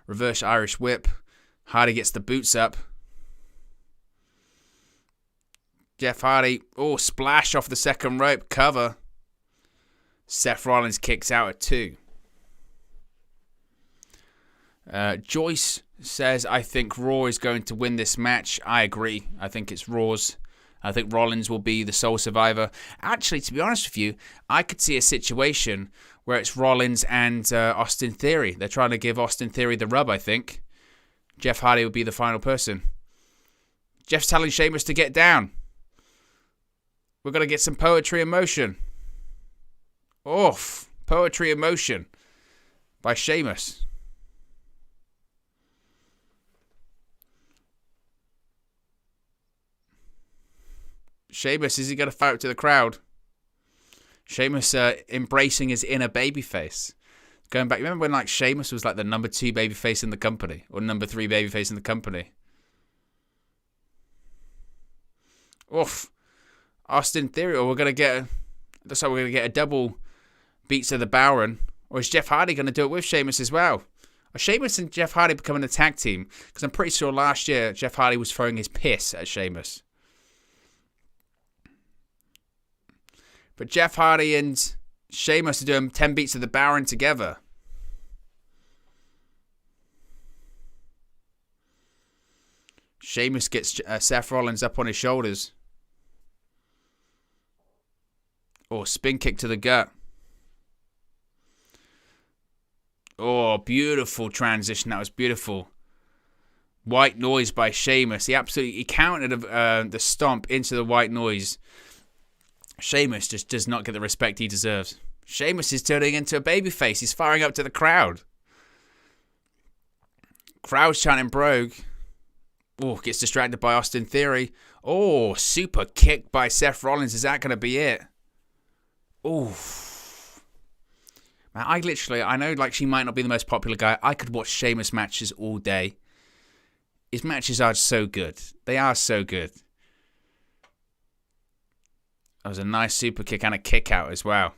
Reverse Irish whip. Hardy gets the boots up. Jeff Hardy. Oh, splash off the second rope. Cover. Seth Rollins kicks out at 2. Joyce says, I think Raw is going to win this match. I agree. I think it's Raw's. I think Rollins will be the sole survivor. Actually, to be honest with you, I could see a situation where it's Rollins and Austin Theory. They're trying to give Austin Theory the rub, I think. Jeff Hardy will be the final person. Jeff's telling Sheamus to get down. We're going to get some poetry in motion. Oof. Poetry in motion by Sheamus. Sheamus, is he going to fight up to the crowd? Sheamus embracing his inner babyface. Going back, remember when like Sheamus was like the number 2 babyface in the company, or number 3 babyface in the company? Oof. Austin Theory, or looks like we're going to get a double beats of the Baron. Or is Jeff Hardy going to do it with Sheamus as well? Are Sheamus and Jeff Hardy becoming a tag team? Because I'm pretty sure last year Jeff Hardy was throwing his piss at Sheamus. But Jeff Hardy and Sheamus are doing 10 beats of the Baron together. Sheamus gets Seth Rollins up on his shoulders. Oh, spin kick to the gut. Oh, beautiful transition. That was beautiful. White noise by Sheamus. He countered the stomp into the white noise. Sheamus just does not get the respect he deserves. Sheamus is turning into a babyface. He's firing up to the crowd. Crowd's chanting brogue. Oh, gets distracted by Austin Theory. Oh, super kick by Seth Rollins. Is that going to be it? Oh. Man, I know like she might not be the most popular guy. I could watch Sheamus matches all day. His matches are so good. They are so good. That was a nice super kick and a kick out as well.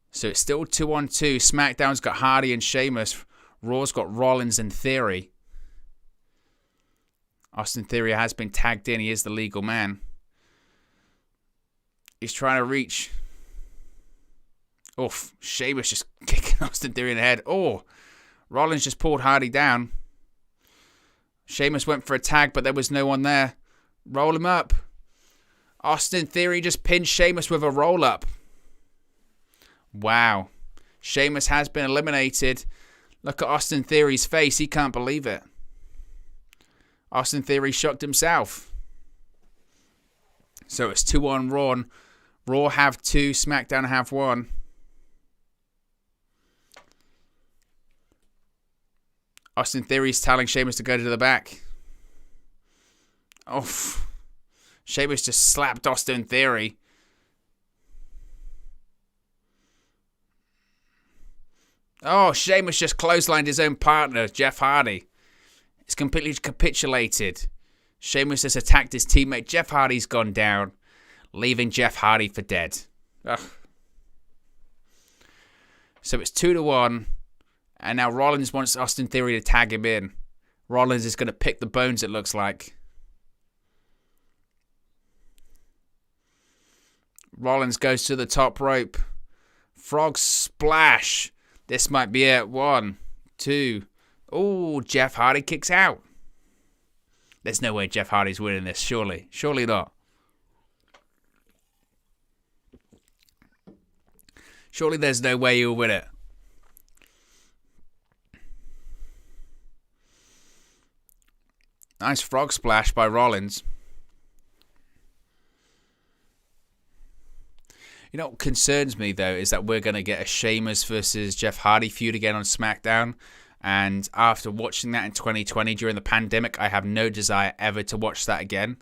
So it's still 2-on-2. SmackDown's got Hardy and Sheamus. Raw's got Rollins and Theory. Austin Theory has been tagged in. He is the legal man. He's trying to reach. Oof. Sheamus just kicking Austin Theory in the head. Oh. Rollins just pulled Hardy down. Sheamus went for a tag, but there was no one there. Roll him up. Austin Theory just pinned Sheamus with a roll-up. Wow. Sheamus has been eliminated. Look at Austin Theory's face. He can't believe it. Austin Theory shocked himself. So it's 2 on Raw. Raw have 2. SmackDown have 1. Austin Theory's telling Sheamus to go to the back. Oh. Sheamus just slapped Austin Theory. Oh, Sheamus just clotheslined his own partner, Jeff Hardy. It's completely capitulated. Sheamus has attacked his teammate. Jeff Hardy's gone down, leaving Jeff Hardy for dead. Ugh. So it's 2-1. And now Rollins wants Austin Theory to tag him in. Rollins is going to pick the bones, it looks like. Rollins goes to the top rope. Frog splash. This might be it. 1, 2. Oh, Jeff Hardy kicks out. There's no way Jeff Hardy's winning this, surely. Surely not. Surely there's no way he'll win it. Nice frog splash by Rollins. You know what concerns me, though, is that we're going to get a Sheamus versus Jeff Hardy feud again on SmackDown. And after watching that in 2020 during the pandemic, I have no desire ever to watch that again.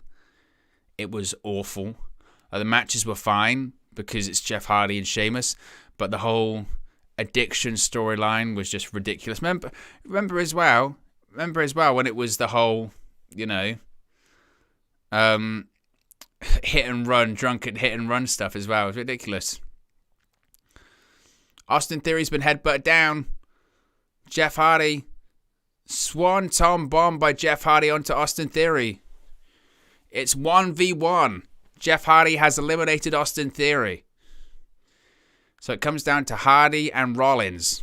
It was awful. The matches were fine because it's Jeff Hardy and Sheamus. But the whole addiction storyline was just ridiculous. Remember as well when it was the whole, hit and run, drunken hit and run stuff as well. It was ridiculous. Austin Theory's been headbutted down. Jeff Hardy. Swanton bomb by Jeff Hardy onto Austin Theory. It's 1v1. Jeff Hardy has eliminated Austin Theory. So it comes down to Hardy and Rollins.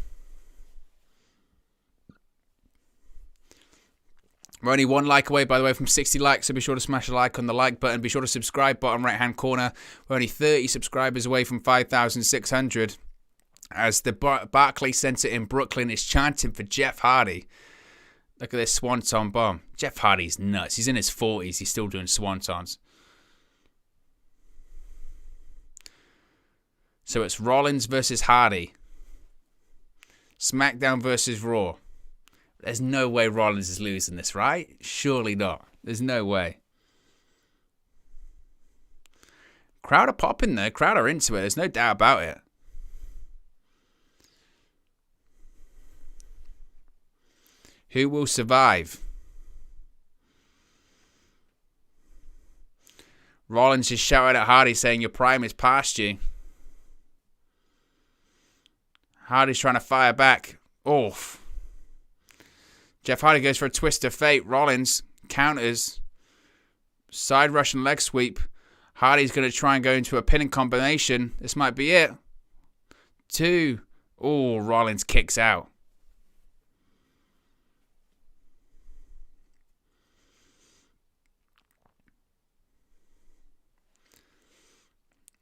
We're only 1 like away, by the way, from 60 likes, so be sure to smash a like on the like button. Be sure to subscribe, bottom right-hand corner. We're only 30 subscribers away from 5,600. As the Barclays Center in Brooklyn is chanting for Jeff Hardy. Look at this swanton bomb. Jeff Hardy's nuts. He's in his 40s. He's still doing swantons. So it's Rollins versus Hardy. SmackDown versus Raw. There's no way Rollins is losing this, right? Surely not. There's no way. Crowd are popping there. Crowd are into it. There's no doubt about it. Who will survive? Rollins just shouted at Hardy saying your prime is past you. Hardy's trying to fire back. Oof. Jeff Hardy goes for a twist of fate. Rollins counters. Side Russian leg sweep. Hardy's going to try and go into a pinning combination. This might be it. 2. Oh, Rollins kicks out.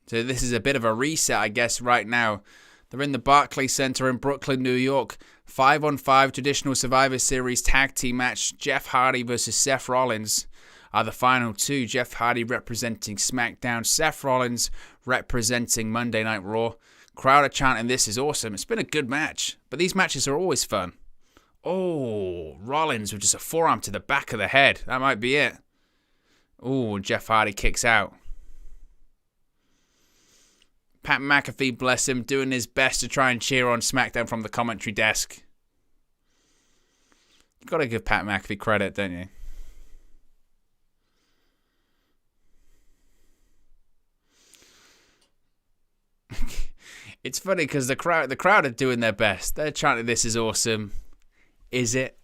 So this is a bit of a reset, I guess, right now. They're in the Barclays Center in Brooklyn, New York. 5-on-5 traditional Survivor Series tag team match. Jeff Hardy versus Seth Rollins are the final two. Jeff Hardy representing SmackDown. Seth Rollins representing Monday Night Raw. Crowd are chanting, this is awesome. It's been a good match, but these matches are always fun. Oh, Rollins with just a forearm to the back of the head. That might be it. Oh, Jeff Hardy kicks out. Pat McAfee, bless him, doing his best to try and cheer on SmackDown from the commentary desk. You've got to give Pat McAfee credit, don't you? It's funny because the crowd are doing their best. They're chanting, this is awesome. Is it?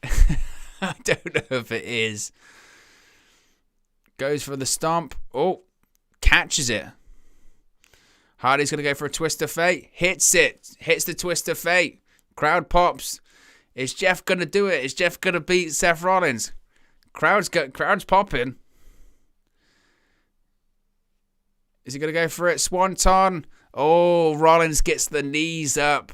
I don't know if it is. Goes for the stomp. Oh, catches it. Hardy's going to go for a twist of fate. Hits it. Hits the twist of fate. Crowd pops. Is Jeff going to do it? Is Jeff going to beat Seth Rollins? Crowd's popping. Is he going to go for it? Swanton. Oh, Rollins gets the knees up.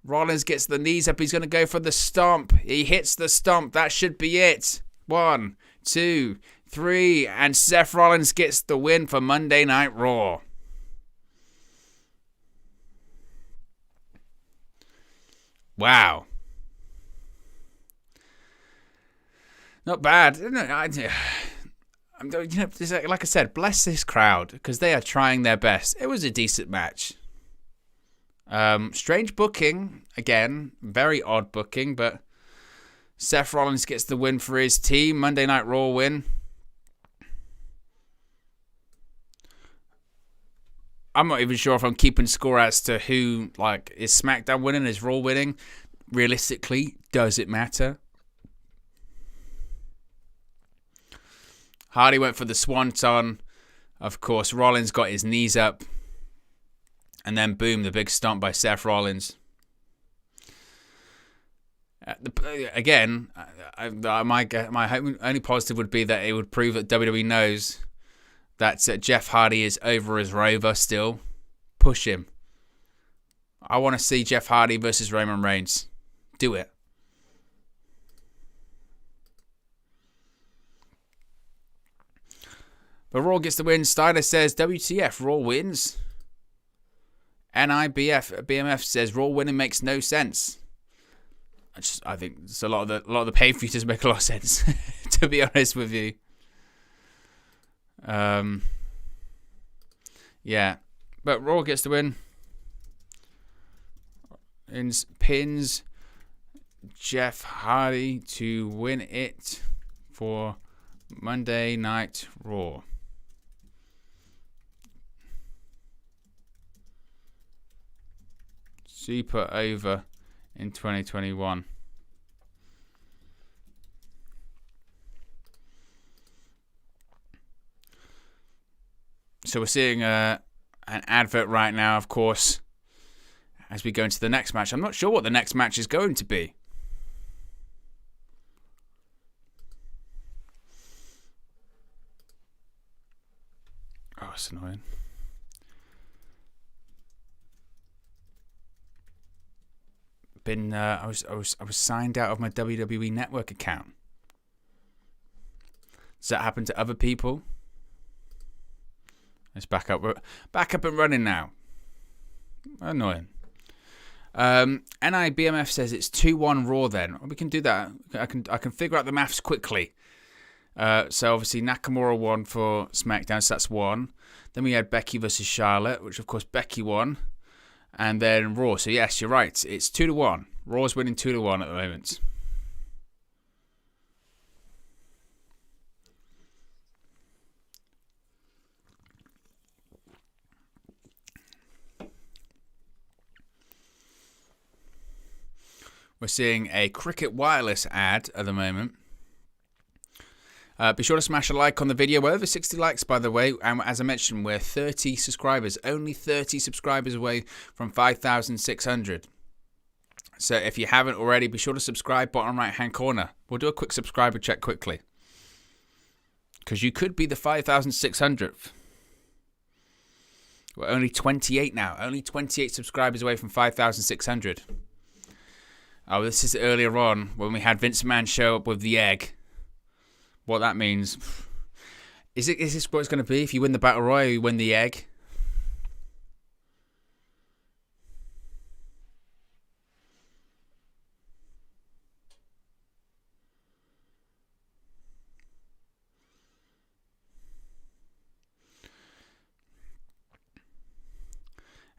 Rollins gets the knees up. He's going to go for the stomp. He hits the stomp. That should be it. 1, 2, 3. And Seth Rollins gets the win for Monday Night Raw. Wow. Not bad. Like I said, bless this crowd because they are trying their best. It was a decent match. Strange booking. Again, very odd booking, but Seth Rollins gets the win for his team. Monday Night Raw win. I'm not even sure if I'm keeping score as to who, is SmackDown winning, is Raw winning. Realistically, does it matter? Hardy went for the swanton. Of course, Rollins got his knees up. And then, boom, the big stomp by Seth Rollins. Again, my only positive would be that it would prove that WWE knows that Jeff Hardy is over as Rover still. Push him. I want to see Jeff Hardy versus Roman Reigns. Do it. But Raw gets the win. Steiner says, WTF, Raw wins. BMF says, Raw winning makes no sense. I think it's a lot of the pay-per-view doesn't make a lot of sense, to be honest with you. Yeah, but Raw gets the win. Pins Jeff Hardy to win it for Monday Night Raw. Super over in 2021. So we're seeing an advert right now, of course, as we go into the next match. I'm not sure what the next match is going to be. Oh, it's annoying. I was signed out of my WWE Network account. Does that happen to other people? It's back up and running now. Annoying. NIBMF says it's 2-1 Raw then. We can do that. I can figure out the maths quickly. So obviously Nakamura won for SmackDown, so that's 1. Then we had Becky versus Charlotte, which of course Becky won. And then Raw. So yes, you're right. It's 2-1. Raw's winning 2-1 at the moment. We're seeing a Cricket Wireless ad at the moment. Be sure to smash a like on the video. We're over 60 likes, by the way. And as I mentioned, we're 30 subscribers. Only 30 subscribers away from 5,600. So if you haven't already, be sure to subscribe, bottom right-hand corner. We'll do a quick subscriber check quickly. Because you could be the 5,600th. We're only 28 now. Only 28 subscribers away from 5,600. Oh, this is earlier on when we had Vince McMahon show up with the egg. What that means. Is this what it's going to be? If you win the Battle Royal, you win the egg?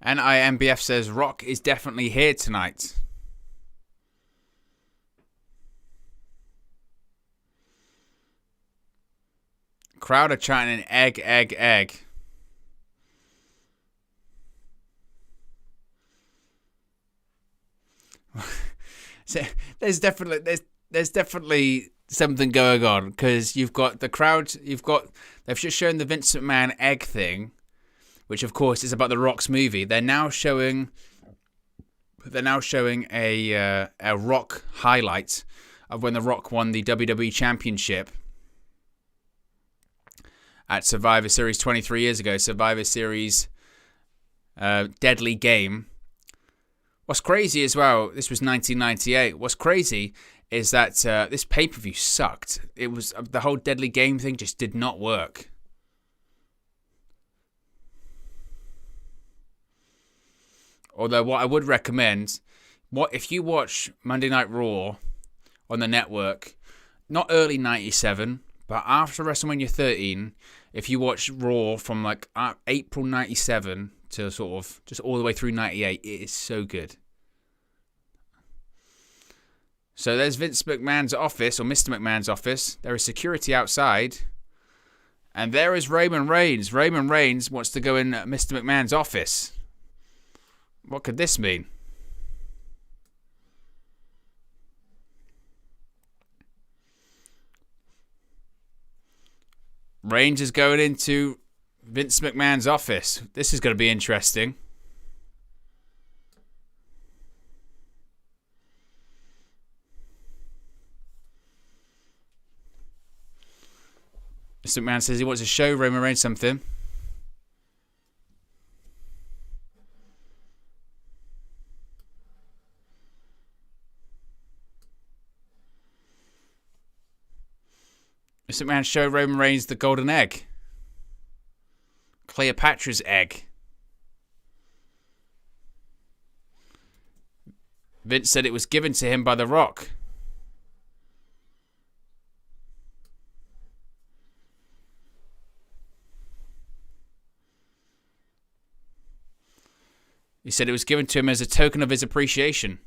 And IMBF says Rock is definitely here tonight. Crowd are chanting egg, egg, egg. So there's definitely something going on, because you've got the crowd, they've just shown the Vince McMahon egg thing, which of course is about the Rock's movie. They're now showing a Rock highlight of when the Rock won the WWE Championship at Survivor Series 23 years ago, Survivor Series Deadly Game. What's crazy as well, this was 1998. What's crazy is that this pay-per-view sucked. It was the whole Deadly Game thing just did not work. Although what I would recommend, if you watch Monday Night Raw on the network, not early 97, but after WrestleMania 13, if you watch Raw from like April 97 to sort of just all the way through 98, it is so good. So there's Vince McMahon's office, or Mr. McMahon's office. There is security outside. And there is Roman Reigns. Roman Reigns wants to go in Mr. McMahon's office. What could this mean? Reigns is going into Vince McMahon's office. This is going to be interesting. Mr. McMahon says he wants to show Roman Reigns something. Mr. McMahon showed Roman Reigns the golden egg. Cleopatra's egg. Vince said it was given to him by The Rock. He said it was given to him as a token of his appreciation.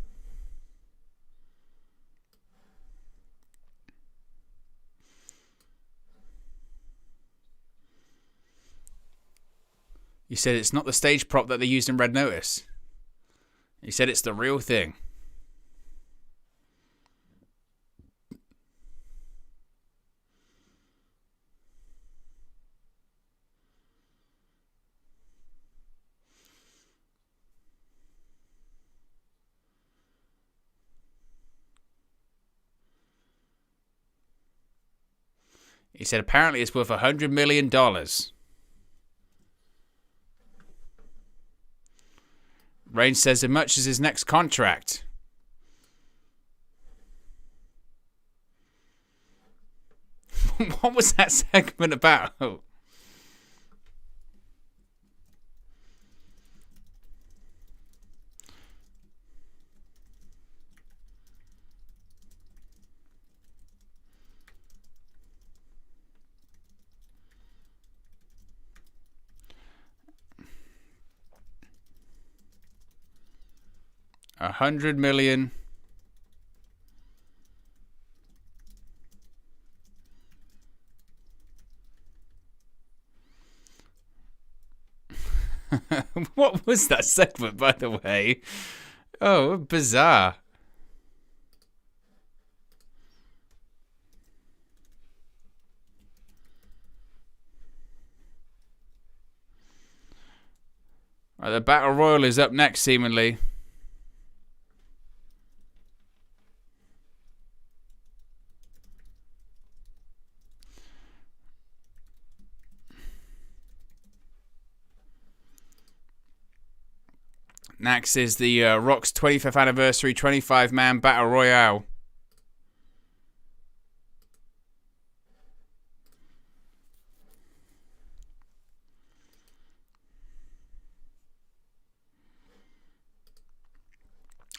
He said it's not the stage prop that they used in Red Notice. He said it's the real thing. He said apparently it's worth $100 million. Reigns says as much as his next contract. What was that segment about? $100 million. What was that segment, by the way? Oh, bizarre. Right, the Battle Royal is up next, seemingly. Next is the Rock's 25th anniversary 25-man Battle Royale.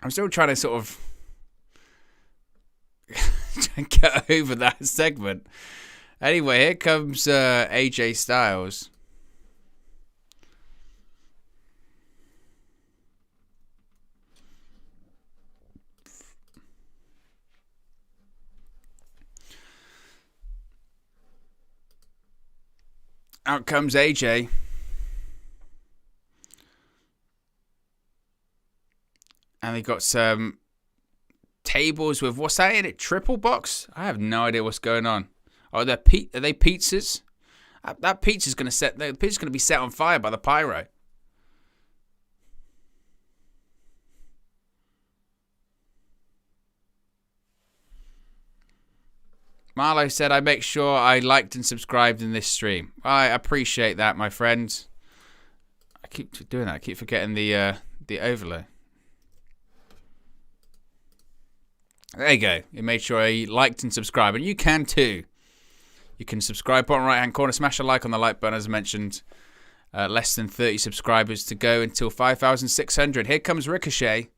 I'm still trying to sort of get over that segment. Anyway, here comes AJ Styles. Out comes AJ. And they got some tables with, what's that in it? Triple box? I have no idea what's going on. Oh, are they pizzas? That pizza's going to be set on fire by the pyro. Marlo said, I make sure I liked and subscribed in this stream. I appreciate that, my friend. I keep doing that. I keep forgetting the overlay. There you go. You made sure I liked and subscribed. And you can too. You can subscribe, bottom right hand corner, smash a like on the like button as mentioned. Less than 30 subscribers to go until 5,600. Here comes Ricochet.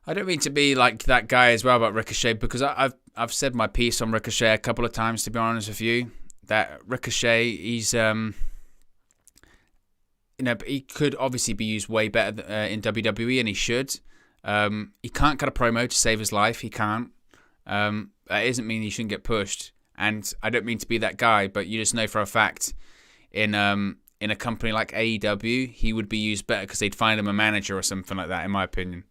I don't mean to be like that guy as well about Ricochet, because I've said my piece on Ricochet a couple of times, to be honest with you. That Ricochet, he's he could obviously be used way better in WWE, and he should. He can't cut a promo to save his life. He can't. That doesn't mean he shouldn't get pushed. And I don't mean to be that guy, but you just know for a fact in a company like AEW, he would be used better because they'd find him a manager or something like that, in my opinion.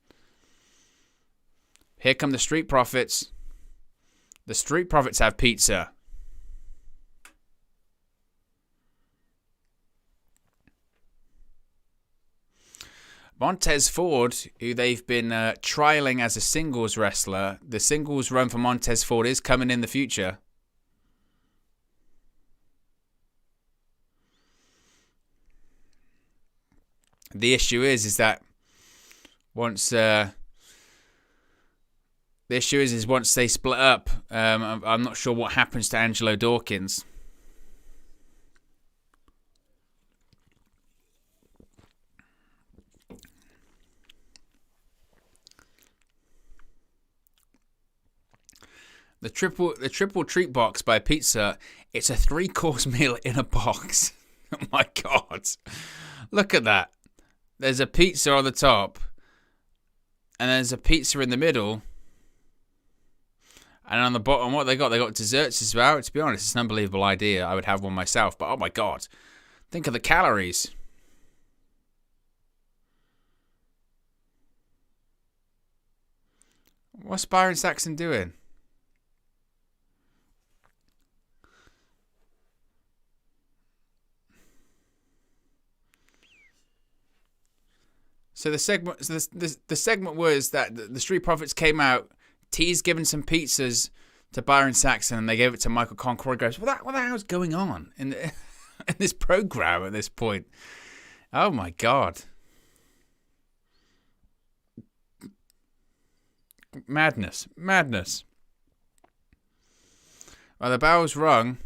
Here come the Street Profits. The Street Profits have pizza. Montez Ford, who they've been trialing as a singles wrestler, the singles run for Montez Ford is coming in the future. The issue is that once once they split up, I'm not sure what happens to Angelo Dawkins. The triple treat box by Pizza, it's a 3-course meal in a box. Oh my God. Look at that. There's a pizza on the top, and there's a pizza in the middle. And on the bottom, what they got? They got desserts as well. To be honest, it's an unbelievable idea. I would have one myself. But oh my God. Think of the calories. What's Byron Saxton doing? So the segment was that the Street Profits came out, T's given some pizzas to Byron Saxton, and they gave it to Michael Concord. Goes, what the hell's going on in this program at this point? Oh my God. Madness. Well, the bell's rung,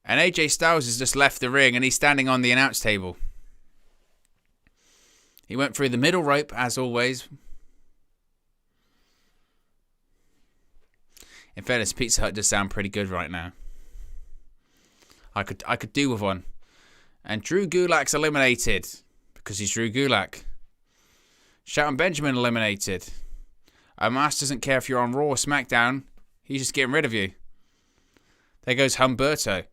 and AJ Styles has just left the ring, and he's standing on the announce table. He went through the middle rope, as always. In fairness, Pizza Hut does sound pretty good right now. I could do with one. And Drew Gulak's eliminated because he's Drew Gulak. Shelton Benjamin eliminated. Omos doesn't care if you're on Raw or SmackDown. He's just getting rid of you. There goes Humberto.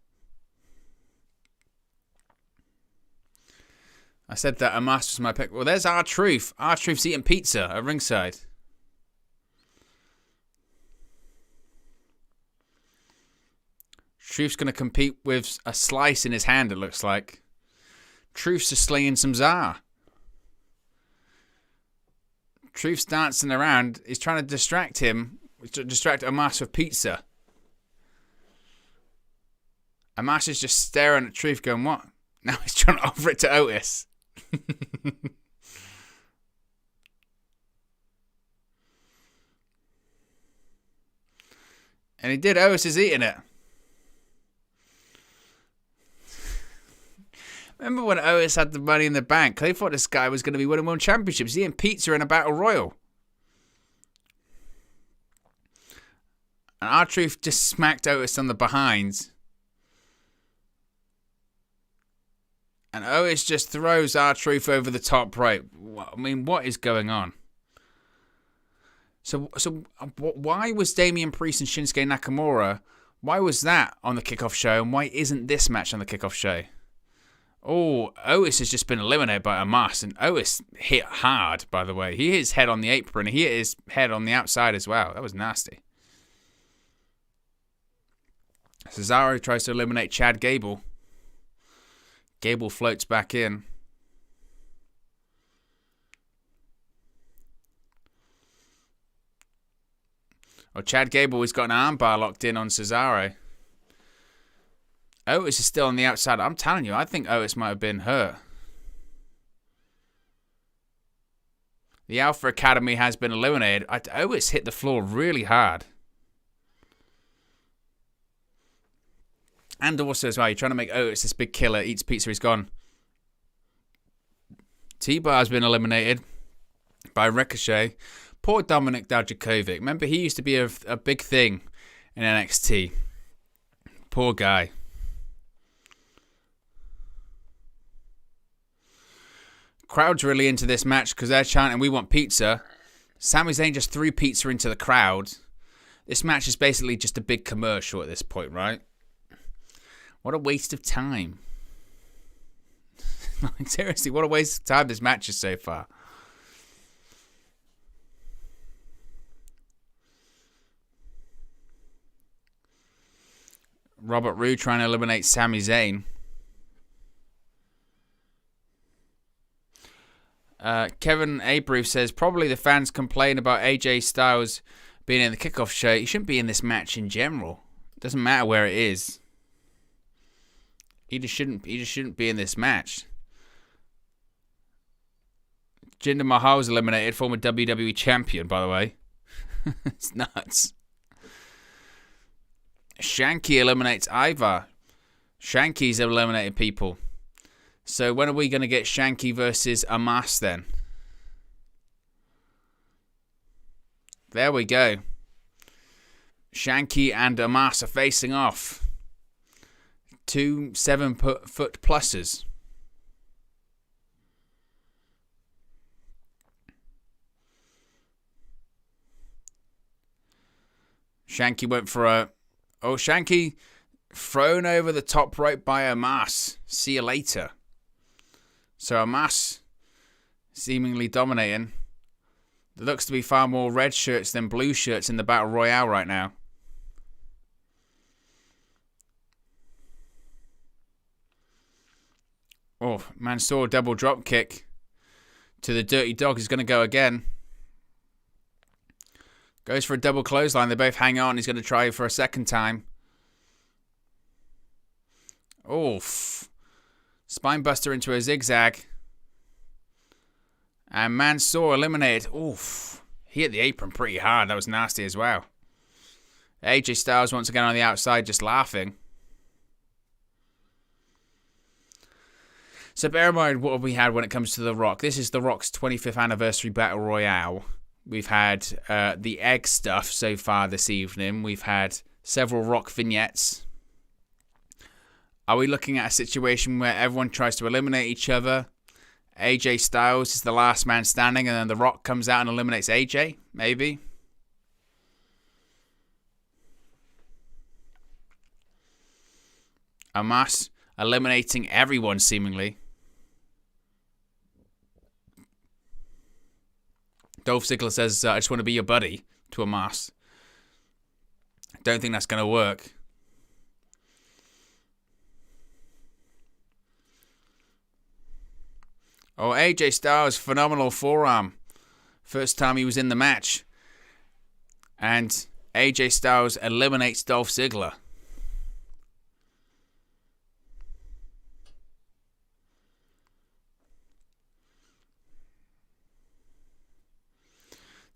I said that Omos was my pick. Well, there's R-Truth. R-Truth's eating pizza at ringside. Truth's going to compete with a slice in his hand, it looks like. Truth's just slinging some Tsar. Truth's dancing around. He's trying to distract him. To distract Omos with pizza. Omos is just staring at Truth going, what? Now he's trying to offer it to Otis. And he did. Otis is eating it. Remember when Otis had the Money in the Bank? They thought this guy was going to be winning one championships. He eating pizza in a battle royal. And R-Truth just smacked Otis on the behind. And Otis just throws R-Truth over the top right. I mean, what is going on? So why was Damian Priest and Shinsuke Nakamura, why was that on the kickoff show, and why isn't this match on the kickoff show? Oh, Otis has just been eliminated by Omos, and Otis hit hard, by the way. He hit his head on the apron, and he hit his head on the outside as well. That was nasty. Cesaro tries to eliminate Chad Gable. Gable floats back in. Oh, Chad Gable has got an armbar locked in on Cesaro. Otis is still on the outside. I'm telling you, I think Otis might have been hurt. The Alpha Academy has been eliminated. Otis hit the floor really hard. And also as well, you're trying to make Otis this big killer, eats pizza, he's gone. T-Bar's been eliminated by Ricochet. Poor Dominic Dijakovic. Remember, he used to be a big thing in NXT. Poor guy. Crowd's really into this match because they're chanting, we want pizza. Sami Zayn just threw pizza into the crowd. This match is basically just a big commercial at this point, right? What a waste of time. Like, seriously, what a waste of time this match is so far. Robert Roode trying to eliminate Sami Zayn. Kevin Abreu says, probably the fans complain about AJ Styles being in the kickoff show. He shouldn't be in this match in general. It doesn't matter where it is. He just shouldn't be in this match. Jinder Mahal's eliminated, former WWE champion, by the way. It's nuts. Shanky eliminates Ivar. Shanky's eliminated people. So when are we going to get Shanky versus Omos then? There we go. Shanky and Omos are facing off. 2 7-foot pluses. Shanky went for a... Oh, Shanky thrown over the top rope by Omos. See you later. So Omos seemingly dominating. There looks to be far more red shirts than blue shirts in the Battle Royale right now. Oh, Mansoor double drop kick to the Dirty Dog. He's going to go again. Goes for a double clothesline. They both hang on. He's going to try for a second time. Oof. Spinebuster into a zigzag. And Mansoor eliminated. Oof. He hit the apron pretty hard. That was nasty as well. AJ Styles once again on the outside just laughing. So bear in mind what we had when it comes to The Rock. This is The Rock's 25th anniversary Battle Royale, We've had the egg stuff so far this evening. We've had several Rock vignettes. Are we looking at a situation where everyone tries to eliminate each other? AJ Styles is the last man standing, and then The Rock comes out and eliminates AJ? Maybe. Omos eliminating everyone, seemingly. Dolph Ziggler says, I just want to be your buddy, to Omos. Don't think that's going to work. Oh, AJ Styles, phenomenal forearm. First time he was in the match. And AJ Styles eliminates Dolph Ziggler.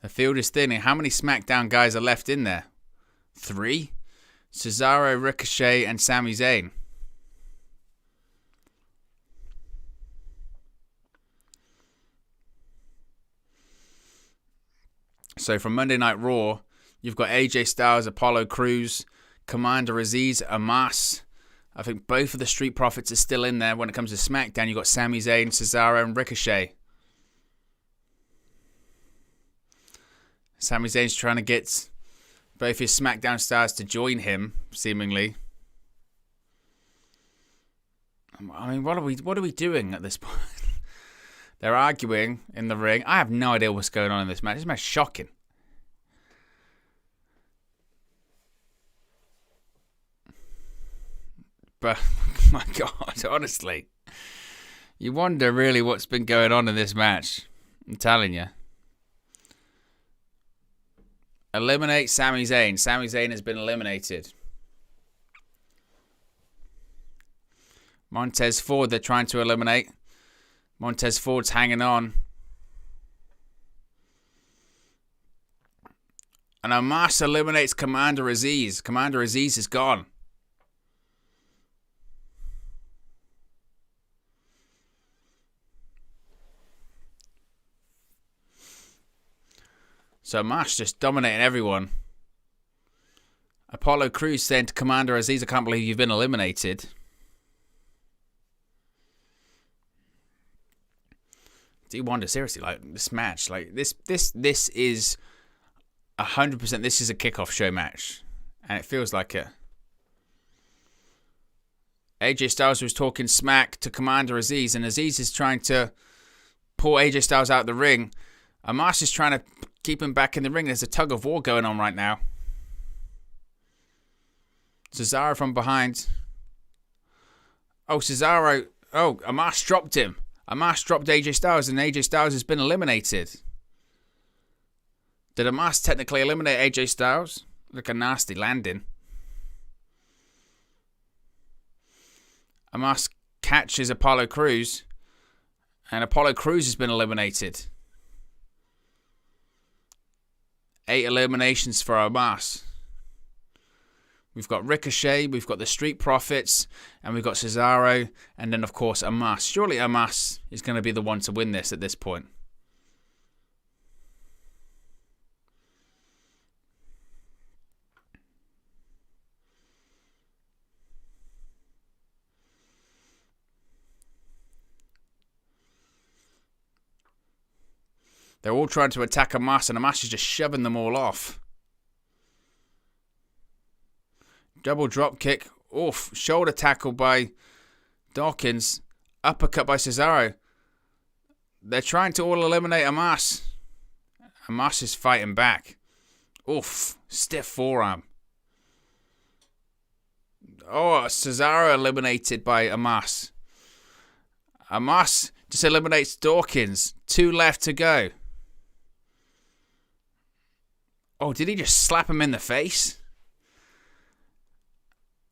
The field is thinning. How many SmackDown guys are left in there? 3? Cesaro, Ricochet, and Sami Zayn. So from Monday Night Raw, you've got AJ Styles, Apollo Crews, Commander Aziz, Omos. I think both of the Street Profits are still in there. When it comes to SmackDown, you've got Sami Zayn, Cesaro, and Ricochet. Sami Zayn's trying to get both his SmackDown stars to join him, seemingly. I mean, what are we doing at this point? They're arguing in the ring. I have no idea what's going on in this match. This match is shocking. But, my God, honestly. You wonder really what's been going on in this match. I'm telling you. Eliminate Sami Zayn. Sami Zayn has been eliminated. Montez Ford, they're trying to eliminate. Montez Ford's hanging on. And Omos eliminates Commander Aziz. Commander Aziz is gone. So Omos just dominating everyone. Apollo Crews saying to Commander Aziz, I can't believe you've been eliminated. Do you wonder, seriously, like, this match, like, this is 100%, this is a kickoff show match. And it feels like it. AJ Styles was talking smack to Commander Aziz, and Aziz is trying to pull AJ Styles out of the ring. Omos is trying to keep him back in the ring. There's a tug of war going on right now. Cesaro from behind. Oh, Cesaro. Oh, Omos dropped him. Omos dropped AJ Styles, and AJ Styles has been eliminated. Did Omos technically eliminate AJ Styles? Look, a nasty landing. Omos catches Apollo Crews, and Apollo Crews has been eliminated. 8 eliminations for Omos. We've got Ricochet, we've got the Street Profits, and we've got Cesaro, and then, of course, Omos. Surely Omos is going to be the one to win this at this point. They're all trying to attack Omos, and Omos is just shoving them all off. Double drop kick. Oof. Shoulder tackle by Dawkins. Uppercut by Cesaro. They're trying to all eliminate Omos. Omos is fighting back. Oof. Stiff forearm. Oh, Cesaro eliminated by Omos. Omos just eliminates Dawkins. 2 left to go. Oh, did he just slap him in the face?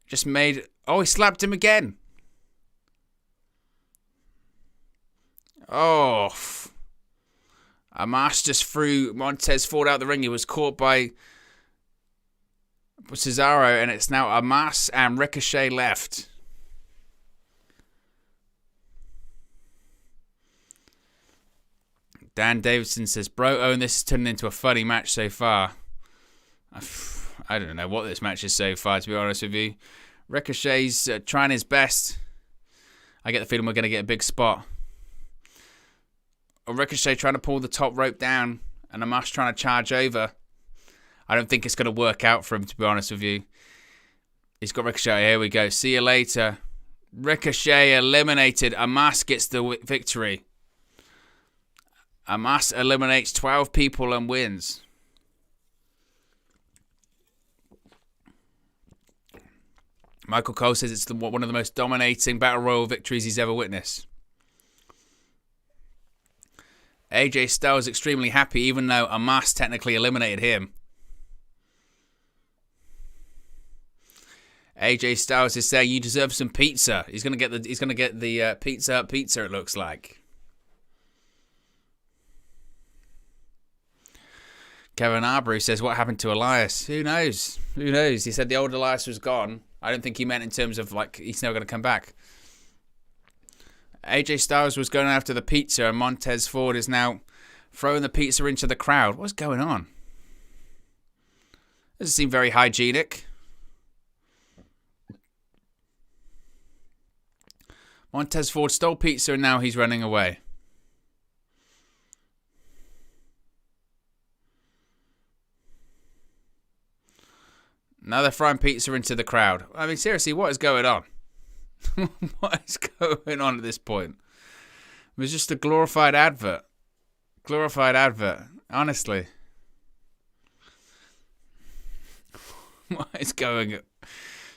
Just made... Oh, he slapped him again. Oh. Omos just threw Montez Ford out the ring. He was caught by Cesaro, and it's now Omos and Ricochet left. Dan Davidson says, bro, Owen, this is turning into a funny match so far. I don't know what this match is so far, to be honest with you. Ricochet's trying his best. I get the feeling we're going to get a big spot. Or Ricochet trying to pull the top rope down and Omos trying to charge over. I don't think it's going to work out for him, to be honest with you. He's got Ricochet. Here we go. See you later. Ricochet eliminated. Omos gets the victory. Omos eliminates 12 people and wins. Michael Cole says it's one of the most dominating Battle Royal victories he's ever witnessed. AJ Styles extremely happy, even though Omos technically eliminated him. AJ Styles is saying you deserve some pizza. He's gonna get the pizza. It looks like. Kevin Arbery says, what happened to Elias? Who knows? Who knows? He said the old Elias was gone. I don't think he meant in terms of, like, he's never going to come back. AJ Styles was going after the pizza, and Montez Ford is now throwing the pizza into the crowd. What's going on? Doesn't seem very hygienic. Montez Ford stole pizza, and now he's running away. Now they're throwing pizza into the crowd. I mean, seriously, what is going on? What is going on at this point? It was just a glorified advert. Glorified advert. Honestly. What is going on?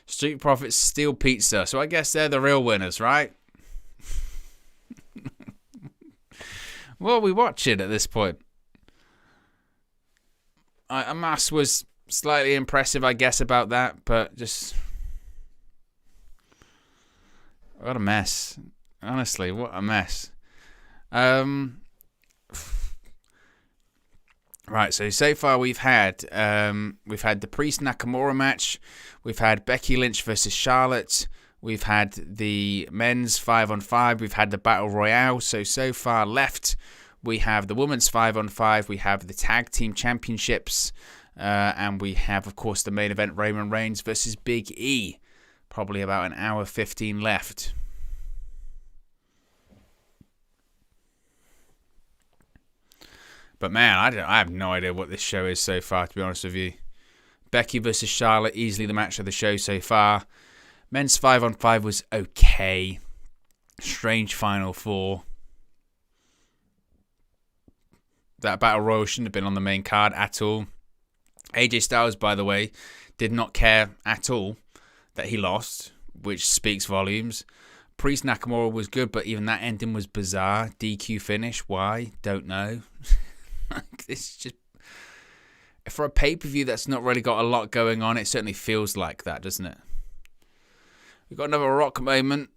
Street Profits steal pizza. So I guess they're the real winners, right? What are we watching at this point? Omos was slightly impressive, I guess, about that, but just what a mess. Honestly, what a mess. Right, so far we've had the Priest Nakamura match, we've had Becky Lynch versus Charlotte, we've had the men's 5-on-5, we've had the Battle Royale. So far left, we have the women's 5-on-5, we have the Tag Team Championships. And we have, of course, the main event, Roman Reigns versus Big E. Probably about an hour 15 left. But man, I have no idea what this show is so far, to be honest with you. Becky versus Charlotte, easily the match of the show so far. Men's 5-on-5 was okay. Strange Final Four. That Battle Royal shouldn't have been on the main card at all. AJ Styles, by the way, did not care at all that he lost, which speaks volumes. Priest Nakamura was good, but even that ending was bizarre. DQ finish. Why? Don't know. It's just, for a pay-per-view that's not really got a lot going on, it certainly feels like that, doesn't it? We've got another Rock moment.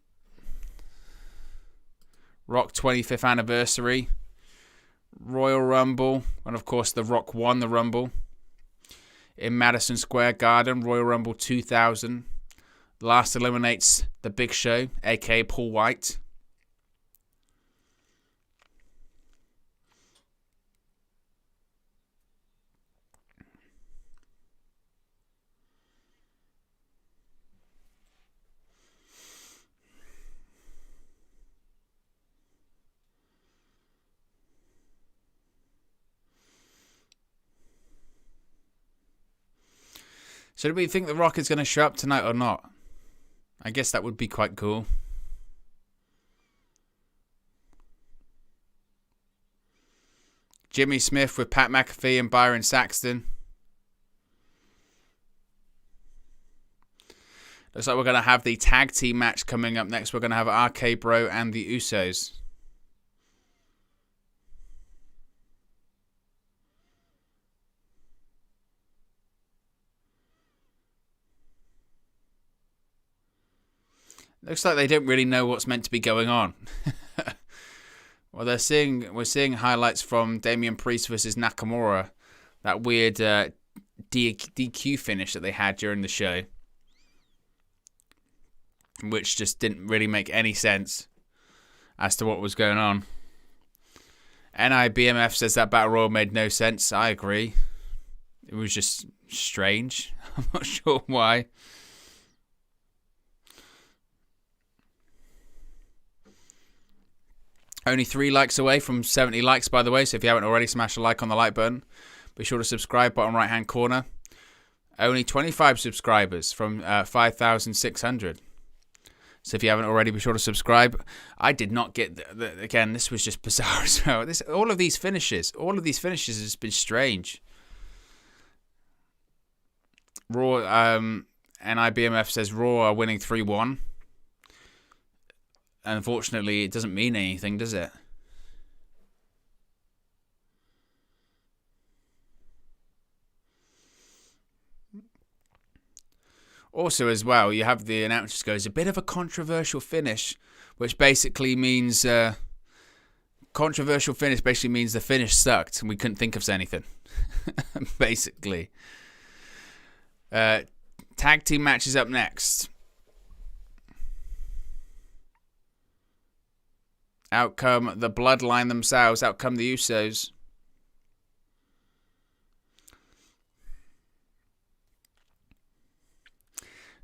Rock 25th anniversary. Royal Rumble. And, of course, The Rock won the Rumble. In Madison Square Garden, Royal Rumble 2000. Last eliminates The Big Show, a.k.a. Paul White. So do we think The Rock is going to show up tonight or not? I guess that would be quite cool. Jimmy Smith with Pat McAfee and Byron Saxton. Looks like we're going to have the tag team match coming up next. We're going to have RK Bro and the Usos. Looks like they don't really know what's meant to be going on. Well, we're seeing highlights from Damian Priest versus Nakamura, that weird DQ finish that they had during the show, which just didn't really make any sense as to what was going on. NIBMF says that Battle Royal made no sense. I agree. It was just strange. I'm not sure why. Only 3 likes away from 70 likes, by the way. So if you haven't already, smash a like on the like button. Be sure to subscribe, bottom right-hand corner. Only 25 subscribers from 5,600. So if you haven't already, be sure to subscribe. I did not get... Again, this was just bizarre as well. All of these finishes has been strange. Raw, NIBMF says Raw are winning 3-1. Unfortunately, it doesn't mean anything, does it? Also, as well, you have the announcers goes, a bit of a controversial finish, which basically means... controversial finish basically means the finish sucked and we couldn't think of anything. Basically. Tag team matches up next. Out come the Bloodline themselves. Out come the Usos.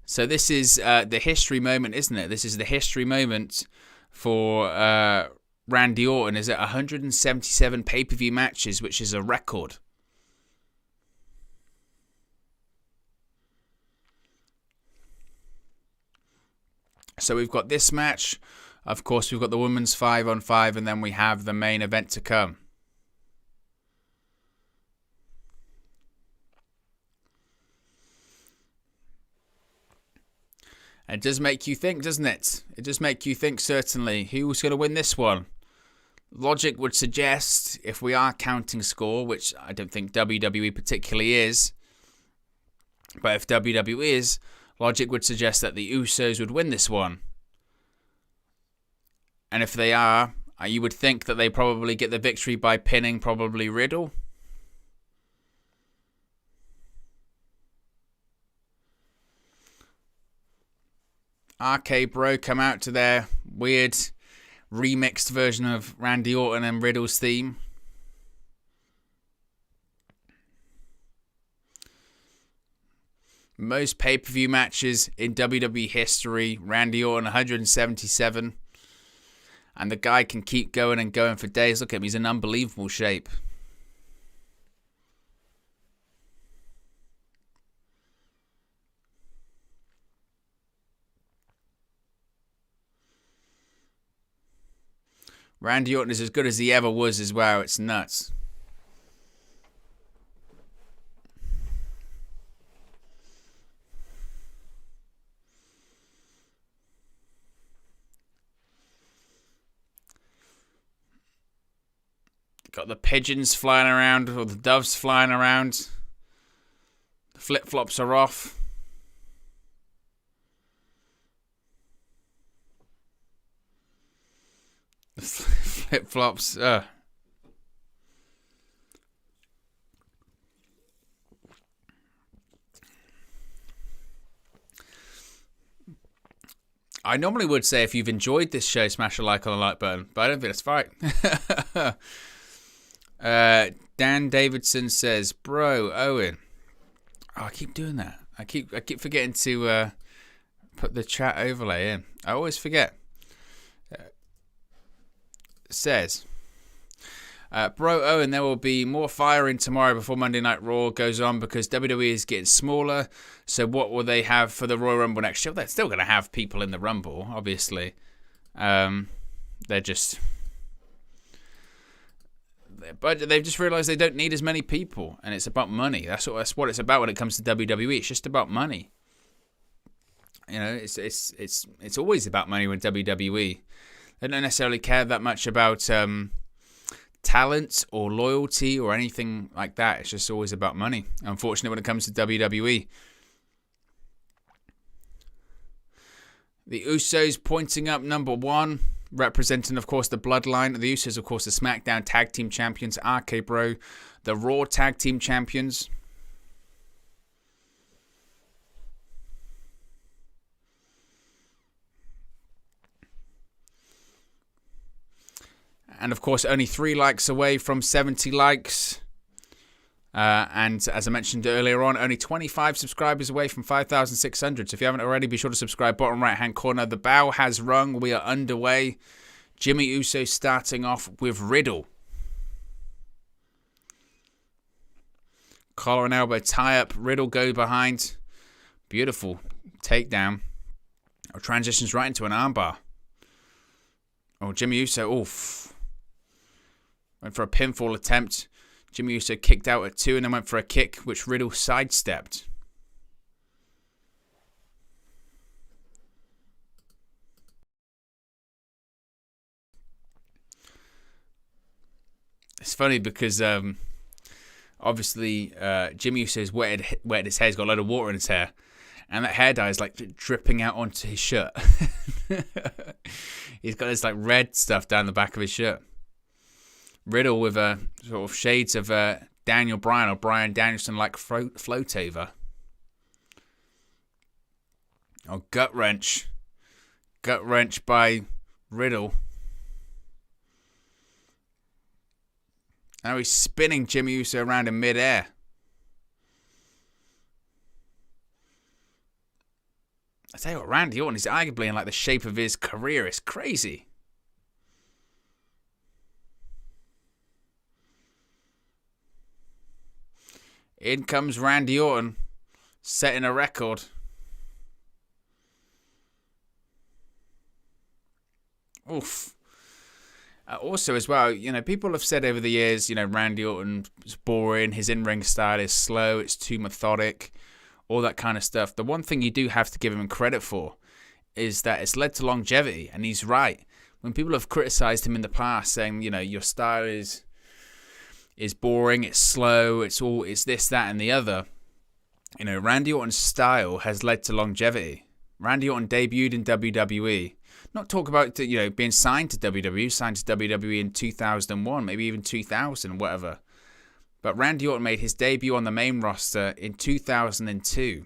So this is the history moment, isn't it? This is the history moment for Randy Orton. Is it 177 pay-per-view matches, which is a record. So we've got this match. Of course, we've got the women's 5-on-5, and then we have the main event to come. It does make you think, doesn't it? It does make you think, certainly. Who's going to win this one? Logic would suggest, if we are counting score, which I don't think WWE particularly is, but if WWE is, logic would suggest that the Usos would win this one. And if they are, you would think that they probably get the victory by pinning probably Riddle. RK Bro come out to their weird remixed version of Randy Orton and Riddle's theme. Most pay-per-view matches in WWE history. Randy Orton 177. And the guy can keep going and going for days. Look at him, he's in unbelievable shape. Randy Orton is as good as he ever was as well. It's nuts. Got the pigeons flying around, or the doves flying around. The flip-flops are off. The flip-flops. I normally would say if you've enjoyed this show, smash a like on the like button, but I don't think that's right. Dan Davidson says, "Bro, Owen." Oh, I keep doing that. I keep forgetting to put the chat overlay in. I always forget. Says, "Bro, Owen, there will be more firing tomorrow before Monday Night Raw goes on because WWE is getting smaller. So what will they have for the Royal Rumble next year? They're still going to have people in the Rumble, obviously. They're just." But they've just realised they don't need as many people, and it's about money. That's what it's about when it comes to WWE. It's just about money. You know, it's always about money with WWE. They don't necessarily care that much about talent or loyalty or anything like that. It's just always about money. Unfortunately, when it comes to WWE. The Usos pointing up number 1. Representing, of course, the Bloodline. The Usos, of course, the SmackDown Tag Team Champions. RK Bro, the Raw Tag Team Champions. And of course, only 3 likes away from 70 likes. And as I mentioned earlier on, only 25 subscribers away from 5,600. So if you haven't already, be sure to subscribe. Bottom right-hand corner, the bell has rung. We are underway. Jimmy Uso starting off with Riddle. Collar and elbow tie-up. Riddle go behind. Beautiful takedown. Oh, transitions right into an armbar. Oh, Jimmy Uso, oof. Went for a pinfall attempt. Jimmy Uso kicked out at 2 and then went for a kick, which Riddle sidestepped. It's funny because obviously Jimmy Uso's wetted his hair. He's got a load of water in his hair. And that hair dye is like dripping out onto his shirt. He's got this like red stuff down the back of his shirt. Riddle with a sort of shades of Daniel Bryan or Bryan Danielson like float over. Oh, gut wrench. Gut wrench by Riddle. Now he's spinning Jimmy Uso around in midair. I tell you what, Randy Orton is arguably in like the shape of his career. It's crazy. In comes Randy Orton, setting a record. Oof. Also, as well, you know, people have said over the years, you know, Randy Orton's boring, his in-ring style is slow, it's too methodic, all that kind of stuff. The one thing you do have to give him credit for is that it's led to longevity, and he's right. When people have criticized him in the past, saying, you know, your style is boring, it's slow, it's this, that, and the other. You know, Randy Orton's style has led to longevity. Randy Orton debuted in WWE. Not talk about, you know, being signed to WWE, signed to WWE in 2001, maybe even 2000, whatever. But Randy Orton made his debut on the main roster in 2002.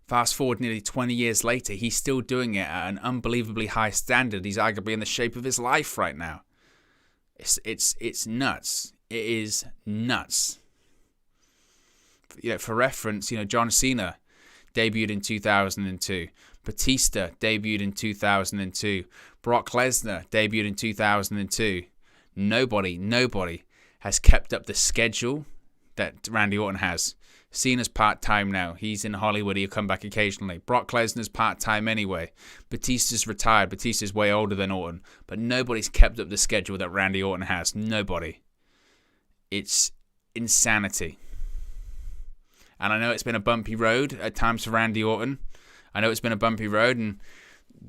Fast forward nearly 20 years later, he's still doing it at an unbelievably high standard. He's arguably in the shape of his life right now. It's nuts. It is nuts. You know, for reference, you know, John Cena debuted in 2002. Batista debuted in 2002. Brock Lesnar debuted in 2002. Nobody has kept up the schedule that Randy Orton has. Cena's part-time now. He's in Hollywood. He'll come back occasionally. Brock Lesnar's part-time anyway. Batista's retired. Batista's way older than Orton. But nobody's kept up the schedule that Randy Orton has. Nobody. It's insanity. And I know it's been a bumpy road at times for Randy Orton. I know it's been a bumpy road, and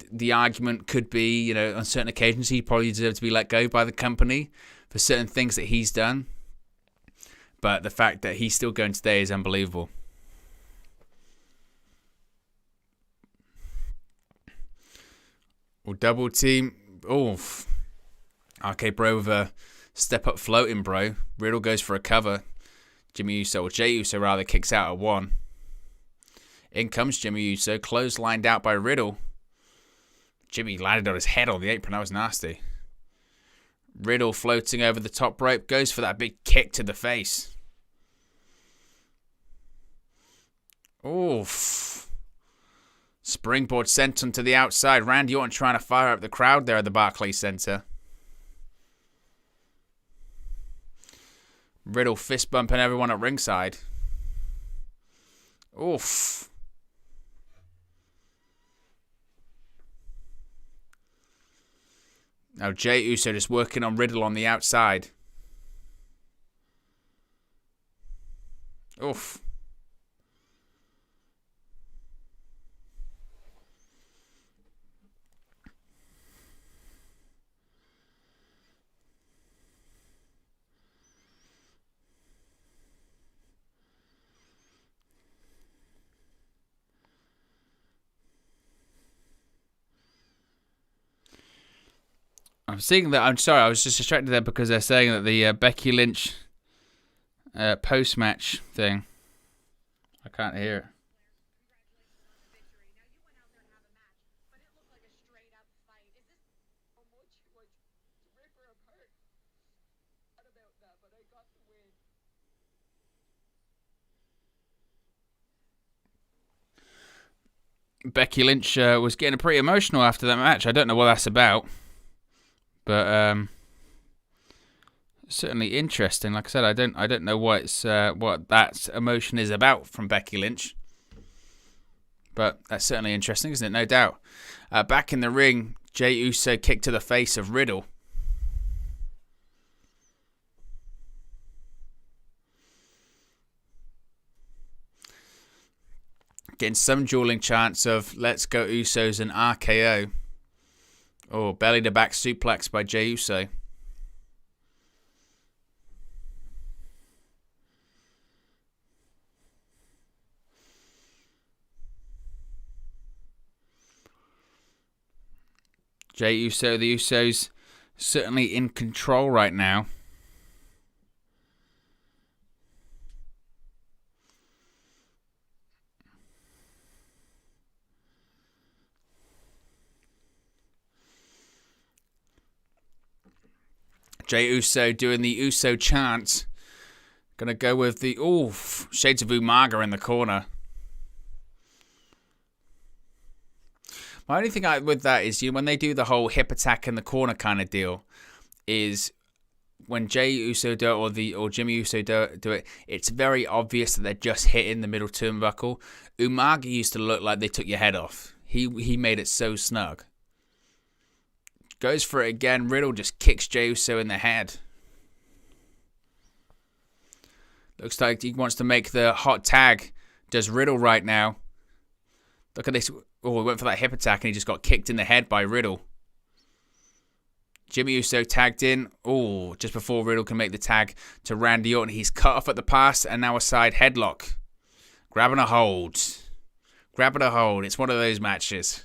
the argument could be, you know, on certain occasions he probably deserved to be let go by the company for certain things that he's done. But the fact that he's still going today is unbelievable. Well, double team. Oh, RK Bro with a step up floating bro. Riddle goes for a cover. Jimmy Uso, or Jey Uso rather, kicks out at 1. In comes Jimmy Uso, clotheslined out by Riddle. Jimmy landed on his head on the apron. That was nasty. Riddle floating over the top rope, goes for that big kick to the face. Oof. Springboard sent him to the outside. Randy Orton trying to fire up the crowd there at the Barclays Center. Riddle fist bumping everyone at ringside. Oof. Now Jey Uso just working on Riddle on the outside. Oof. I'm seeing that. I'm sorry, I was just distracted there because they're saying that the Becky Lynch post-match thing. I can't hear it. Becky Lynch was getting pretty emotional after that match. I don't know what that's about, but certainly interesting. Like I said, I don't know what that emotion is about from Becky Lynch, but that's certainly interesting, isn't it? No doubt. Back in the ring, Jey Uso kicked to the face of Riddle. Getting some dueling chants of "Let's go Usos" and RKO. Oh, belly to back suplex by Jey Uso. Jey Uso, the Usos, certainly in control right now. Jey Uso doing the Uso chant. Gonna go with the shades of Umaga in the corner. My only thing with that is, when they do the whole hip attack in the corner kind of deal, is when Jey Uso do it or Jimmy Uso do it, it's very obvious that they're just hitting the middle turnbuckle. Umaga used to look like they took your head off. He made it so snug. Goes for it again. Riddle just kicks Jey Uso in the head. Looks like he wants to make the hot tag. Does Riddle right now. Look at this. Oh, he went for that hip attack and he just got kicked in the head by Riddle. Jimmy Uso tagged in. Oh, just before Riddle can make the tag to Randy Orton. He's cut off at the pass and now a side headlock. Grabbing a hold. Grabbing a hold. It's one of those matches.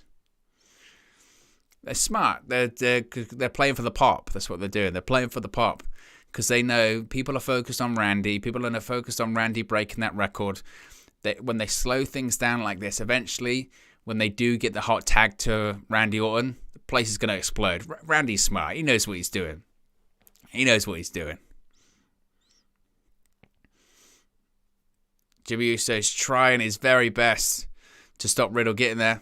They're smart. They're playing for the pop. That's what they're doing. They're playing for the pop because they know people are focused on Randy. People are focused on Randy breaking that record. When they slow things down like this, eventually, when they do get the hot tag to Randy Orton, the place is going to explode. Randy's smart. He knows what he's doing. He knows what he's doing. Jimmy Uso's trying his very best to stop Riddle getting there.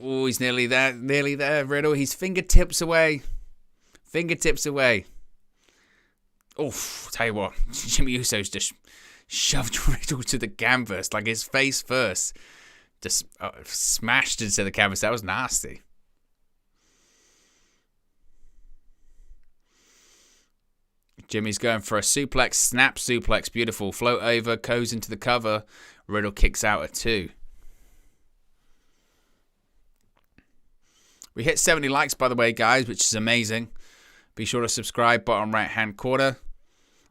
Oh, he's nearly there. Nearly there, Riddle. He's fingertips away. Fingertips away. Oh, tell you what. Jimmy Uso's just shoved Riddle to the canvas, like his face first. Just smashed into the canvas. That was nasty. Jimmy's going for a suplex. Snap suplex. Beautiful. Float over. Goes into the cover. Riddle kicks out at 2. We hit 70 likes, by the way, guys, which is amazing. Be sure to subscribe, bottom right-hand corner.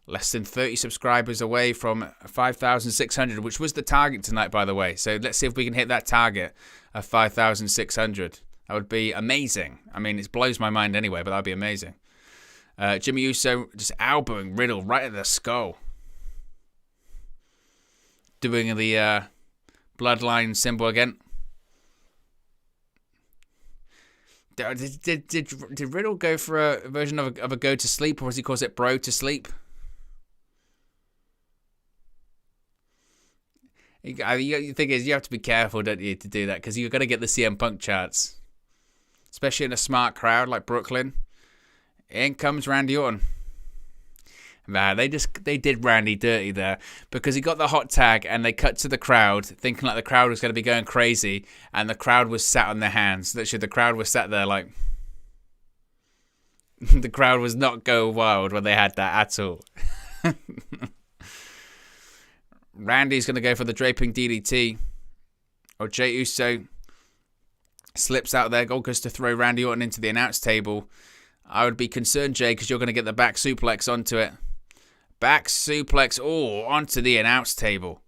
Less than 30 subscribers away from 5,600, which was the target tonight, by the way. So let's see if we can hit that target of 5,600. That would be amazing. I mean, it blows my mind anyway, but that would be amazing. Jimmy Uso just elbowing Riddle right at the skull. Doing the bloodline symbol again. Did Riddle go for a version of a go to sleep, or as he calls it, bro to sleep? The thing is, you have to be careful, don't you, to do that, because you're going to get the CM Punk chants, especially in a smart crowd like Brooklyn. In comes Randy Orton. Man, they did Randy dirty there, because he got the hot tag and they cut to the crowd thinking like the crowd was going to be going crazy, and the crowd was sat on their hands. Literally, the crowd was sat there like the crowd was not go wild when they had that at all. Randy's going to go for the draping DDT. Or Jey Uso slips out there, goes to throw Randy Orton into the announce table. I would be concerned, Jey, because you're going to get the back suplex onto it. Back suplex, onto the announce table.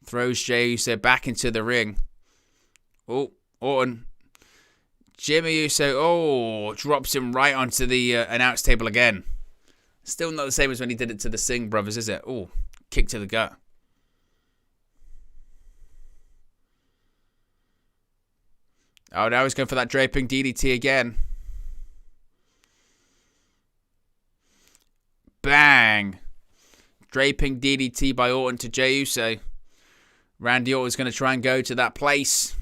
Throws Jey Uso back into the ring. Orton. Jimmy Uso, drops him right onto the announce table again. Still not the same as when he did it to the Singh brothers, is it? Kick to the gut. Now he's going for that draping DDT again. bang. Draping DDT by Orton to Jey Uso. Randy Orton's going to try and go to that place.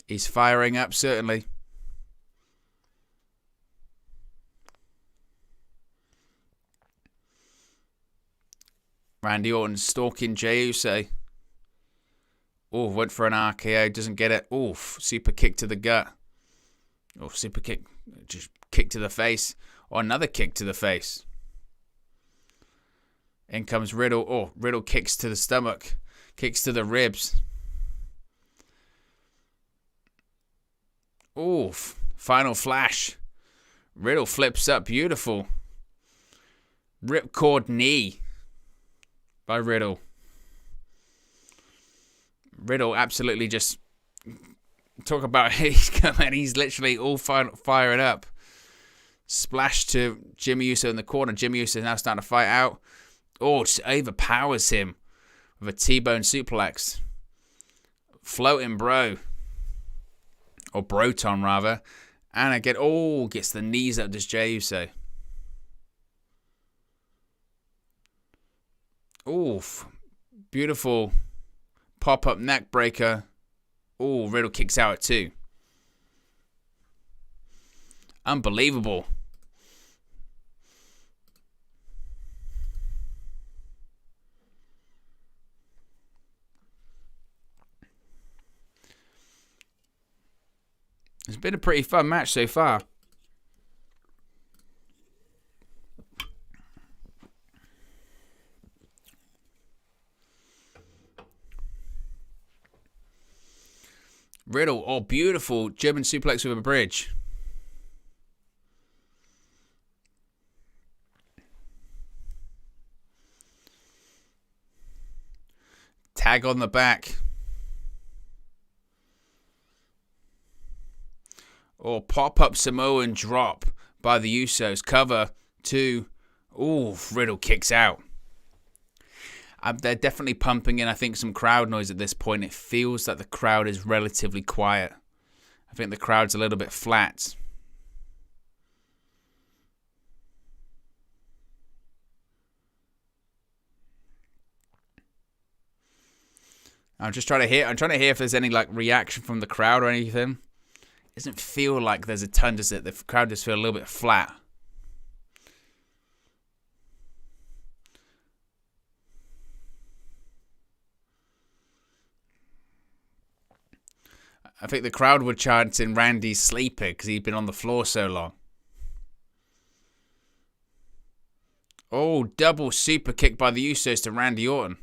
He's firing up, certainly. Randy Orton stalking Jey Uso. Oh, went for an RKO. Doesn't get it. Oof. Super kick to the gut. Oh, super kick. Just kick to the face. Or another kick to the face. In comes Riddle. Oh, Riddle kicks to the stomach. Kicks to the ribs. Oof. Final flash. Riddle flips up. Beautiful. Ripcord knee by Riddle. Riddle absolutely just... Talk about he's coming. He's literally all firing up. Splash to Jimmy Uso in the corner. Jimmy Uso is now starting to fight out. Oh, just overpowers him with a T-bone suplex. Floating bro. Or Broton, rather. And again, gets the knees up, does Jey Uso. Oof. Beautiful pop-up neck breaker. Oh, Riddle kicks out at 2. Unbelievable. It's been a pretty fun match so far. Riddle, beautiful German suplex with a bridge. Tag on the back. Pop-up Samoan drop by the Usos. Cover 2. Riddle kicks out. They're definitely pumping in, I think, some crowd noise at this point. It feels like the crowd is relatively quiet. I think the crowd's a little bit flat. I'm trying to hear if there's any reaction from the crowd or anything. It doesn't feel like there's a ton, does it? The crowd just feel a little bit flat. I think the crowd were chanting Randy's sleeping because he'd been on the floor so long. Double super kick by the Usos to Randy Orton.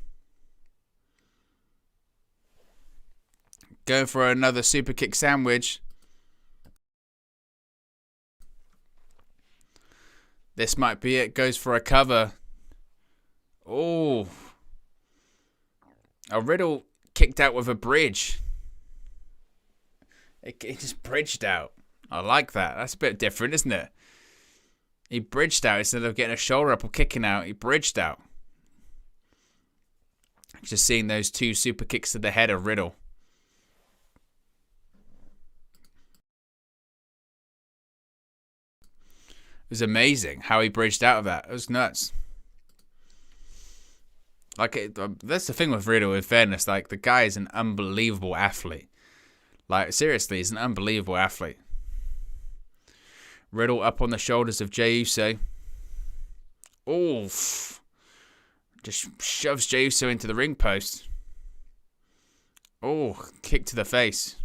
Going for another super kick sandwich. This might be it. Goes for a cover. A Riddle kicked out with a bridge. It just bridged out. I like that. That's a bit different, isn't it? He bridged out instead of getting a shoulder up or kicking out. He bridged out. Just seeing those 2 super kicks to the head of Riddle. It was amazing how he bridged out of that. It was nuts. That's the thing with Riddle, in fairness. The guy is an unbelievable athlete. Seriously, he's an unbelievable athlete. Riddle up on the shoulders of Jey Uso. Just shoves Jey Uso into the ring post. Kick to the face.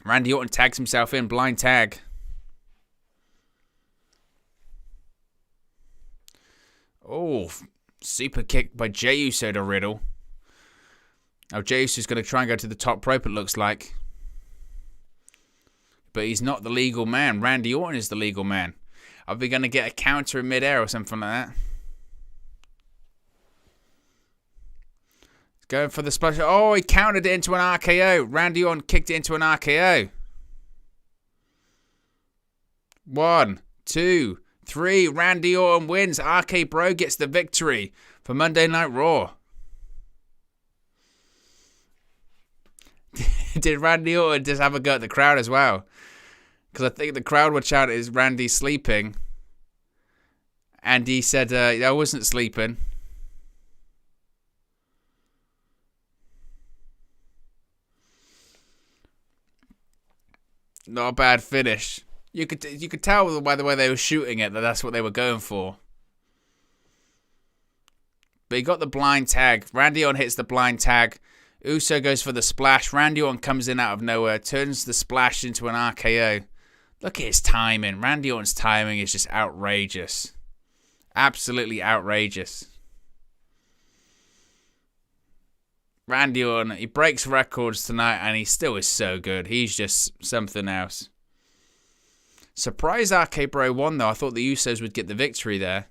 Randy Orton tags himself in, blind tag. Super kick by Jey Uso to Riddle. Now Jey Uso's going to try and go to the top rope, it looks like. But he's not the legal man. Randy Orton is the legal man. Are we going to get a counter in midair or something like that? Going for the splash. He countered it into an RKO. Randy Orton kicked it into an RKO. 1, 2, 3. Randy Orton wins. RK Bro gets the victory for Monday Night Raw. Did Randy Orton just have a go at the crowd as well? Because I think the crowd were chanting, "Is Randy sleeping?" And he said, "I wasn't sleeping." Not a bad finish. You could tell by the way they were shooting it that that's what they were going for. But he got the blind tag. Randy Orton hits the blind tag. Uso goes for the splash. Randy Orton comes in out of nowhere, turns the splash into an RKO. Look at his timing. Randy Orton's timing is just outrageous. Absolutely outrageous. Randy Orton, he breaks records tonight and he still is so good. He's just something else. Surprised RK Bro won though. I thought the Usos would get the victory there.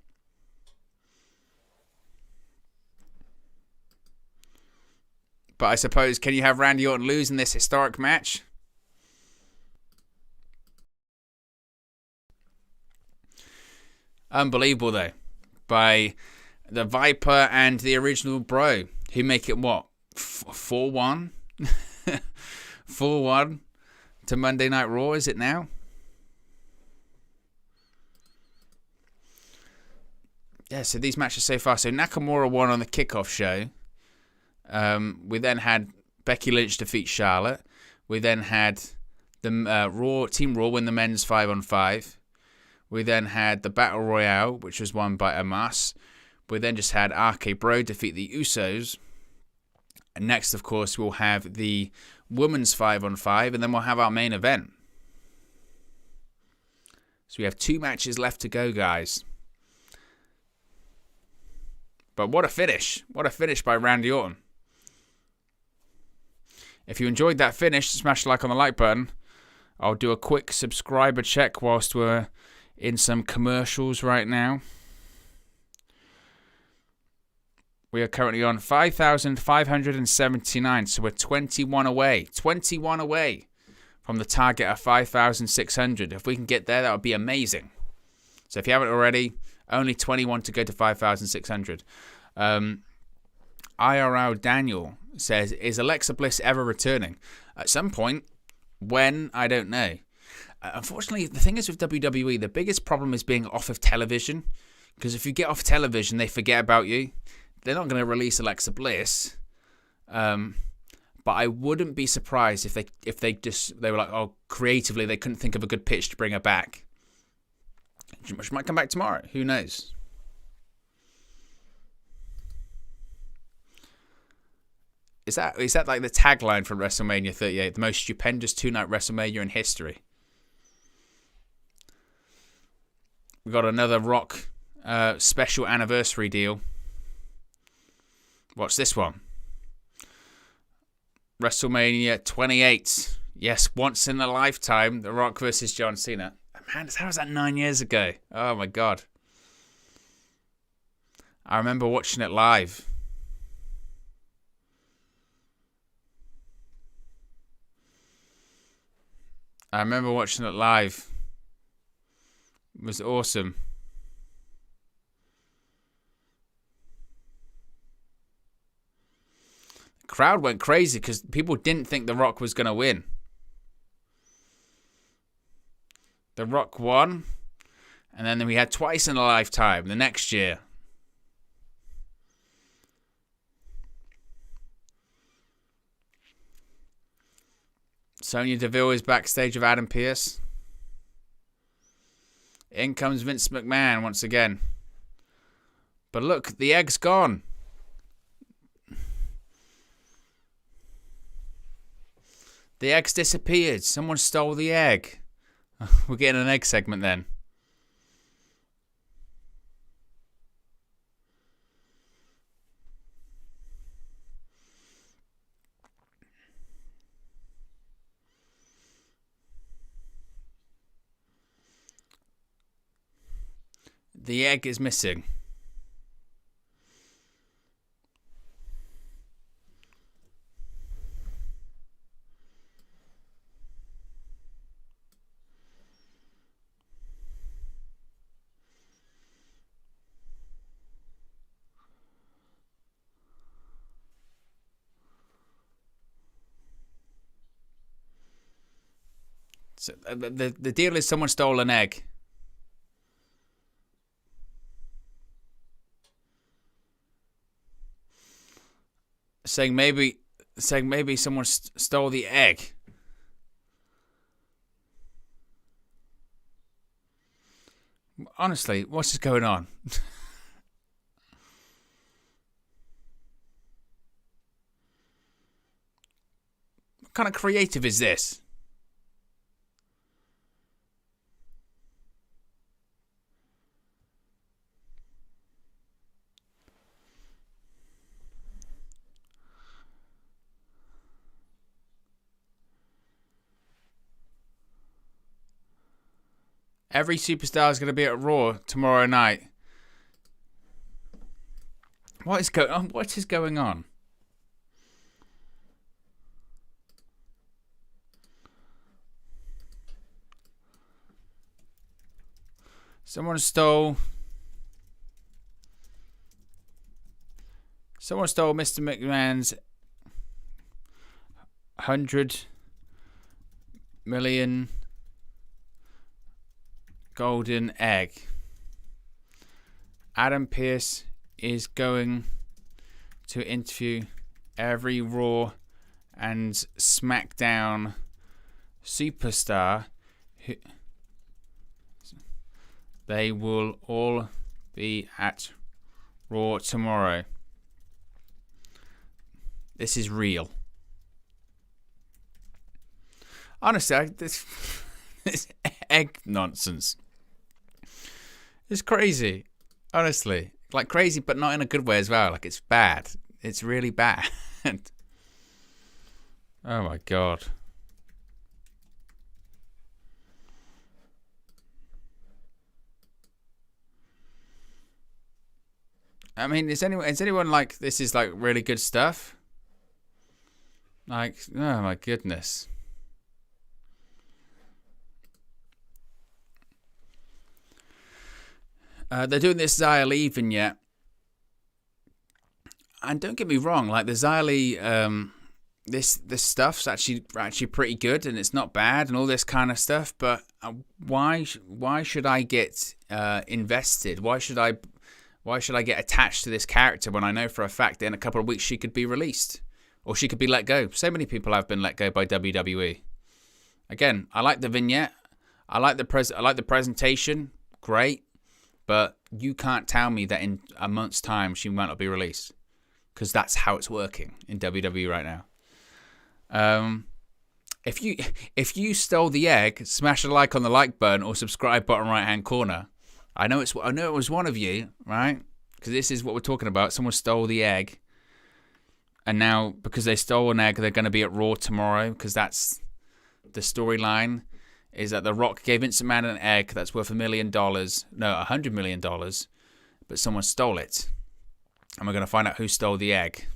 But I suppose, can you have Randy Orton lose in this historic match? Unbelievable though. By the Viper and the original Bro. Who make it what? 4-1? 4-1 to Monday Night Raw, is it now? Yeah, so these matches so far. So Nakamura won on the kickoff show. We then had Becky Lynch defeat Charlotte. We then had the Team Raw win the men's 5-on-5. We then had the Battle Royale, which was won by Amos. We then just had RK Bro defeat the Usos. And next, of course, we'll have the women's 5-on-5, and then we'll have our main event. So we have 2 matches left to go, guys. But what a finish. What a finish by Randy Orton. If you enjoyed that finish, smash the like on the like button. I'll do a quick subscriber check whilst we're in some commercials right now. We are currently on 5,579, so we're 21 away. 21 away from the target of 5,600. If we can get there, that would be amazing. So if you haven't already, only 21 to go to 5,600. IRL Daniel says, is Alexa Bliss ever returning? At some point. When? I don't know. Unfortunately, the thing is with WWE, the biggest problem is being off of television. Because if you get off television, they forget about you. They're not going to release Alexa Bliss. But I wouldn't be surprised if they were like, oh, creatively, they couldn't think of a good pitch to bring her back. She might come back tomorrow. Who knows? Is that like the tagline from WrestleMania 38? The most stupendous 2-night WrestleMania in history. We got another Rock special anniversary deal. What's this one? WrestleMania 28. Yes, once in a lifetime, The Rock versus John Cena. Man, how was that 9 years ago? Oh my God. I remember watching it live. It was awesome. The crowd went crazy because people didn't think The Rock was going to win. The Rock won. And then we had twice in a lifetime the next year. Sonya Deville is backstage with Adam Pearce. In comes Vince McMahon once again. But look, the egg's gone. The egg's disappeared. Someone stole the egg. We're getting an egg segment then. The egg is missing. So the deal is someone stole an egg. Saying maybe someone stole the egg. Honestly, what's just going on? What kind of creative is this? Every superstar is going to be at Raw tomorrow night. What is going on? What is going on? Someone stole Mr. McMahon's $100 million golden egg. Adam Pearce is going to interview every Raw and SmackDown superstar. They will all be at Raw tomorrow. This is real. Honestly, this egg nonsense. It's crazy. Honestly. Like crazy, but not in a good way as well. Like it's bad. It's really bad. Oh my God. I mean, is anyone like this is like really good stuff? Like, oh my goodness. They're doing this Xia Li vignette. And don't get me wrong, like the Xia Li, this stuff's actually pretty good and it's not bad and all this kind of stuff. But why should I get invested? Why should I get attached to this character when I know for a fact that in a couple of weeks she could be released or she could be let go? So many people have been let go by WWE. Again, I like the vignette. I like the presentation. Great. But you can't tell me that in a month's time she might not be released. Because that's how it's working in WWE right now. If you stole the egg, smash a like on the like button or subscribe button right hand corner. I know it was one of you, right? Because this is what we're talking about. Someone stole the egg. And now, because they stole an egg, they're going to be at Raw tomorrow. Because that's the storyline. Is that The Rock gave Vince McMahon an egg that's worth $1 million. No, $100 million. But someone stole it. And we're going to find out who stole the egg.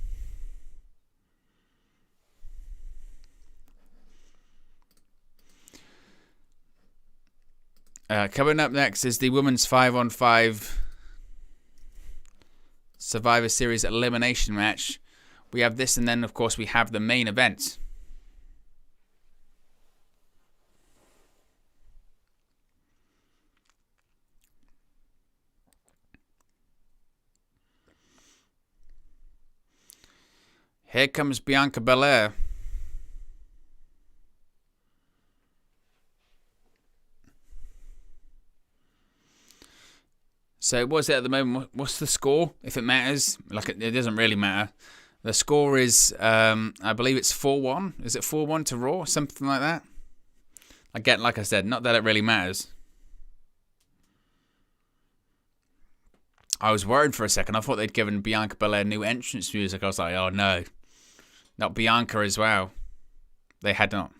Coming up next is the Women's 5-on-5 Survivor Series elimination match. We have this, and then, of course, we have the main event. Here comes Bianca Belair. So what's it at the moment? What's the score, if it matters? Like it doesn't really matter. The score is, I believe it's 4-1. Is it 4-1 to Raw? Something like that? Again, like I said, not that it really matters. I was worried for a second. I thought they'd given Bianca Belair new entrance music. I was like, oh no. Not Bianca as well. They had not.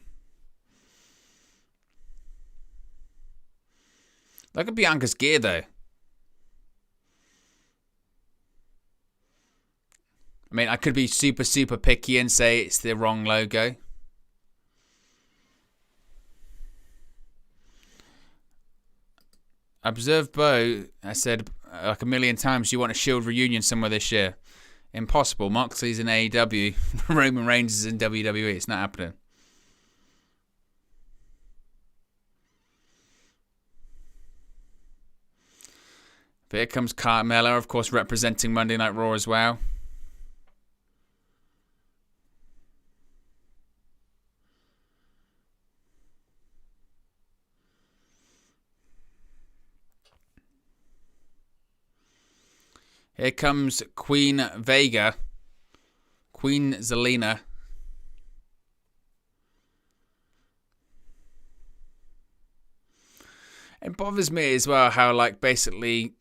Look at Bianca's gear though. I mean, I could be super, super picky and say it's the wrong logo. Observe Bo, I said like a million times, you want a Shield reunion somewhere this year. Impossible. Moxley's in AEW. Roman Reigns is in WWE. It's not happening. But here comes Carmella, of course, representing Monday Night Raw as well. Here comes Queen Zelina. It bothers me as well how, like, basically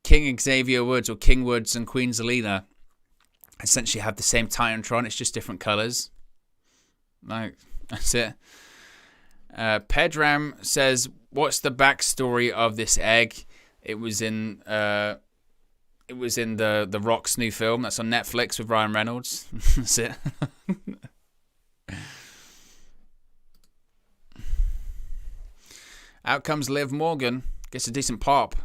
King Xavier Woods or King Woods and Queen Zelina essentially have the same Titantron. It's just different colours. Like, that's it. Pedram says, "What's the backstory of this egg?" It was in the Rock's new film that's on Netflix with Ryan Reynolds. That's it. Out comes Liv Morgan. Gets a decent pop.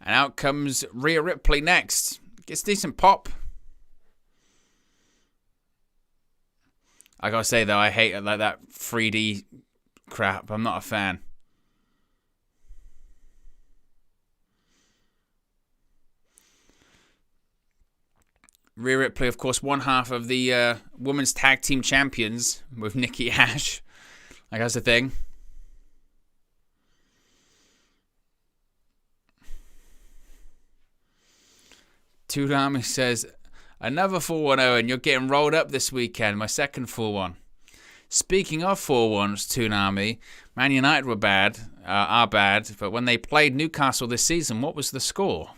And out comes Rhea Ripley next. Gets a decent pop. I gotta say though, I hate like that 3D crap. I'm not a fan. Rhea Ripley, of course, one half of the Women's Tag Team Champions with Nikki Ash. Like, that's the thing. Toonami says, "Another 4-1-0 and you're getting rolled up this weekend. My second 4-1. Speaking of 4-1s, Toonami, Man United are bad, but when they played Newcastle this season, what was the score?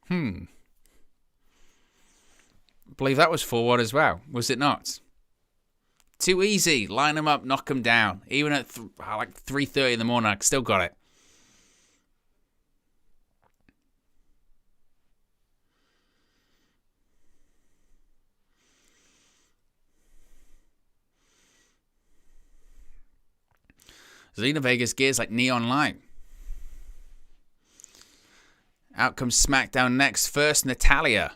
I believe that was 4-1 as well, was it not? Too easy. Line them up, knock them down. Even at like 3:30 in the morning, I still got it. Zelina Vega's gears like neon light. Out comes SmackDown next. First, Natalya.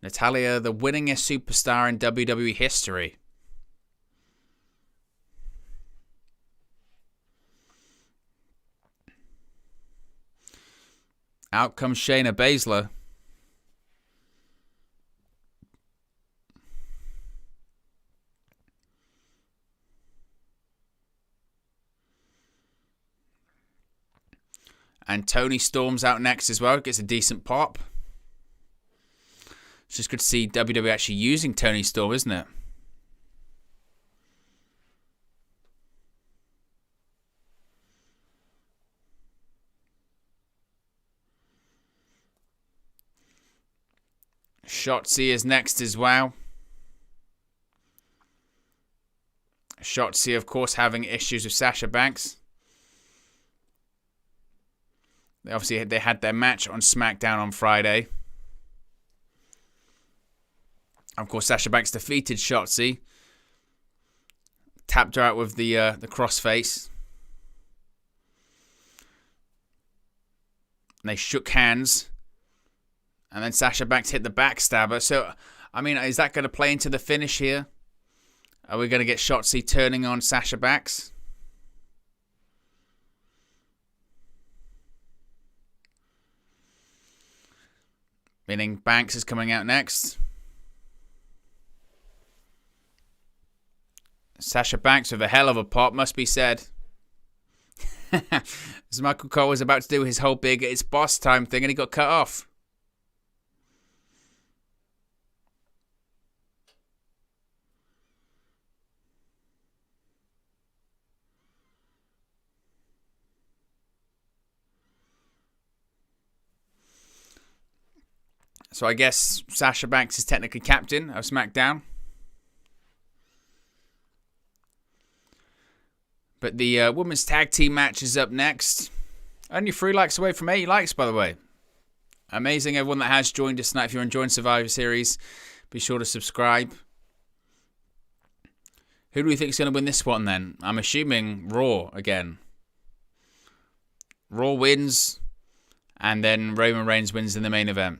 Natalya, the winningest superstar in WWE history. Out comes Shayna Baszler. And Toni storms out next as well. Gets a decent pop. It's just good to see WWE actually using Toni Storm, isn't it? Shotzi is next as well. Shotzi, of course, having issues with Sasha Banks. They had their match on SmackDown on Friday. Of course, Sasha Banks defeated Shotzi. Tapped her out with the crossface. And they shook hands. And then Sasha Banks hit the backstabber. So, I mean, is that going to play into the finish here? Are we going to get Shotzi turning on Sasha Banks? Meaning Banks is coming out next. Sasha Banks with a hell of a pop, must be said. As Michael Cole was about to do his whole big "it's boss time" thing and he got cut off. So I guess Sasha Banks is technically captain of SmackDown. But the women's tag team match is up next. Only 3 likes away from 8 likes, by the way. amazing everyone that has joined us tonight. If you're enjoying Survivor Series, be sure to subscribe. Who do we think is going to win this one then? I'm assuming Raw again. Raw wins, and then Roman Reigns wins in the main event.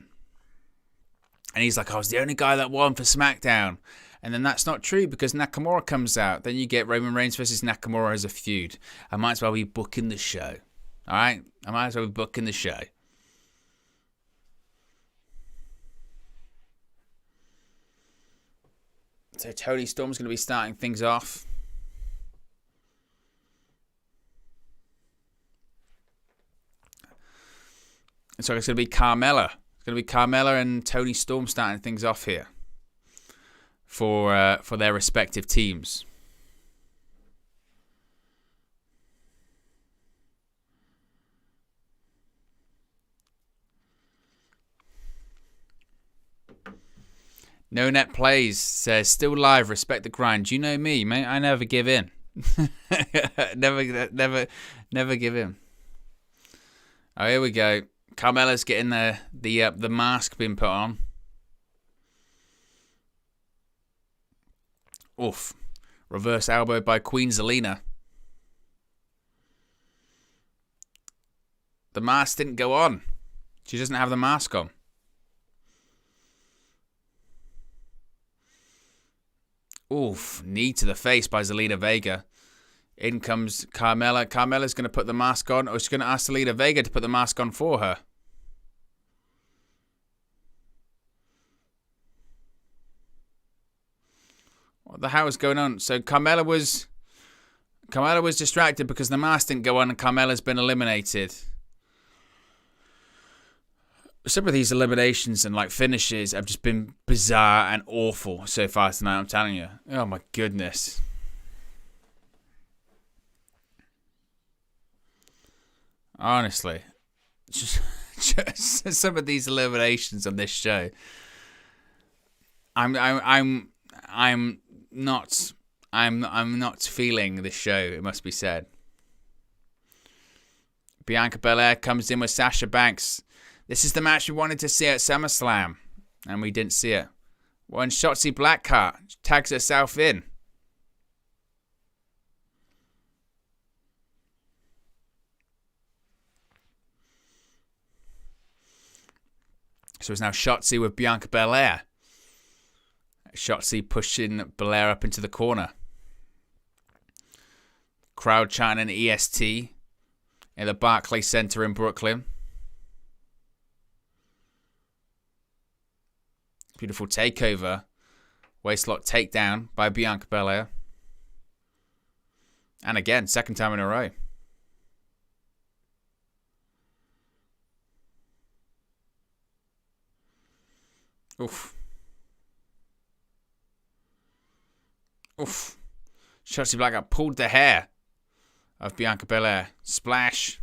And he's like, I was the only guy that won for SmackDown. And then that's not true because Nakamura comes out. Then you get Roman Reigns versus Nakamura as a feud. I might as well be booking the show. All right? I might as well be booking the show. So Toni Storm's going to be starting things off. So it's going to be Carmella. It's going to be Carmella and Toni Storm starting things off here for their respective teams. No Net Plays says, still live, respect the grind. You know me, mate. I never give in. never give in. Oh, here we go. Carmella's getting the mask being put on. Oof. Reverse elbow by Queen Zelina. The mask didn't go on. She doesn't have the mask on. Oof, knee to the face by Zelina Vega. In comes Carmella. Carmella's going to put the mask on, or she's going to ask Zelina Vega to put the mask on for her. What the hell is going on? So Carmella was distracted because the mask didn't go on and Carmella's been eliminated. Some of these eliminations and like finishes have just been bizarre and awful so far tonight, I'm telling you. Oh my goodness. Honestly. Just some of these eliminations on this show. I'm not feeling this show, it must be said. Bianca Belair comes in with Sasha Banks. This is the match we wanted to see at SummerSlam, and we didn't see it. When Shotzi Blackheart tags herself in. So it's now Shotzi with Bianca Belair. Shotzi pushing Belair up into the corner. Crowd chanting an EST in the Barclays Center in Brooklyn. Beautiful takeover. Waistlock takedown by Bianca Belair. And again, second time in a row. Oof. Oof. Shotzi Blackheart pulled the hair of Bianca Belair. Splash.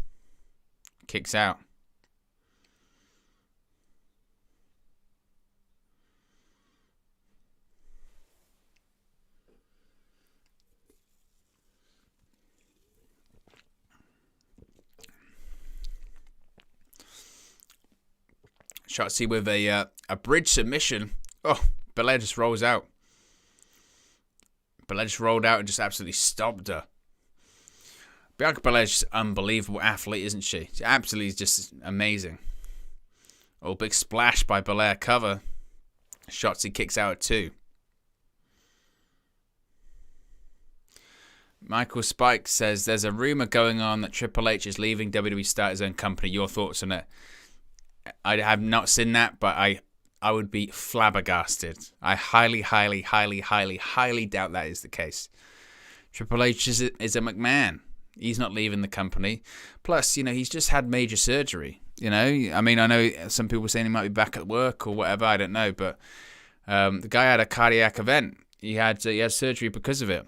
Kicks out. Shotzi with a bridge submission. Oh, Belair just rolls out. Belair just rolled out and just absolutely stopped her. Bianca Belair's just an unbelievable athlete, isn't she? She absolutely is just amazing. Oh, big splash by Belair. Cover. Shotzi kicks out at 2. Michael Spike says, there's a rumor going on that Triple H is leaving WWE to start his own company. Your thoughts on it? I have not seen that, but I would be flabbergasted. I highly doubt that is the case. Triple H is a McMahon. He's not leaving the company. Plus, he's just had major surgery. I mean, I know some people saying he might be back at work or whatever. I don't know, but the guy had a cardiac event. He had surgery because of it.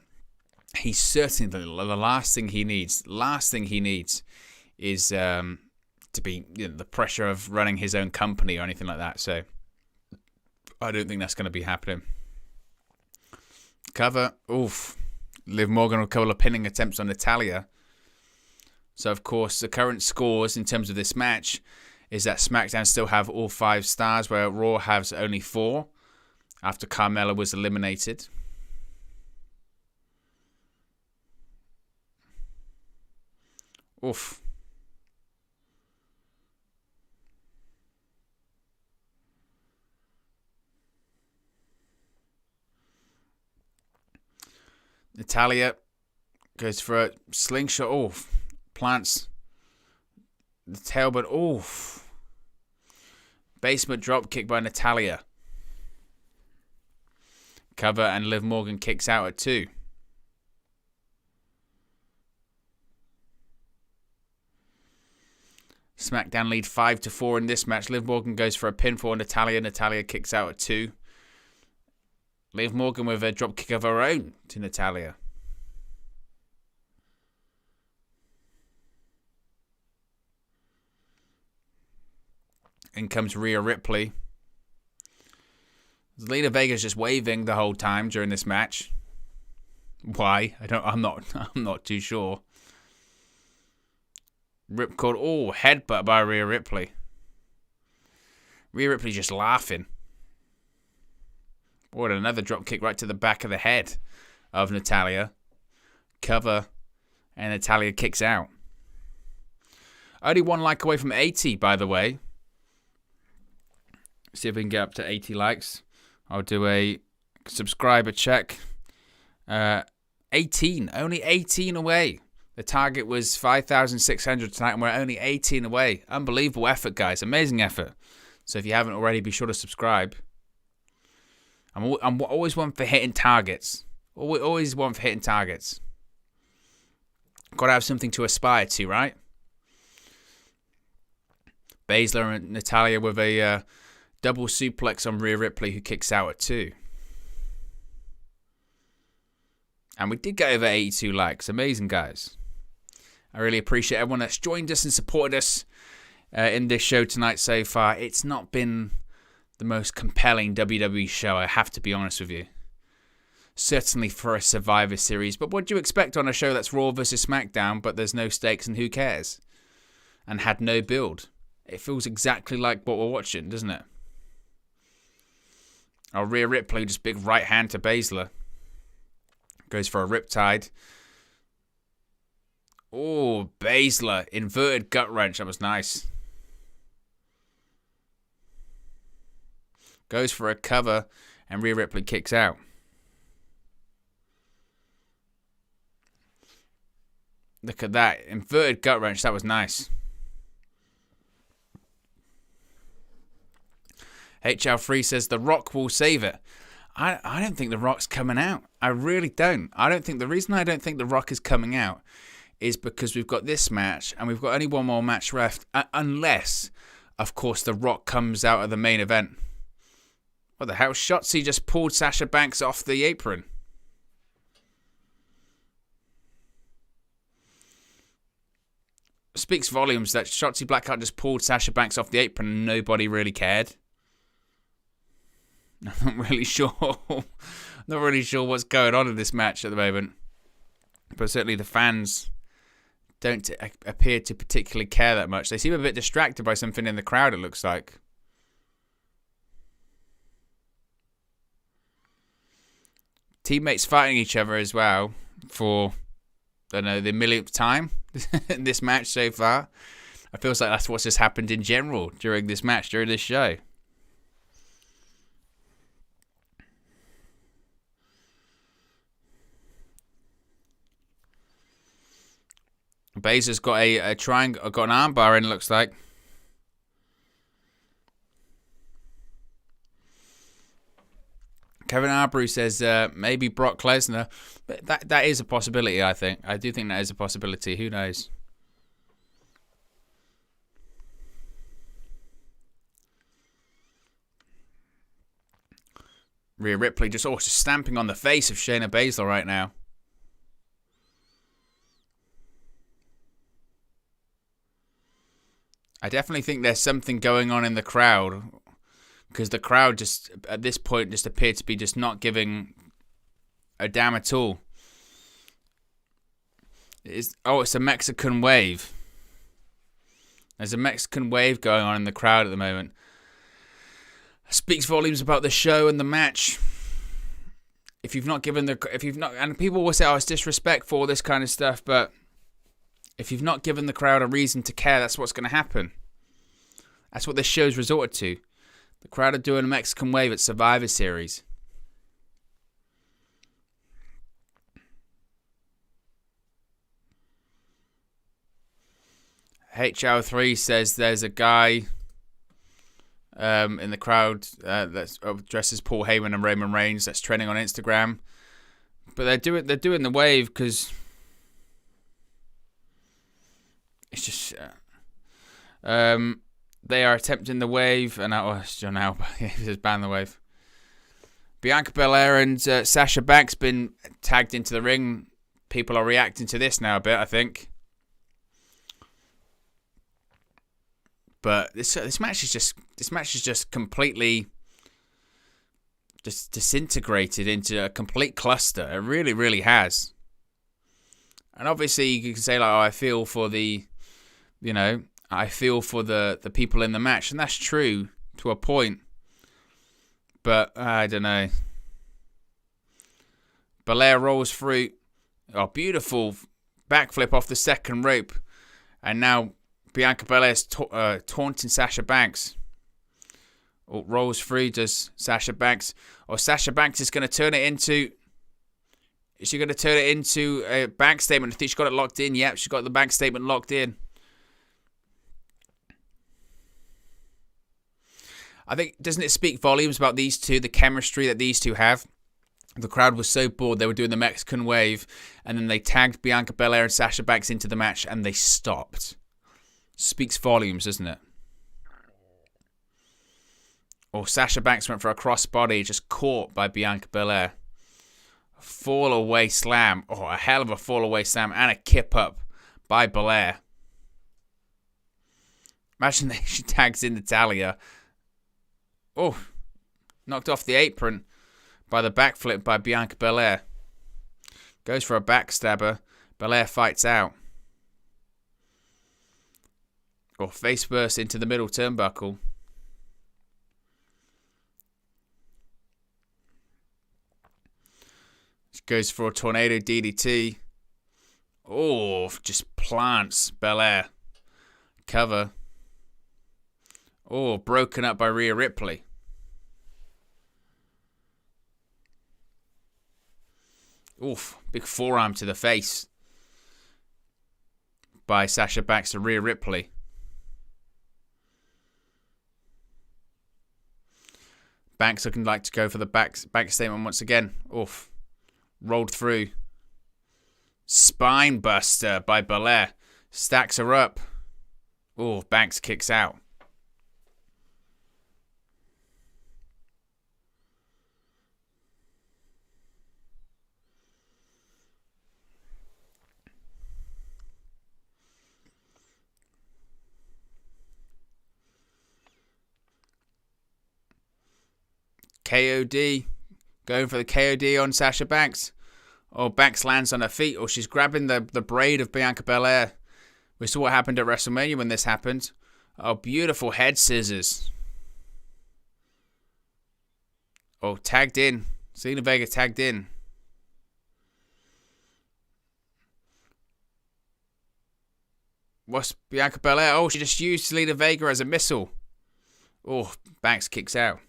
He's certainly the last thing he needs. Is to be the pressure of running his own company or anything like that. So I don't think that's going to be happening. Cover. Oof. Liv Morgan with a couple of pinning attempts on Natalya. So, of course, the current scores in terms of this match is that SmackDown still have all 5 stars, where Raw has only 4 after Carmella was eliminated. Oof. Natalya goes for a slingshot. Oof. Plants the tail, but oof. Basement drop kick by Natalya. Cover, and Liv Morgan kicks out at 2. SmackDown lead 5-4 in this match. Liv Morgan goes for a pinfall on Natalya. Natalya kicks out at 2. Liv Morgan with a drop kick of her own to Natalya. In comes Rhea Ripley. Zelina Vega's just waving the whole time during this match. Why? I'm not too sure. Ripcord. Oh, headbutt by Rhea Ripley. Rhea Ripley just laughing. What, another drop kick right to the back of the head of Natalya. Cover, and Natalya kicks out. Only 1 like away from 80, by the way. See if we can get up to 80 likes. I'll do a subscriber check. 18. Only 18 away. The target was 5,600 tonight, and we're only 18 away. Unbelievable effort, guys. Amazing effort. So if you haven't already, be sure to subscribe. I'm always one for hitting targets. Always one for hitting targets. Got to have something to aspire to, right? Baszler and Natalya with a double suplex on Rhea Ripley, who kicks out at 2. And we did get over 82 likes. Amazing, guys. I really appreciate everyone that's joined us and supported us in this show tonight so far. It's not been the most compelling WWE show, I have to be honest with you. Certainly for a Survivor Series. But what do you expect on a show that's Raw versus SmackDown, but there's no stakes and who cares? And had no build. It feels exactly like what we're watching, doesn't it? Oh, Rhea Ripley, just big right hand to Baszler. Goes for a riptide. Oh, Baszler. Inverted gut wrench. That was nice. Goes for a cover, and Rhea Ripley kicks out. Look at that. Inverted gut wrench. That was nice. HL3 says The Rock will save it. I don't think The Rock's coming out. I really don't. The reason I don't think The Rock is coming out is because we've got this match and we've got only one more match left. Unless, of course, The Rock comes out of the main event. What the hell? Shotzi just pulled Sasha Banks off the apron. Speaks volumes that Shotzi Blackheart just pulled Sasha Banks off the apron and nobody really cared. I'm not really sure. Not really sure what's going on in this match at the moment. But certainly the fans don't appear to particularly care that much. They seem a bit distracted by something in the crowd, it looks like. Teammates fighting each other as well for, I don't know, the millionth time in this match so far. It feels like that's what's just happened in general during this match, during this show. Baszler's got a triangle, got an armbar in, looks like. Kevin Arbrew says maybe Brock Lesnar. But that is a possibility, I think. I do think that is a possibility. Who knows? Rhea Ripley just stamping on the face of Shayna Baszler right now. I definitely think there's something going on in the crowd, because the crowd just, at this point, just appear to be just not giving a damn at all. It's a Mexican wave. There's a Mexican wave going on in the crowd at the moment. Speaks volumes about the show and the match. And people will say, oh, it's disrespectful, all this kind of stuff, but if you've not given the crowd a reason to care, that's what's going to happen. That's what this show's resorted to. The crowd are doing a Mexican wave at Survivor Series. HL3 says there's a guy in the crowd that's dressed as Paul Heyman and Roman Reigns that's trending on Instagram. But they're doing the wave because it's just they are attempting the wave, and it's John Alba. He says ban the wave. Bianca Belair and Sasha Banks been tagged into the ring. People are reacting to this now a bit, I think. But this match is just completely just disintegrated into a complete cluster. It really, really has. And obviously you can say like, oh, I feel for the people in the match, and that's true to a point. But I don't know. Belair rolls through. Oh, beautiful backflip off the second rope, and now Bianca Belair's taunting Sasha Banks. Oh, rolls through, does Sasha Banks. Or Sasha Banks is going to turn it into... Is she going to turn it into a bank statement? I think she's got it locked in. Yep, she's got the bank statement locked in. I think, doesn't it speak volumes about these two, the chemistry that these two have? The crowd was so bored, they were doing the Mexican wave, and then they tagged Bianca Belair and Sasha Banks into the match, and they stopped. Speaks volumes, doesn't it? Or Sasha Banks went for a crossbody, just caught by Bianca Belair. A fall away slam. Oh, a hell of a fall away slam and a kip up by Belair. Imagine that she tags in Natalya. Oh, knocked off the apron by the backflip by Bianca Belair. Goes for a backstabber. Belair fights out. Or face burst into the middle turnbuckle. She goes for a tornado DDT. Oh, just plants Belair. Cover. Oh, broken up by Rhea Ripley. Oof, big forearm to the face by Sasha Banks to Rhea Ripley. Banks looking like to go for the back statement once again. Oof. Rolled through. Spine buster by Belair. Stacks her up. Oh, Banks kicks out. KOD. Going for the KOD on Sasha Banks. Oh, Banks lands on her feet. Or she's grabbing the braid of Bianca Belair. We saw what happened at WrestleMania when this happened. Oh, beautiful head scissors. Oh, tagged in. Zelina Vega tagged in. What's Bianca Belair? Oh, she just used Zelina Vega as a missile. Oh, Banks kicks out.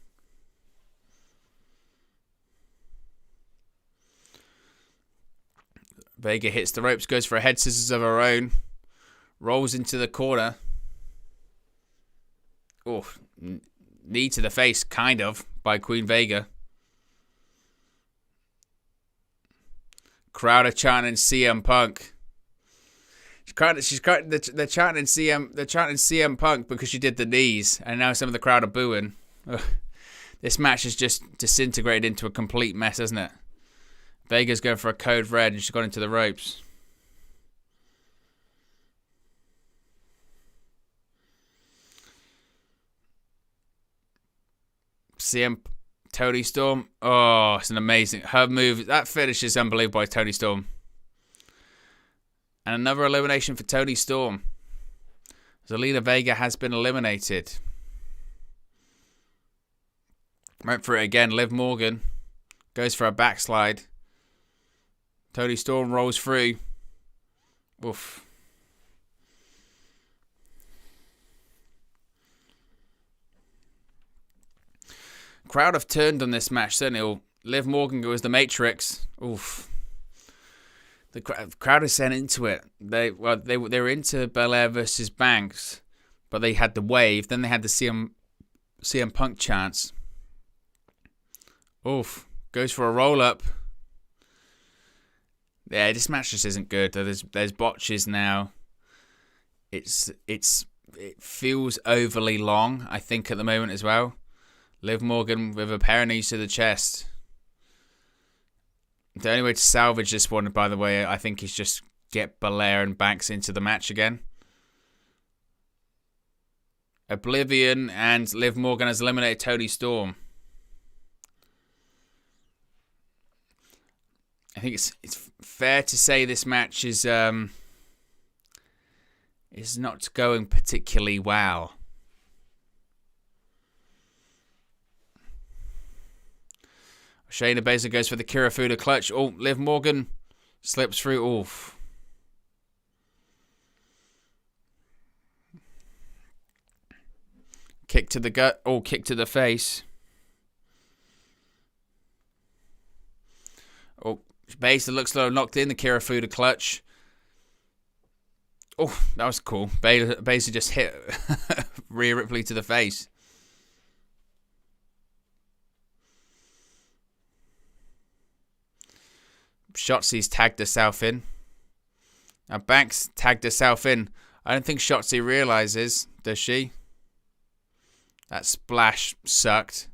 Vega hits the ropes, goes for a head scissors of her own. Rolls into the corner. Oh, knee to the face, kind of, by Queen Vega. Crowd are chanting CM Punk. They're chanting CM Punk because she did the knees, and now some of the crowd are booing. Ugh. This match has just disintegrated into a complete mess, hasn't it? Vega's going for a code red and she's got into the ropes. CM Toni Storm. Oh, it's an amazing. Her move. That finish is unbelievable by Toni Storm. And another elimination for Toni Storm. Zelina Vega has been eliminated. Went for it again. Liv Morgan goes for a backslide. Toni Storm rolls through. Oof. Crowd have turned on this match, certainly. Liv Morgan goes the Matrix. Oof. The crowd is sent into it. They were into Belair versus Banks, but they had the wave. Then they had the CM Punk chance. Oof. Goes for a roll up. Yeah, this match just isn't good. There's botches now. It feels overly long, I think, at the moment as well. Liv Morgan with a pair of knees to the chest. The only way to salvage this one, by the way, I think is just get Belair and Banks into the match again. Oblivion and Liv Morgan has eliminated Toni Storm. I think it's fair to say this match is not going particularly well. Shayna Baszler goes for the Kirifuda clutch. Oh, Liv Morgan slips through. Oof. Kick to the gut. Oh, kick to the face. Oh, Baszler looks low, knocked in the Kirifuda clutch. Oh, that was cool. Baszler just hit Rhea Ripley to the face. Shotzi's tagged herself in. Now Banks tagged herself in. I don't think Shotzi realizes, does she? That splash sucked.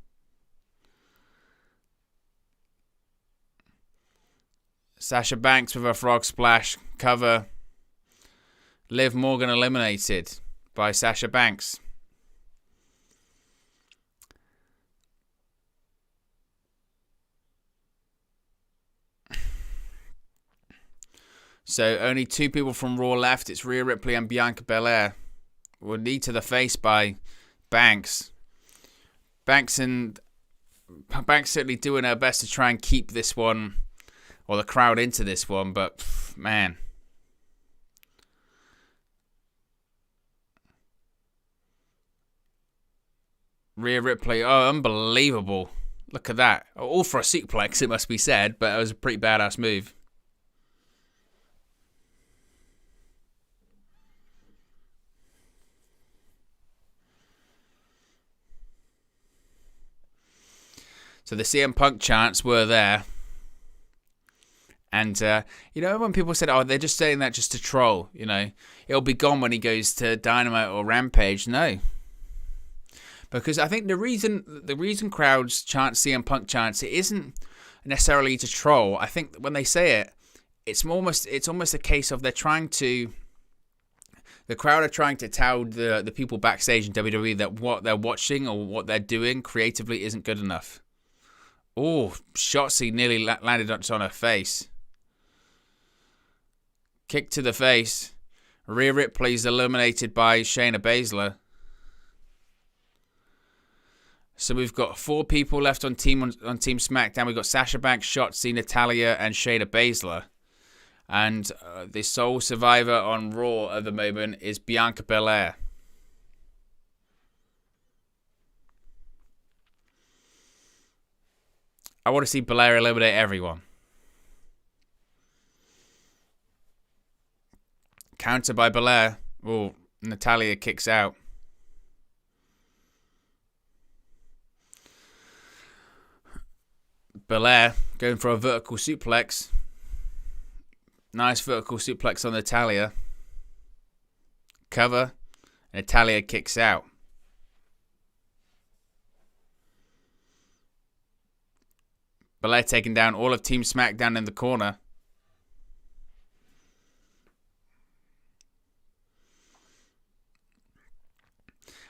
Sasha Banks with a frog splash. Cover. Liv Morgan eliminated by Sasha Banks. So only two people from Raw left. It's Rhea Ripley and Bianca Belair. Well, knee to the face by Banks. Banks certainly doing her best to try and keep this one, or the crowd into this one, but man. Rhea Ripley, oh, unbelievable. Look at that. All for a suplex, it must be said, but it was a pretty badass move. So the CM Punk chants were there. And, when people said, oh, they're just saying that just to troll, it'll be gone when he goes to Dynamite or Rampage. No. Because I think the reason crowds chant CM Punk chants, it isn't necessarily to troll. I think when they say it, it's almost a case of the crowd are trying to tell the people backstage in WWE that what they're watching or what they're doing creatively isn't good enough. Oh, Shotzi nearly landed on her face. Kick to the face. Rhea Ripley's eliminated by Shayna Baszler. So we've got 4 people left on Team SmackDown. We've got Sasha Banks, Shotzi, Natalya, and Shayna Baszler. And the sole survivor on Raw at the moment is Bianca Belair. I want to see Belair eliminate everyone. Counter by Belair. Oh, Natalya kicks out. Belair going for a vertical suplex. Nice vertical suplex on Natalya. Cover. Natalya kicks out. Belair taking down all of Team SmackDown in the corner.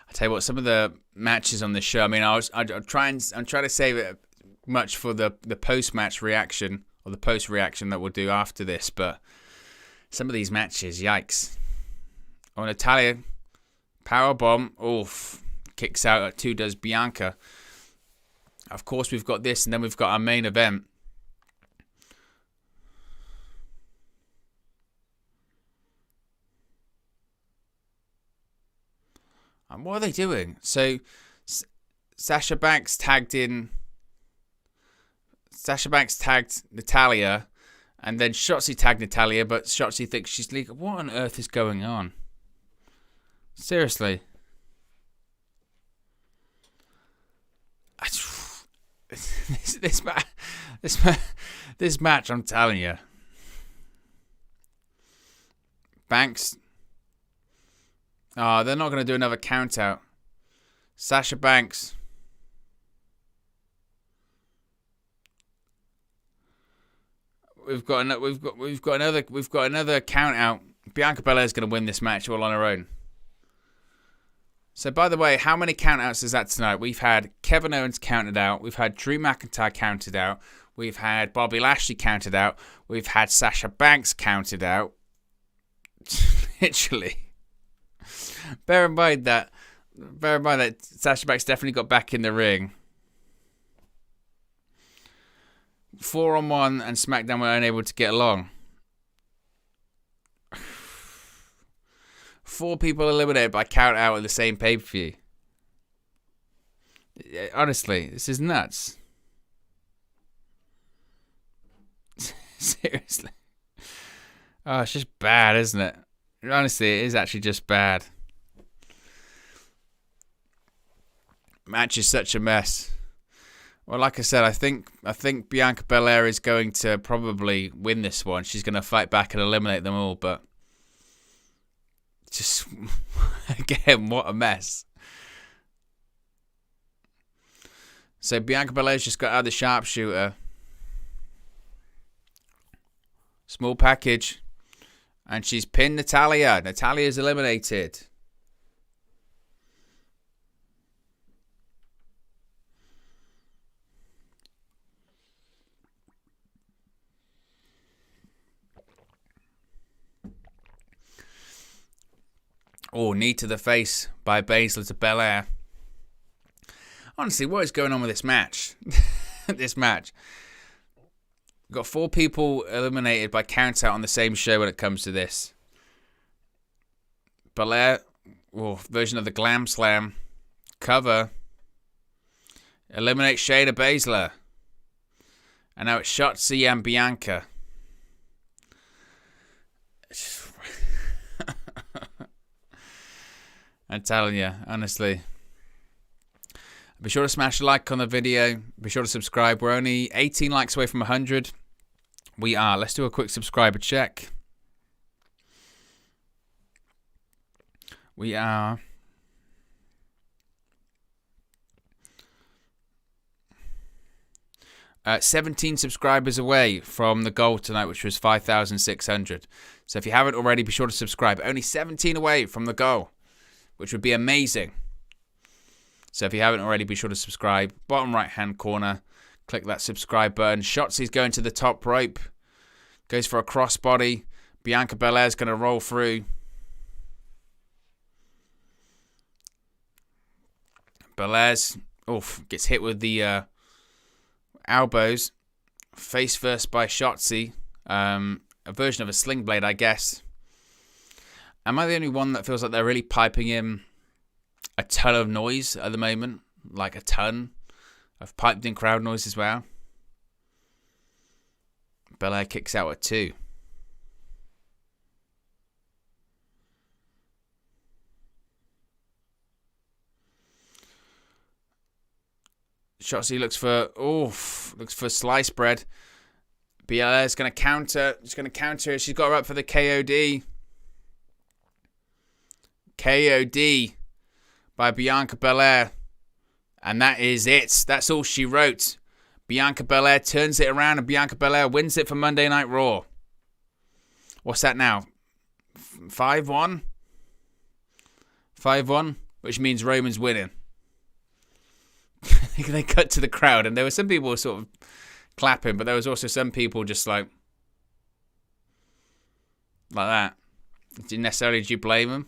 I tell you what, some of the matches on this show, I mean, I'm trying to save it much for the post-match reaction, or the post-reaction that we'll do after this, but some of these matches, yikes. Oh, Natalya Powerbomb. Oof. Kicks out at 2, does Bianca. Of course, we've got this, and then we've got our main event. And what are they doing? So, Sasha Banks tagged Natalya, and then Shotzi tagged Natalya, but Shotzi thinks she's legal. What on earth is going on? Seriously. This match, I'm telling you. Banks. Oh, they're not going to do another count out. Sasha Banks. We've got another count out. Bianca Belair is going to win this match all on her own. So, by the way, how many count outs is that tonight? We've had Kevin Owens counted out. We've had Drew McIntyre counted out. We've had Bobby Lashley counted out. We've had Sasha Banks counted out. Literally. Bear in mind that Sasha Banks definitely got back in the ring. 4-on-1 and SmackDown were unable to get along. 4 people eliminated by count out at the same pay-per-view. Honestly, this is nuts. Seriously. Oh, it's just bad, isn't it? Honestly, it is actually just bad. Match is such a mess. Well, like I said, I think Bianca Belair is going to probably win this one. She's going to fight back and eliminate them all, but just, again, what a mess. So Bianca Belair's just got out of the sharpshooter. Small package. And she's pinned Natalya. Natalya's eliminated. Oh, knee to the face by Baszler to Belair. Honestly, what is going on with this match? This match. We've got 4 people eliminated by count out on the same show when it comes to this. Belair, version of the Glam Slam. Cover. Eliminate Shayna Baszler. And now it's Shotzi and Bianca. I'm telling you, honestly. Be sure to smash a like on the video. Be sure to subscribe. We're only 18 likes away from 100. We are. Let's do a quick subscriber check. We are 17 subscribers away from the goal tonight, which was 5,600. So if you haven't already, be sure to subscribe. Only 17 away from the goal, which would be amazing. So if you haven't already, be sure to subscribe. Bottom right-hand corner, click that subscribe button. Shotzi's going to the top rope. Goes for a crossbody. Bianca Belair's going to roll through. Belair's gets hit with the elbows. Face first by Shotzi. A version of a sling blade, I guess. Am I the only one that feels like they're really piping in a ton of noise at the moment? Like a ton of piped in crowd noise as well. Belair kicks out at 2. Shotzi looks for sliced bread. Belair's going to counter. She's going to counter. She's got her up for the KOD. KOD by Bianca Belair. And that is it. That's all she wrote. Bianca Belair turns it around and Bianca Belair wins it for Monday Night Raw. What's that now? 5-1? 5-1? Which means Roman's winning. They cut to the crowd and there were some people sort of clapping, but there was also some people just like that. Did you blame them?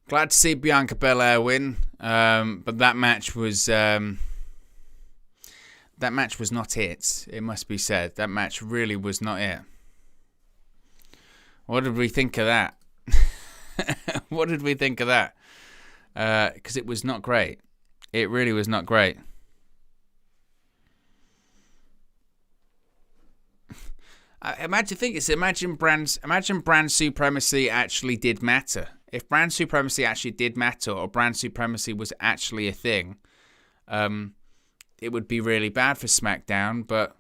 Glad to see Bianca Belair win, but that match was not it. It must be said, that match really was not it. What did we think of that? What did we think of that? Because it was not great. It really was not great. Imagine brand supremacy actually did matter. If brand supremacy actually did matter, or brand supremacy was actually a thing, it would be really bad for SmackDown, but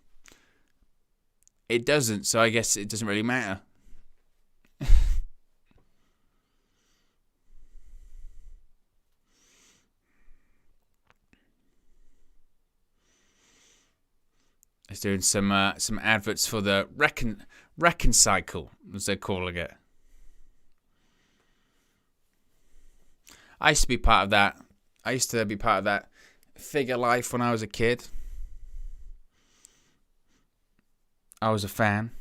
it doesn't, so I guess it doesn't really matter. It's doing some adverts for the Reckon Cycle, as they're calling it. I used to be part of that. I used to be part of that figure life when I was a kid. I was a fan.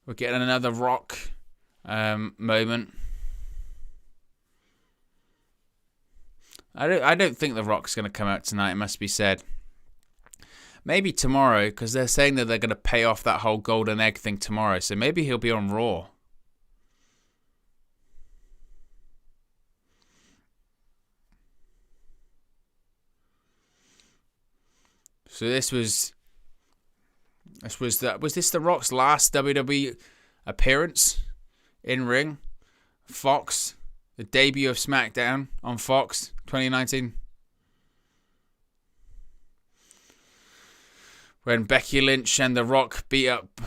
We're getting another Rock moment. I don't think the Rock's going to come out tonight, it must be said. Maybe tomorrow, because they're saying that they're going to pay off that whole golden egg thing tomorrow. So maybe he'll be on Raw. So was this The Rock's last WWE appearance in ring? Fox, the debut of SmackDown on Fox 2019. When Becky Lynch and The Rock beat up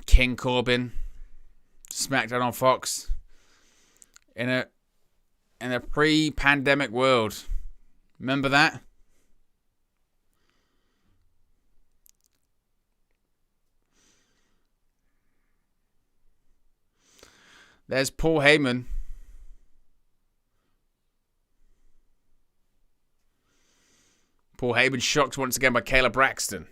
King Corbin, SmackDown on Fox, in a pre-pandemic world. Remember that? There's Paul Heyman. Paul Heyman shocked once again by Kayla Braxton.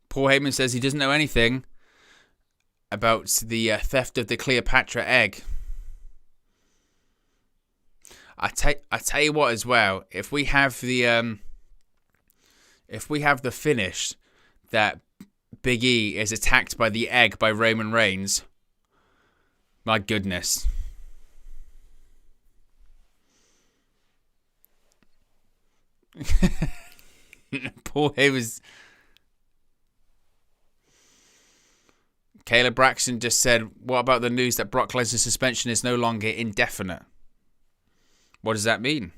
Paul Heyman says he doesn't know anything about the theft of the Cleopatra egg. I tell you what as well, if we have the finish that Big E is attacked by the egg by Roman Reigns, my goodness. Paul Heyman's Kayla Braxton just said, what about the news that Brock Lesnar's suspension is no longer indefinite? What does that mean?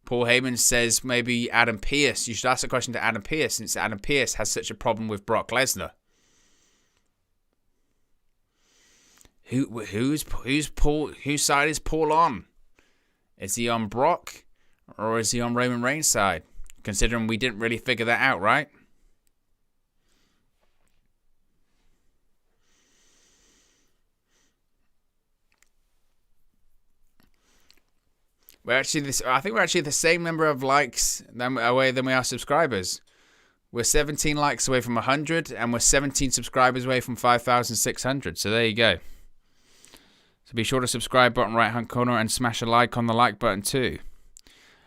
Paul Heyman says maybe Adam Pearce. You should ask a question to Adam Pearce, since Adam Pearce has such a problem with Brock Lesnar. Whose side is Paul on? Is he on Brock or is he on Roman Reigns' side? Considering we didn't really figure that out, right? I think we're actually the same number of likes than we are subscribers. We're 17 likes away from 100, and we're 17 subscribers away from 5,600. So there you go. So be sure to subscribe, button right hand corner, and smash a like on the like button too.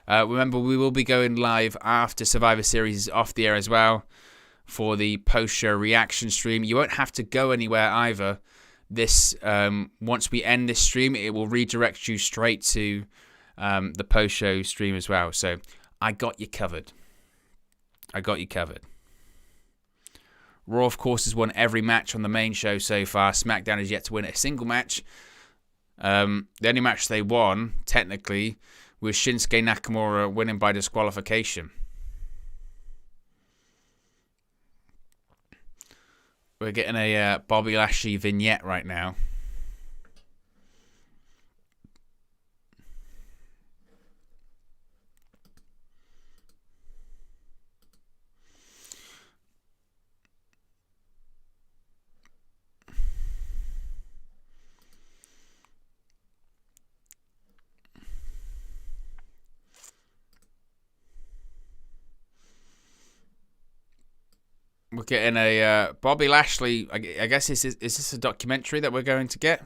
Remember, we will be going live after Survivor Series is off the air as well for the post-show reaction stream. You won't have to go anywhere either. Once we end this stream, it will redirect you straight to the post-show stream as well. So I got you covered. Raw, of course, has won every match on the main show so far. SmackDown has yet to win a single match. The only match they won, technically, was Shinsuke Nakamura winning by disqualification. We're getting a Bobby Lashley vignette right now. We're getting a Bobby Lashley. I guess is this a documentary that we're going to get?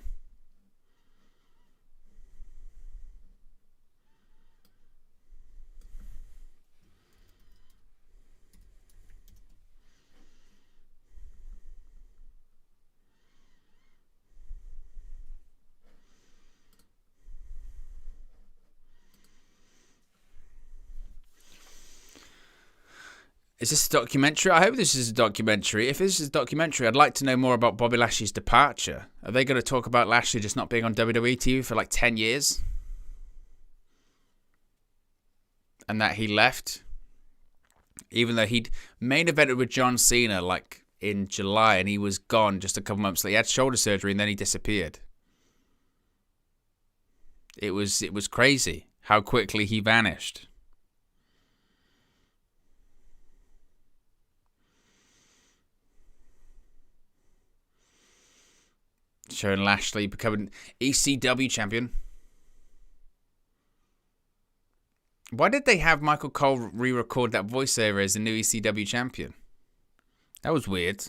Is this a documentary? I hope this is a documentary. If this is a documentary, I'd like to know more about Bobby Lashley's departure. Are they going to talk about Lashley just not being on WWE TV for like 10 years? And that he left? Even though he'd main evented with John Cena like in July and he was gone just a couple months later. He had shoulder surgery and then he disappeared. It was crazy how quickly he vanished. Showing Lashley becoming ECW champion. Why did they have Michael Cole re-record that voiceover as the new ECW champion? That was weird.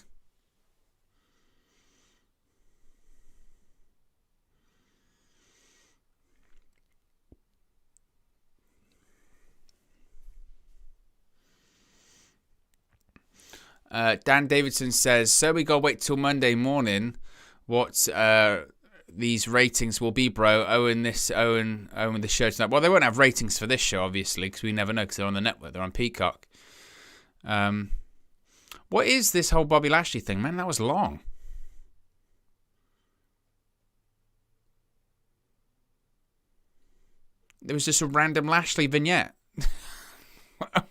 Dan Davidson says, so we gotta wait till Monday morning what these ratings will be, bro. Owen with the show tonight. Well, they won't have ratings for this show, obviously, because we never know, because they're on the network. They're on Peacock. What is this whole Bobby Lashley thing, man? That was long. It was just a random Lashley vignette.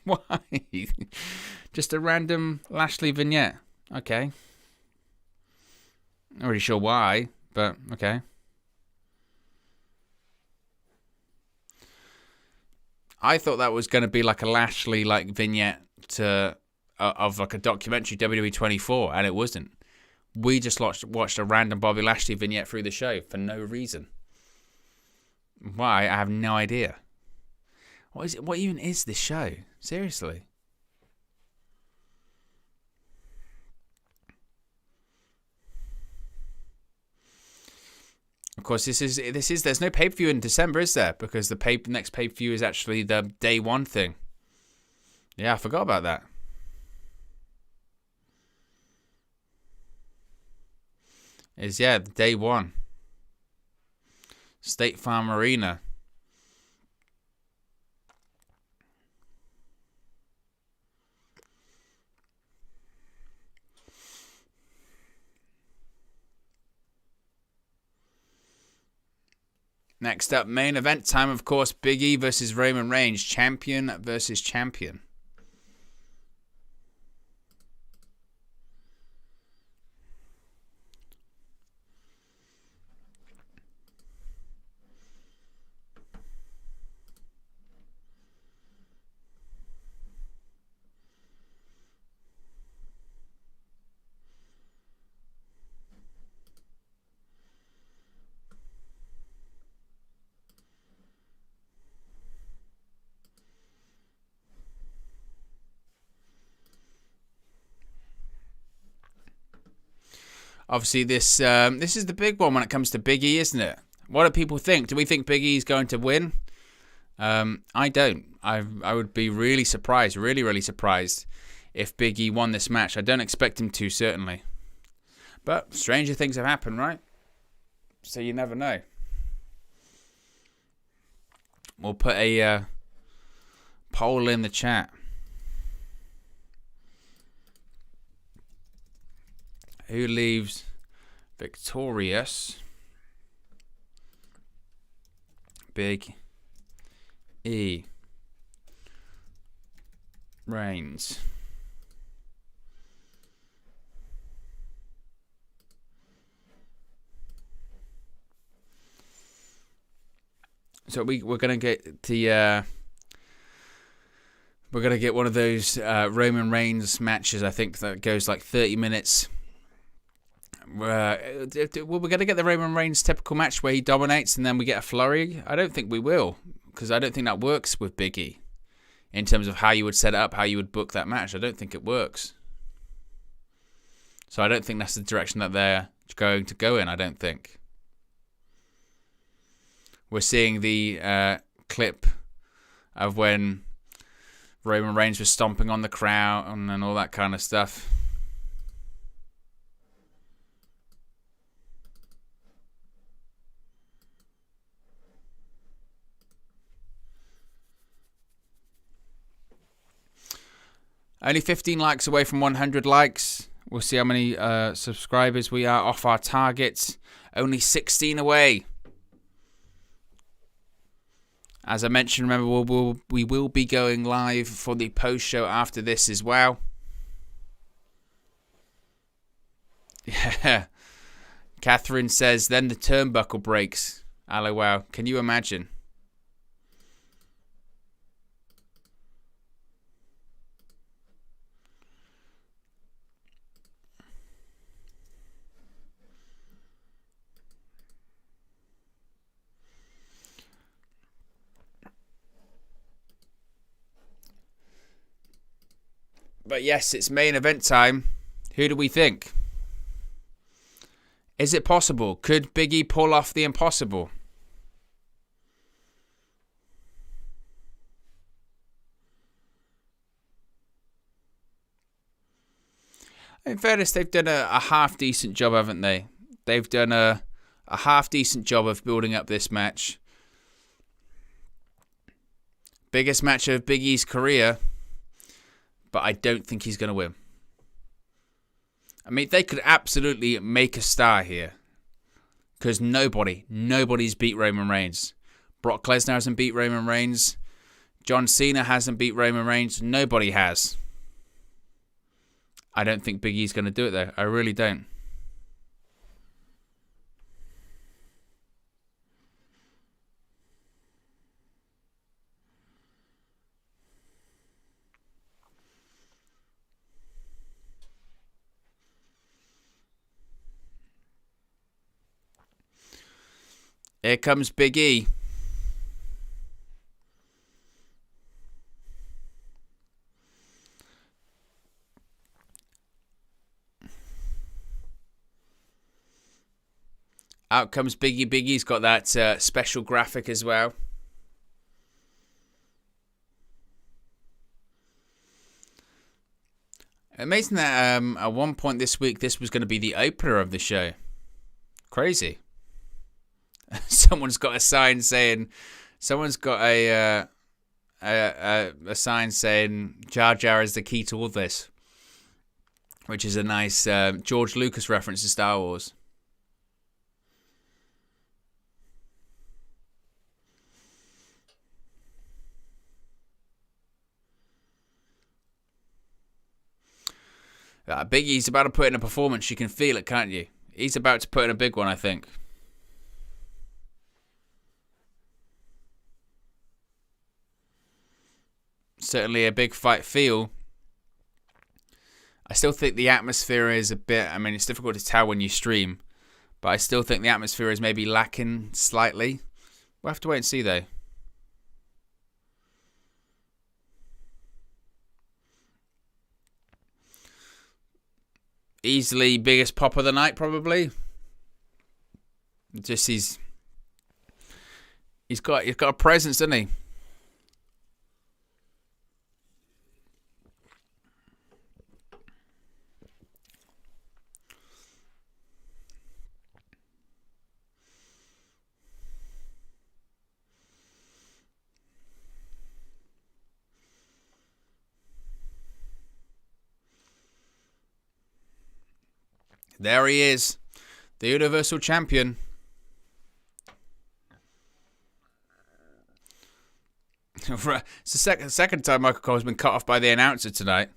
Why? Just a random Lashley vignette. Okay. Not really sure why, but okay. I thought that was going to be like a Lashley like vignette of like a documentary WWE 24, and it wasn't. We just watched a random Bobby Lashley vignette through the show for no reason. Why? I have no idea. What is it? What even is this show? Seriously. Of course, this is. There's no pay-per-view in December, is there? Because the next pay-per-view is actually the day one thing. Yeah, I forgot about that. The day one. State Farm Arena. Next up, main event time, of course, Big E versus Roman Reigns, champion versus champion. Obviously, this is the big one when it comes to Big E, isn't it? What do people think? Do we think Big E is going to win? I don't. I would be really surprised, really surprised if Big E won this match. I don't expect him to, certainly. But stranger things have happened, right? So you never know. We'll put a poll in the chat. Who leaves victorious? Big E. Reigns. So we're gonna get the we're gonna get one of those Roman Reigns matches. I think that goes like 30 minutes. We're going to get the Roman Reigns typical match where he dominates and then we get a flurry. I don't think we will, because I don't think that works with Big E in terms of how you would set it up, how you would book that match. I don't think it works. So I don't think that's the direction that they're going to go in, I don't think. We're seeing the clip of when Roman Reigns was stomping on the crowd and all that kind of stuff. Only 15 likes away from 100 likes. We'll see how many subscribers we are off our targets. Only 16 away. As I mentioned, remember, we will be going live for the post-show after this as well. Yeah. Catherine says, then the turnbuckle breaks. LOL. Can you imagine? But yes, it's main event time. Who do we think? Is it possible? Could Big E pull off the impossible? In fairness, they've done a half-decent job, haven't they? They've done a half-decent job of building up this match. Biggest match of Big E's career. But I don't think he's going to win. I mean, they could absolutely make a star here. Because nobody's beat Roman Reigns. Brock Lesnar hasn't beat Roman Reigns. John Cena hasn't beat Roman Reigns. Nobody has. I don't think Big E's going to do it, though. I really don't. Here comes Big E. Out comes Big E. Big E's got that special graphic as well. Amazing that at one point this week this was going to be the opener of the show. Crazy. Someone's got a sign saying, someone's got a sign saying Jar Jar is the key to all this, which is a nice George Lucas reference to Star Wars. Big E's about to put in a performance. You can feel it, can't you? He's about to put in a big one, I think. Certainly a big fight feel. I still think the atmosphere is a bit... I mean, it's difficult to tell when you stream. But I still think the atmosphere is maybe lacking slightly. We'll have to wait and see, though. Easily biggest pop of the night, probably. Just he's got a presence, doesn't he? There he is, the Universal Champion. It's the second time Michael Cole's been cut off by the announcer tonight.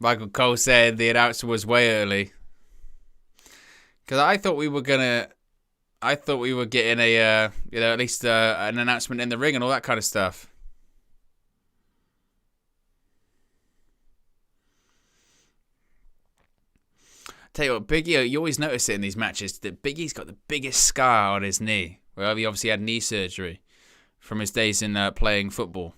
Michael Cole said the announcer was way early. Because I thought we were getting a, at least an announcement in the ring and all that kind of stuff. Tell you what, Big E, you always notice it in these matches that Big E's got the biggest scar on his knee. Well, he obviously had knee surgery from his days in playing football.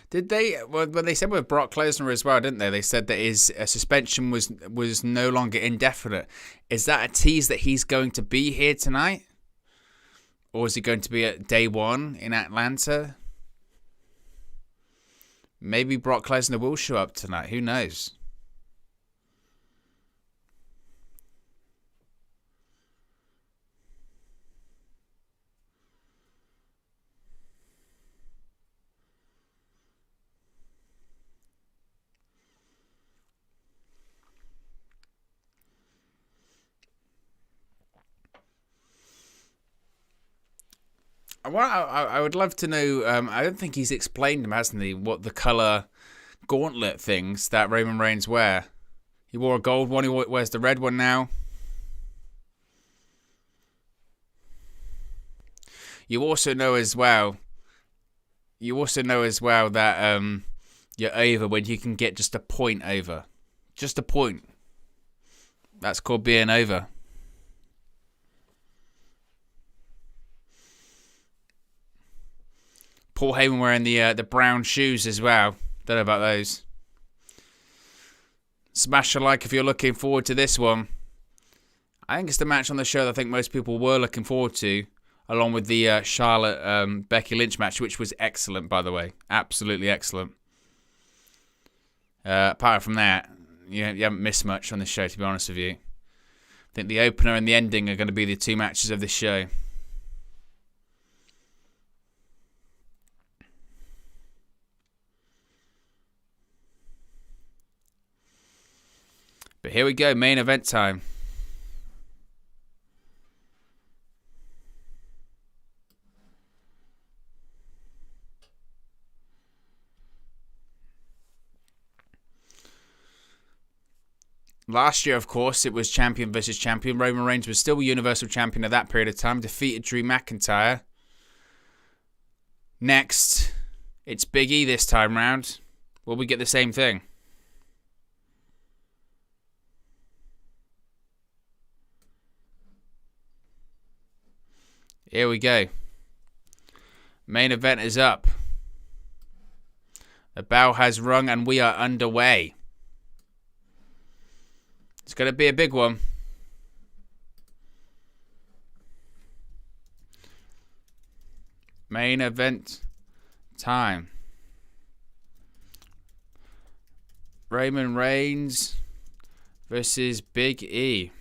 Did they? Well, they said with Brock Lesnar as well, didn't they? They said that his suspension was no longer indefinite. Is that a tease that he's going to be here tonight, or is he going to be at day one in Atlanta? Maybe Brock Lesnar will show up tonight. Who knows? Well, I would love to know. I don't think he's explained them, hasn't he? What the color gauntlet things that Roman Reigns wear. He wore a gold one. He wears the red one now. You also know as well. That you're over when you can get just a point over, just a point. That's called being over. Paul Heyman wearing the brown shoes as well. Don't know about those. Smash a like if you're looking forward to this one. I think it's the match on the show that I think most people were looking forward to, along with the Charlotte Becky Lynch match, which was excellent, by the way. Absolutely excellent. Apart from that, you haven't missed much on this show, to be honest with you. I think the opener and the ending are going to be the two matches of this show. But here we go, main event time. Last year, of course, it was champion versus champion. Roman Reigns was still Universal Champion at that period of time, defeated Drew McIntyre. Next, it's Big E this time round. Will we get the same thing? Here we go. Main event is up. The bell has rung and we are underway. It's going to be a big one. Main event time. Roman Reigns versus Big E.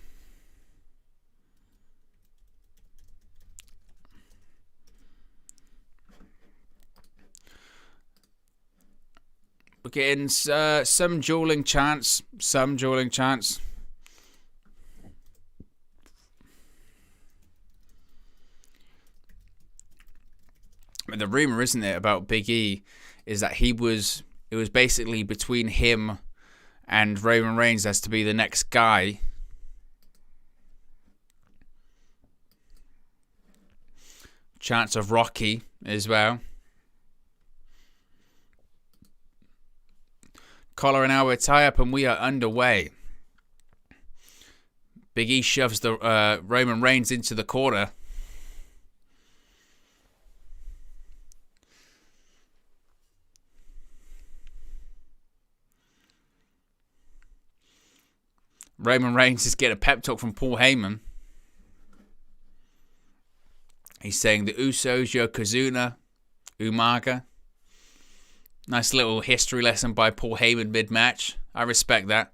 We're getting some dueling chants. But the rumor, isn't it, about Big E is that it was basically between him and Roman Reigns as to be the next guy. Chance of Rocky as well. Collar and hour tie up and we are underway. Big E shoves the Roman Reigns into the corner. Roman Reigns is getting a pep talk from Paul Heyman. He's saying the Usos, Yokozuna, Umaga. Nice little history lesson by Paul Heyman mid-match. I respect that.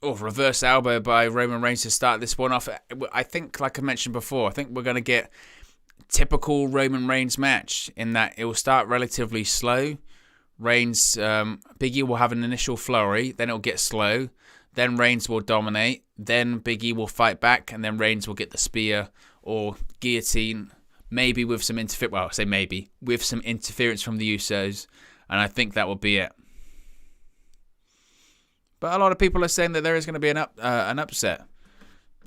Oh, reverse elbow by Roman Reigns to start this one off. I think, like I mentioned before, I think we're going to get typical Roman Reigns match in that it will start relatively slow. Reigns, Big E will have an initial flurry, then it'll get slow. Then Reigns will dominate. Then Big E will fight back, and then Reigns will get the spear or guillotine, maybe with some Well, I say maybe with some interference from the Usos, and I think that will be it. But a lot of people are saying that there is going to be an upset.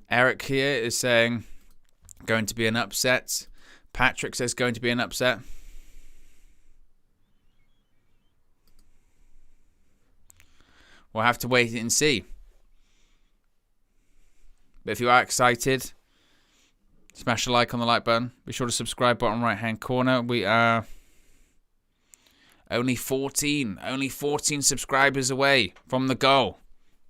Eric here is saying going to be an upset. Patrick says going to be an upset. We'll have to wait and see. But if you are excited, smash a like on the like button. Be sure to subscribe, bottom right hand corner. We are only 14 subscribers away from the goal.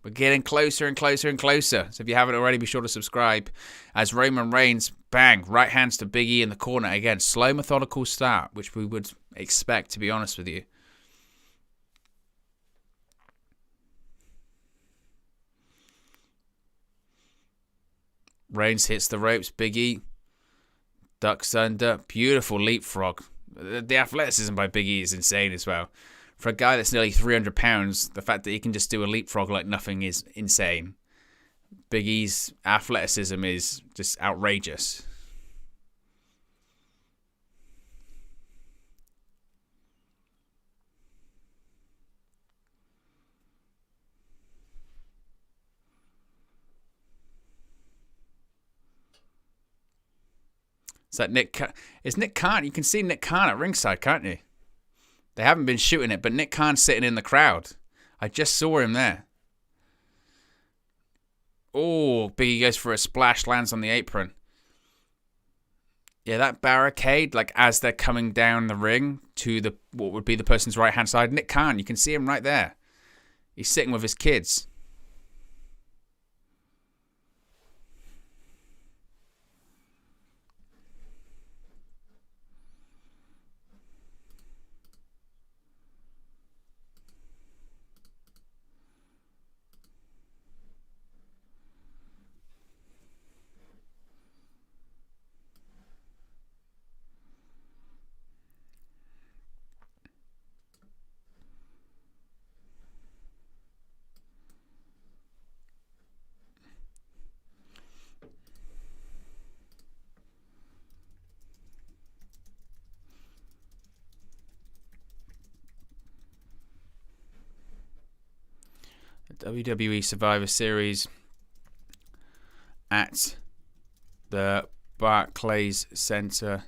We're getting closer and closer and closer. So if you haven't already, be sure to subscribe. As Roman Reigns, bang, right hands to Big E in the corner. Again, slow, methodical start, which we would expect, to be honest with you. Reigns hits the ropes. Big E ducks under. Beautiful leapfrog. The athleticism by Big E is insane as well. For a guy that's nearly 300 pounds, the fact that he can just do a leapfrog like nothing is insane. Big E's athleticism is just outrageous. It's like It's Nick Khan. You can see Nick Khan at ringside, can't you? They haven't been shooting it, but Nick Khan's sitting in the crowd. I just saw him there. Oh, Biggie goes for a splash, lands on the apron. Yeah, that barricade, like as they're coming down the ring to what would be the person's right-hand side. Nick Khan, you can see him right there. He's sitting with his kids. WWE Survivor Series at the Barclays Center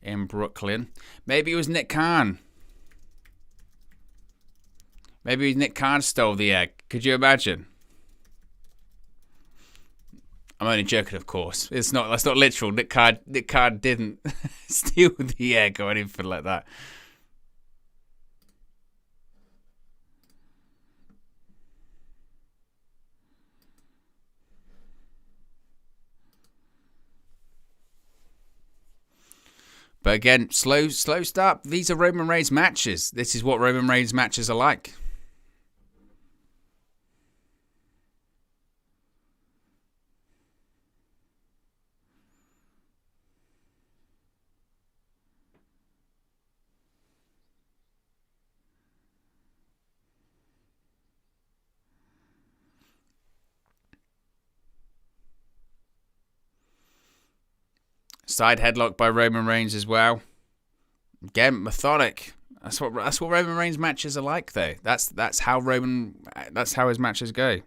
in Brooklyn. Maybe it was Nick Khan. Maybe Nick Khan stole the egg. Could you imagine? I'm only joking, of course. That's not literal. Nick Khan didn't steal the egg or anything like that. But again, slow start. These are Roman Reigns matches. This is what Roman Reigns matches are like. Side headlock by Roman Reigns as well. Again, methodic. That's what Roman Reigns matches are like, though. That's how his matches go.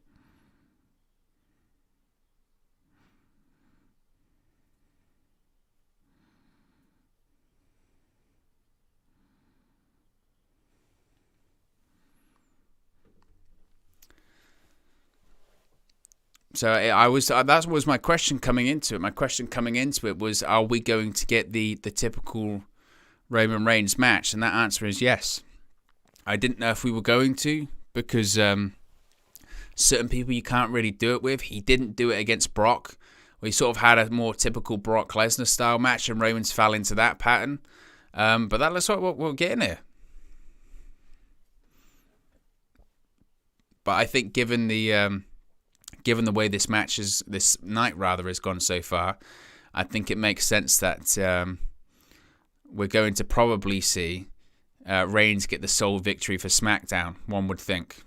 So that was my question coming into it. My question coming into it was, are we going to get the typical Roman Reigns match? And that answer is yes. I didn't know if we were going to, because certain people you can't really do it with. He didn't do it against Brock. We sort of had a more typical Brock Lesnar style match, and Roman's fell into that pattern. But that's what we're getting here. But I think given the given the way this night has gone so far, I think it makes sense that we're going to probably see Reigns get the sole victory for SmackDown, one would think.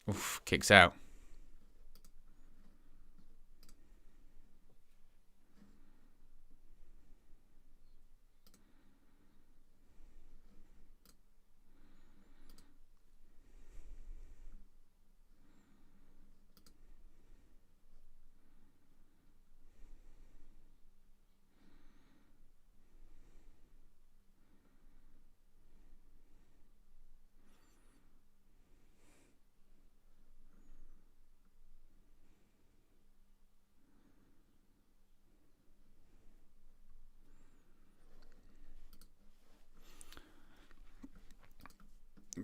Oof, kicks out.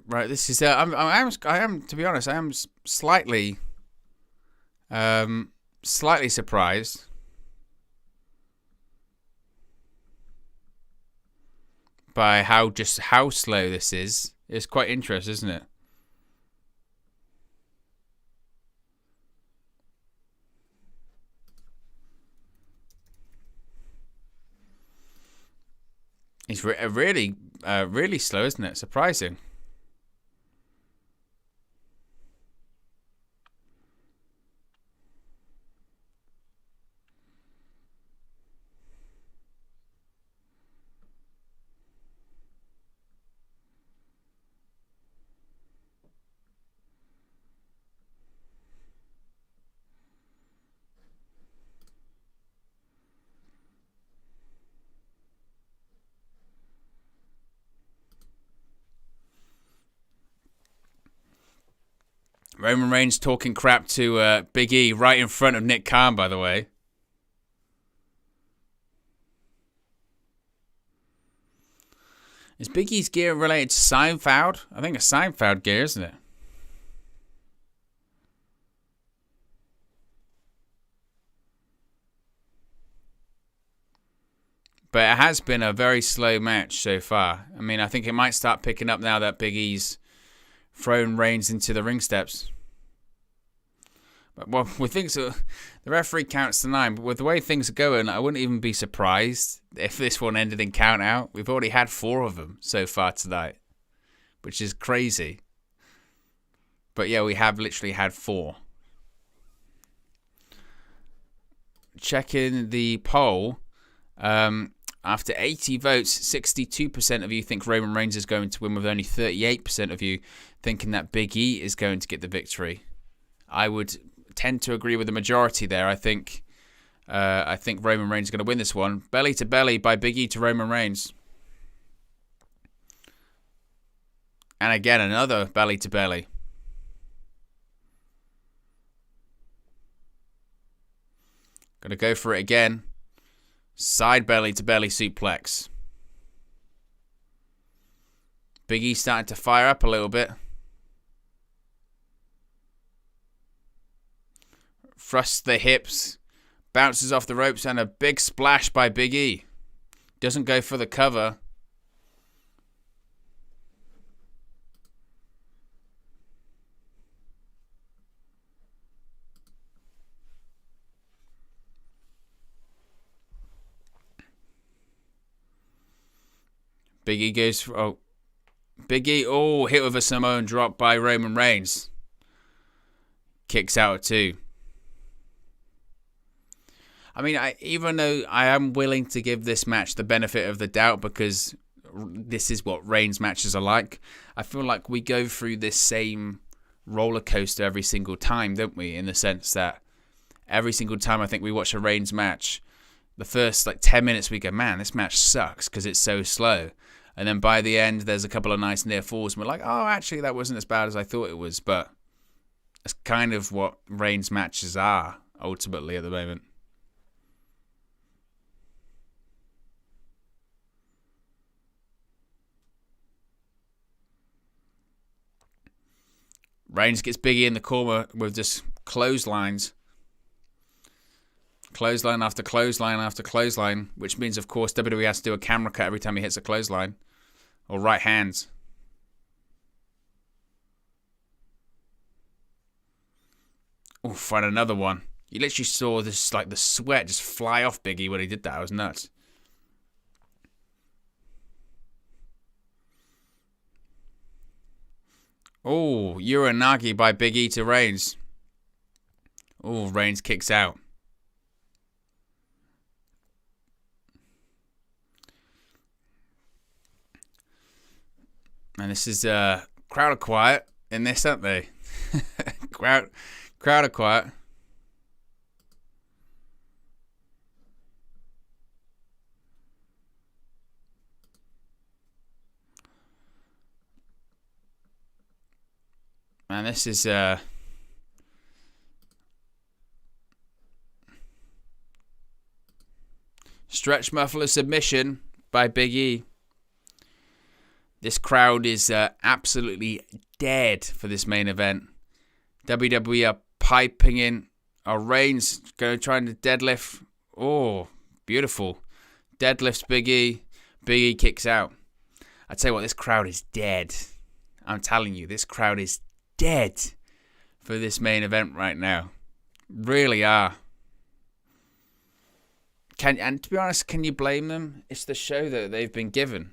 Right, this is. I am to be honest. I am slightly surprised by how slow this is. It's quite interesting, isn't it? It's really slow, isn't it? Surprising. Roman Reigns talking crap to Big E right in front of Nick Khan, by the way. Is Big E's gear related to Seinfeld? I think it's Seinfeld gear, isn't it? But it has been a very slow match so far. I mean, I think it might start picking up now that Big E's thrown Reigns into the ring steps. But, well, we think so. The referee counts to 9, but with the way things are going, I wouldn't even be surprised if this one ended in count out. We've already had 4 of them so far tonight, which is crazy. But yeah, we have literally had 4. Checking the poll. After 80 votes, 62% of you think Roman Reigns is going to win, with only 38% of you thinking that Big E is going to get the victory. I would tend to agree with the majority there. I think Roman Reigns is going to win this one. Belly to belly by Big E to Roman Reigns. And again, another belly to belly. Going to go for it again. Side belly to belly suplex. Big E starting to fire up a little bit. Thrusts the hips. Bounces off the ropes and a big splash by Big E. Doesn't go for the cover. Big E goes for... Big E, hit with a Samoan drop by Roman Reigns. Kicks out at 2. I mean, even though I am willing to give this match the benefit of the doubt because this is what Reigns matches are like, I feel like we go through this same roller coaster every single time, don't we? In the sense that every single time I think we watch a Reigns match, the first 10 minutes we go, man, this match sucks because it's so slow. And then by the end, there's a couple of nice near falls. And we're like, oh, actually, that wasn't as bad as I thought it was. But that's kind of what Reigns matches are, ultimately, at the moment. Reigns gets Big E in the corner with just clotheslines. Clothesline after clothesline after clothesline, which means, of course, WWE has to do a camera cut every time he hits a clothesline. Or right hands. Oh, find another one. You literally saw this, like, the sweat just fly off Biggie when he did that. It was nuts. Oh, Uranagi by Big E to Reigns. Oh, Reigns kicks out. And this is crowd are quiet in this, aren't they? crowd are quiet. And this is stretch muffler submission by Big E. This crowd is absolutely dead for this main event. WWE are piping in. Reigns going to try and deadlift. Oh, beautiful. Deadlifts Big E. Big E kicks out. I tell you what, this crowd is dead. I'm telling you, this crowd is dead for this main event right now. Really are. And to be honest, can you blame them? It's the show that they've been given.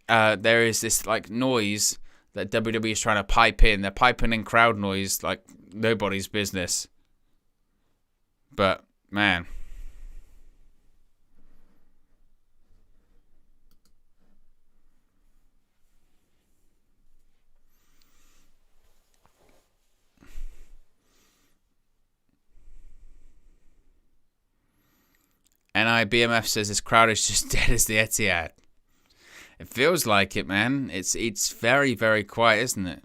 There is this like noise that WWE is trying to pipe in. They're piping in crowd noise like nobody's business. But man, NIBMF says this crowd is just dead as the Etihad. It feels like it, man. It's very, very quiet, isn't it?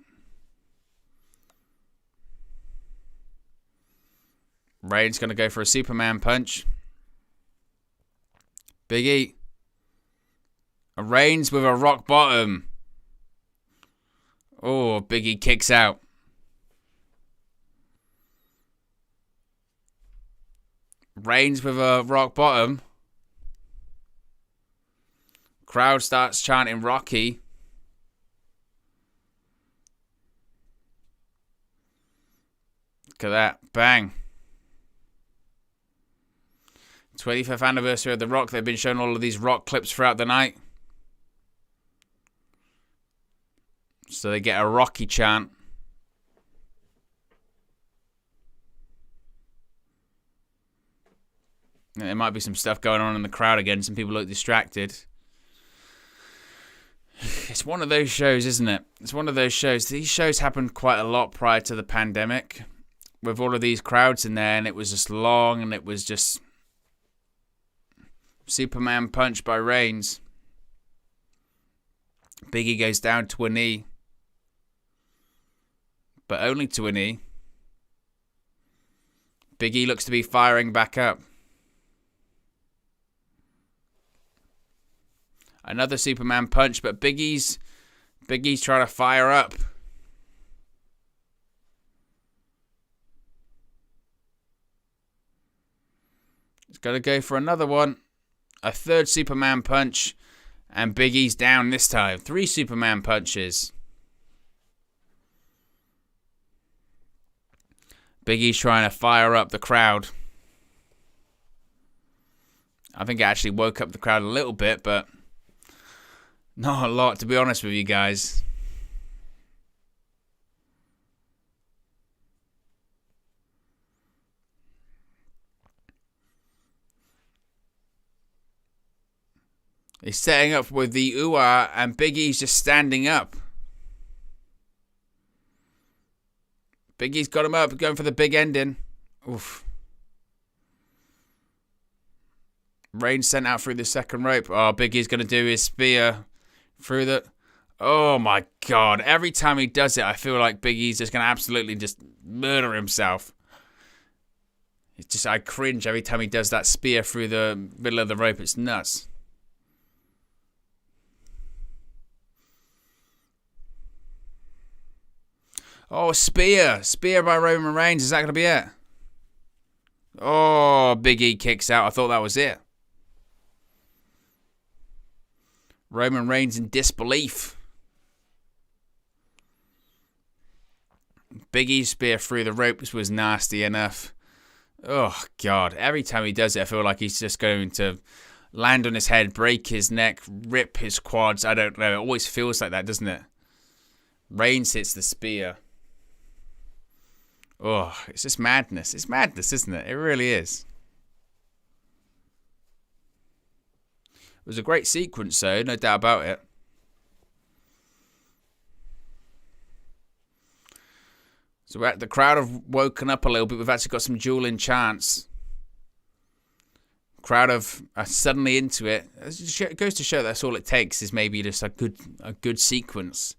Reigns going to go for a Superman punch. Big E. Reigns with a rock bottom. Oh, Big E kicks out. Reigns with a rock bottom. Crowd starts chanting Rocky. Look at that. Bang. 25th anniversary of The Rock. They've been showing all of these Rock clips throughout the night. So they get a Rocky chant. There might be some stuff going on in the crowd again. Some people look distracted. It's one of those shows, isn't it? It's one of those shows. These shows happened quite a lot prior to the pandemic. With all of these crowds in there. And it was just long. And it was just Superman punch by Reigns. Big E goes down to a knee. But only to a knee. Big E looks to be firing back up. Another Superman punch, but Big E's trying to fire up. He's got to go for another one. A third Superman punch, and Big E's down this time. 3 Superman punches. Big E's trying to fire up the crowd. I think it actually woke up the crowd a little bit, but not a lot, to be honest with you guys. He's setting up with the ooh-ah, and Big E's just standing up. Big E's got him up, going for the big ending. Oof. Reigns sent out through the second rope. Oh, Big E's going to do his spear through the... Oh, my God. Every time he does it, I feel like Big E's just going to absolutely just murder himself. It's just, I cringe every time he does that spear through the middle of the rope. It's nuts. Oh, spear. Spear by Roman Reigns. Is that going to be it? Oh, Big E kicks out. I thought that was it. Roman Reigns in disbelief. Big E's spear through the ropes was nasty enough. Oh, God. Every time he does it, I feel like he's just going to land on his head, break his neck, rip his quads. I don't know. It always feels like that, doesn't it? Reigns hits the spear. Oh, it's just madness. It's madness, isn't it? It really is. It was a great sequence, though. No doubt about it. So the crowd have woken up a little bit. We've actually got some dueling chants. Crowd are suddenly into it. It goes to show that's all it takes is maybe just a good sequence.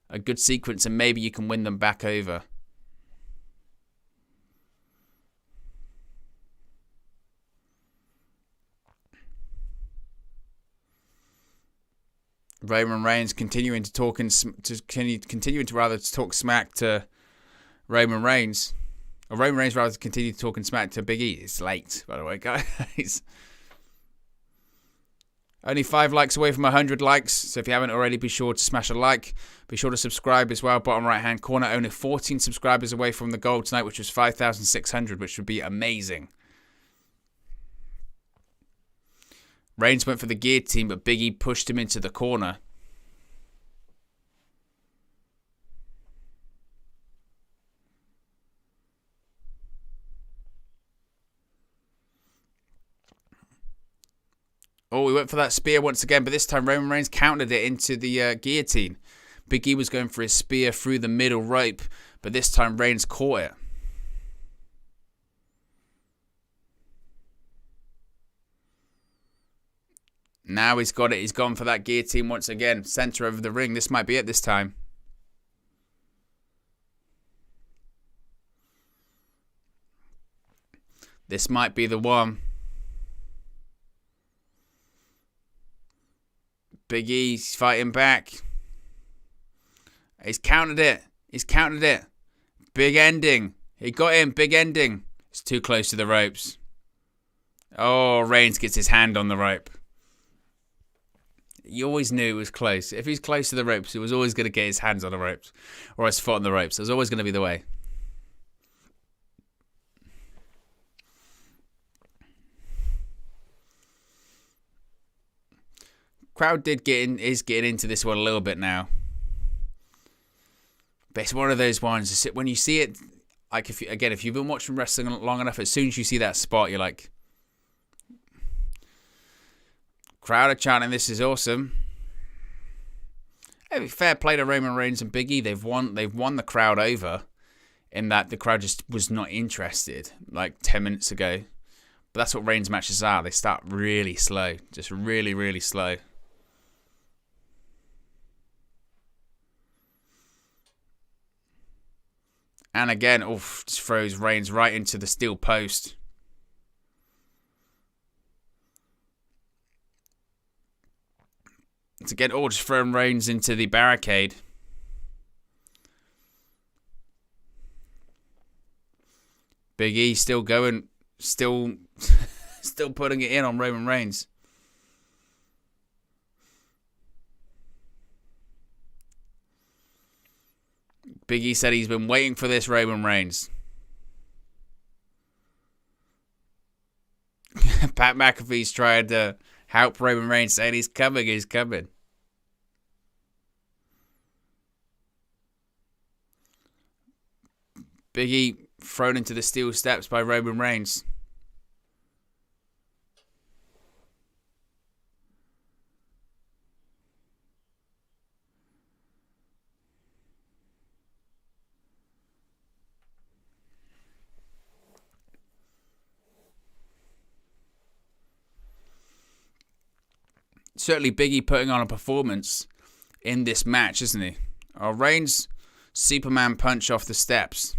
A good sequence, and maybe you can win them back over. Roman Reigns continuing to talk talk smack to Roman Reigns. Or Roman Reigns rather continue to talk and smack to Big E. It's late, by the way, guys. Only 5 likes away from 100 likes. So if you haven't already, be sure to smash a like. Be sure to subscribe as well. Bottom right hand corner. Only 14 subscribers away from the goal tonight, which was 5,600, which would be amazing. Reigns went for the guillotine, but Big E pushed him into the corner. Oh, we went for that spear once again, but this time Roman Reigns countered it into the guillotine. Big E was going for his spear through the middle rope, but this time Reigns caught it. Now he's got it. He's gone for that guillotine once again. Center of the ring. This might be it this time. This might be the one. Big E's fighting back. He's countered it. He's countered it. Big ending. He got him. Big ending. It's too close to the ropes. Oh, Reigns gets his hand on the rope. You always knew it was close. If he's close to the ropes, he was always going to get his hands on the ropes. Or his foot on the ropes. It was always going to be the way. Crowd is getting into this one a little bit now. But it's one of those ones, when you see it, like if you've been watching wrestling long enough, as soon as you see that spot, you're like, crowd are chanting, this is awesome. Hey, fair play to Roman Reigns and Big E. They've won the crowd over in that the crowd just was not interested like 10 minutes ago. But that's what Reigns matches are. They start really slow. Just really, really slow. And again, just throws Reigns right into the steel post. It's again, just throwing Reigns into the barricade. Big E still going, still putting it in on Roman Reigns. Big E said he's been waiting for this, Roman Reigns. Pat McAfee's trying to help Roman Reigns, saying he's coming, he's coming. Big E thrown into the steel steps by Roman Reigns. Certainly Big E putting on a performance in this match, isn't he? Reigns, Superman punch off the steps.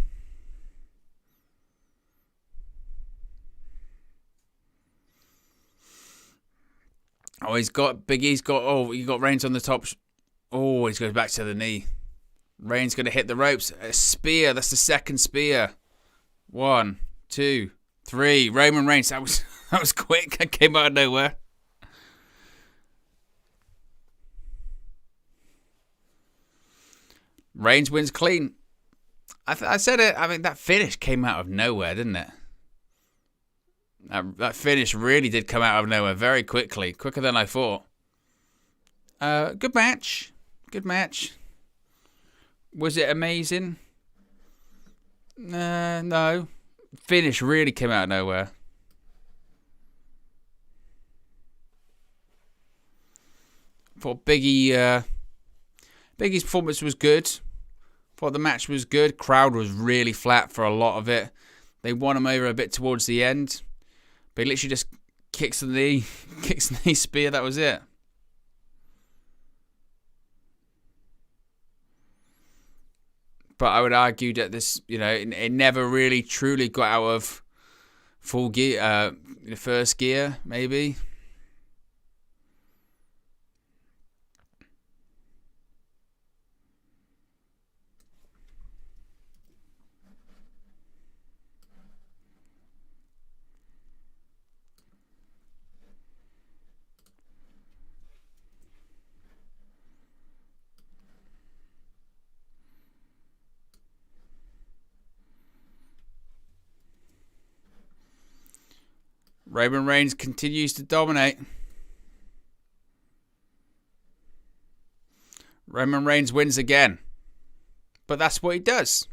Big E's got, you got Reigns on the top. He goes back to the knee. Reigns going to hit the ropes. A spear, that's the second spear. 1, 2, 3. Roman Reigns, that was quick. That came out of nowhere. Reigns wins clean. I said it. I mean, that finish came out of nowhere, didn't it? That finish really did come out of nowhere very quickly, quicker than I thought. Good match. Good match. Was it amazing? No. Finish really came out of nowhere. Thought Biggie's performance was good. Thought the match was good. Crowd was really flat for a lot of it. They won him over a bit towards the end. But he literally just kicks the knee spear. That was it. But I would argue that this, it never really truly got out of full gear, first gear, maybe. Roman Reigns continues to dominate. Roman Reigns wins again. But that's what he does.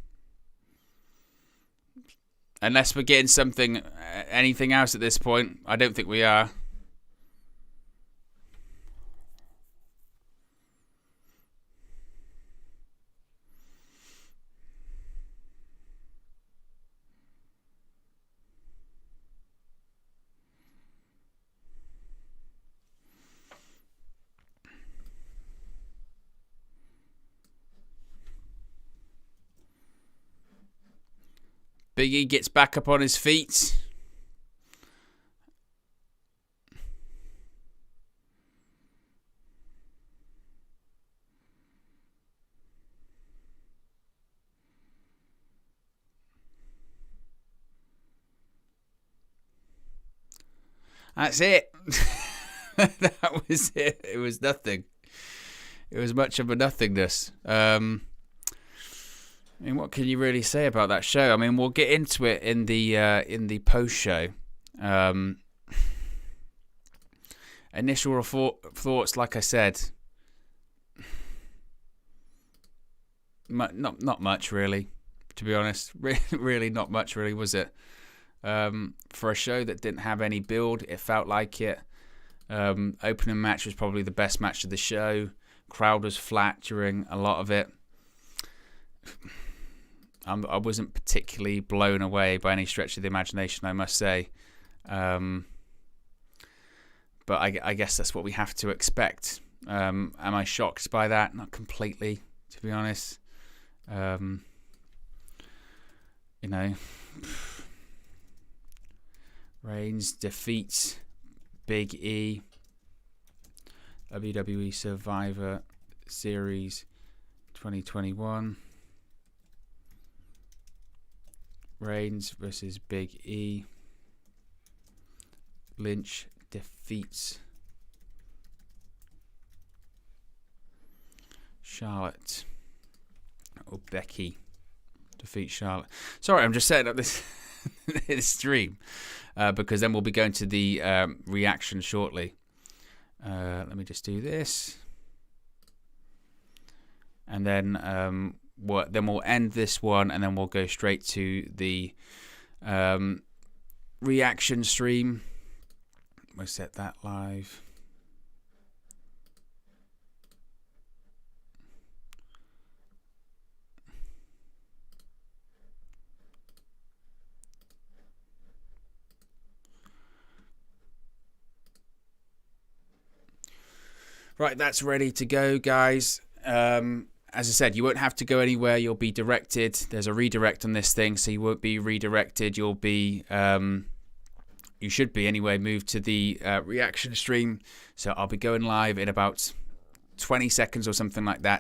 Unless we're getting anything else at this point. I don't think we are. Big E gets back up on his feet. That's it. That was it. It was nothing. It was much of a nothingness. I mean, what can you really say about that show? I mean, we'll get into it in the post show. Initial thoughts, like I said, not much really, to be honest. Really, not much really, was it? For a show that didn't have any build, it felt like it. Opening match was probably the best match of the show. Crowd was flat during a lot of it. I wasn't particularly blown away by any stretch of the imagination, I must say. But I guess that's what we have to expect. Am I shocked by that? Not completely, to be honest. Reigns defeats Big E. WWE Survivor Series 2021. Reigns versus Big E. Lynch defeats Charlotte. Or Becky defeats Charlotte. Sorry, I'm just setting up this stream because then we'll be going to the reaction shortly. Let me just do this. And then we'll end this one, and then we'll go straight to the reaction stream. We'll set that live. Right, that's ready to go, guys. As I said, you won't have to go anywhere. You'll be directed. There's a redirect on this thing, so you won't be redirected. You'll be, you should be anyway, moved to the reaction stream. So I'll be going live in about 20 seconds or something like that.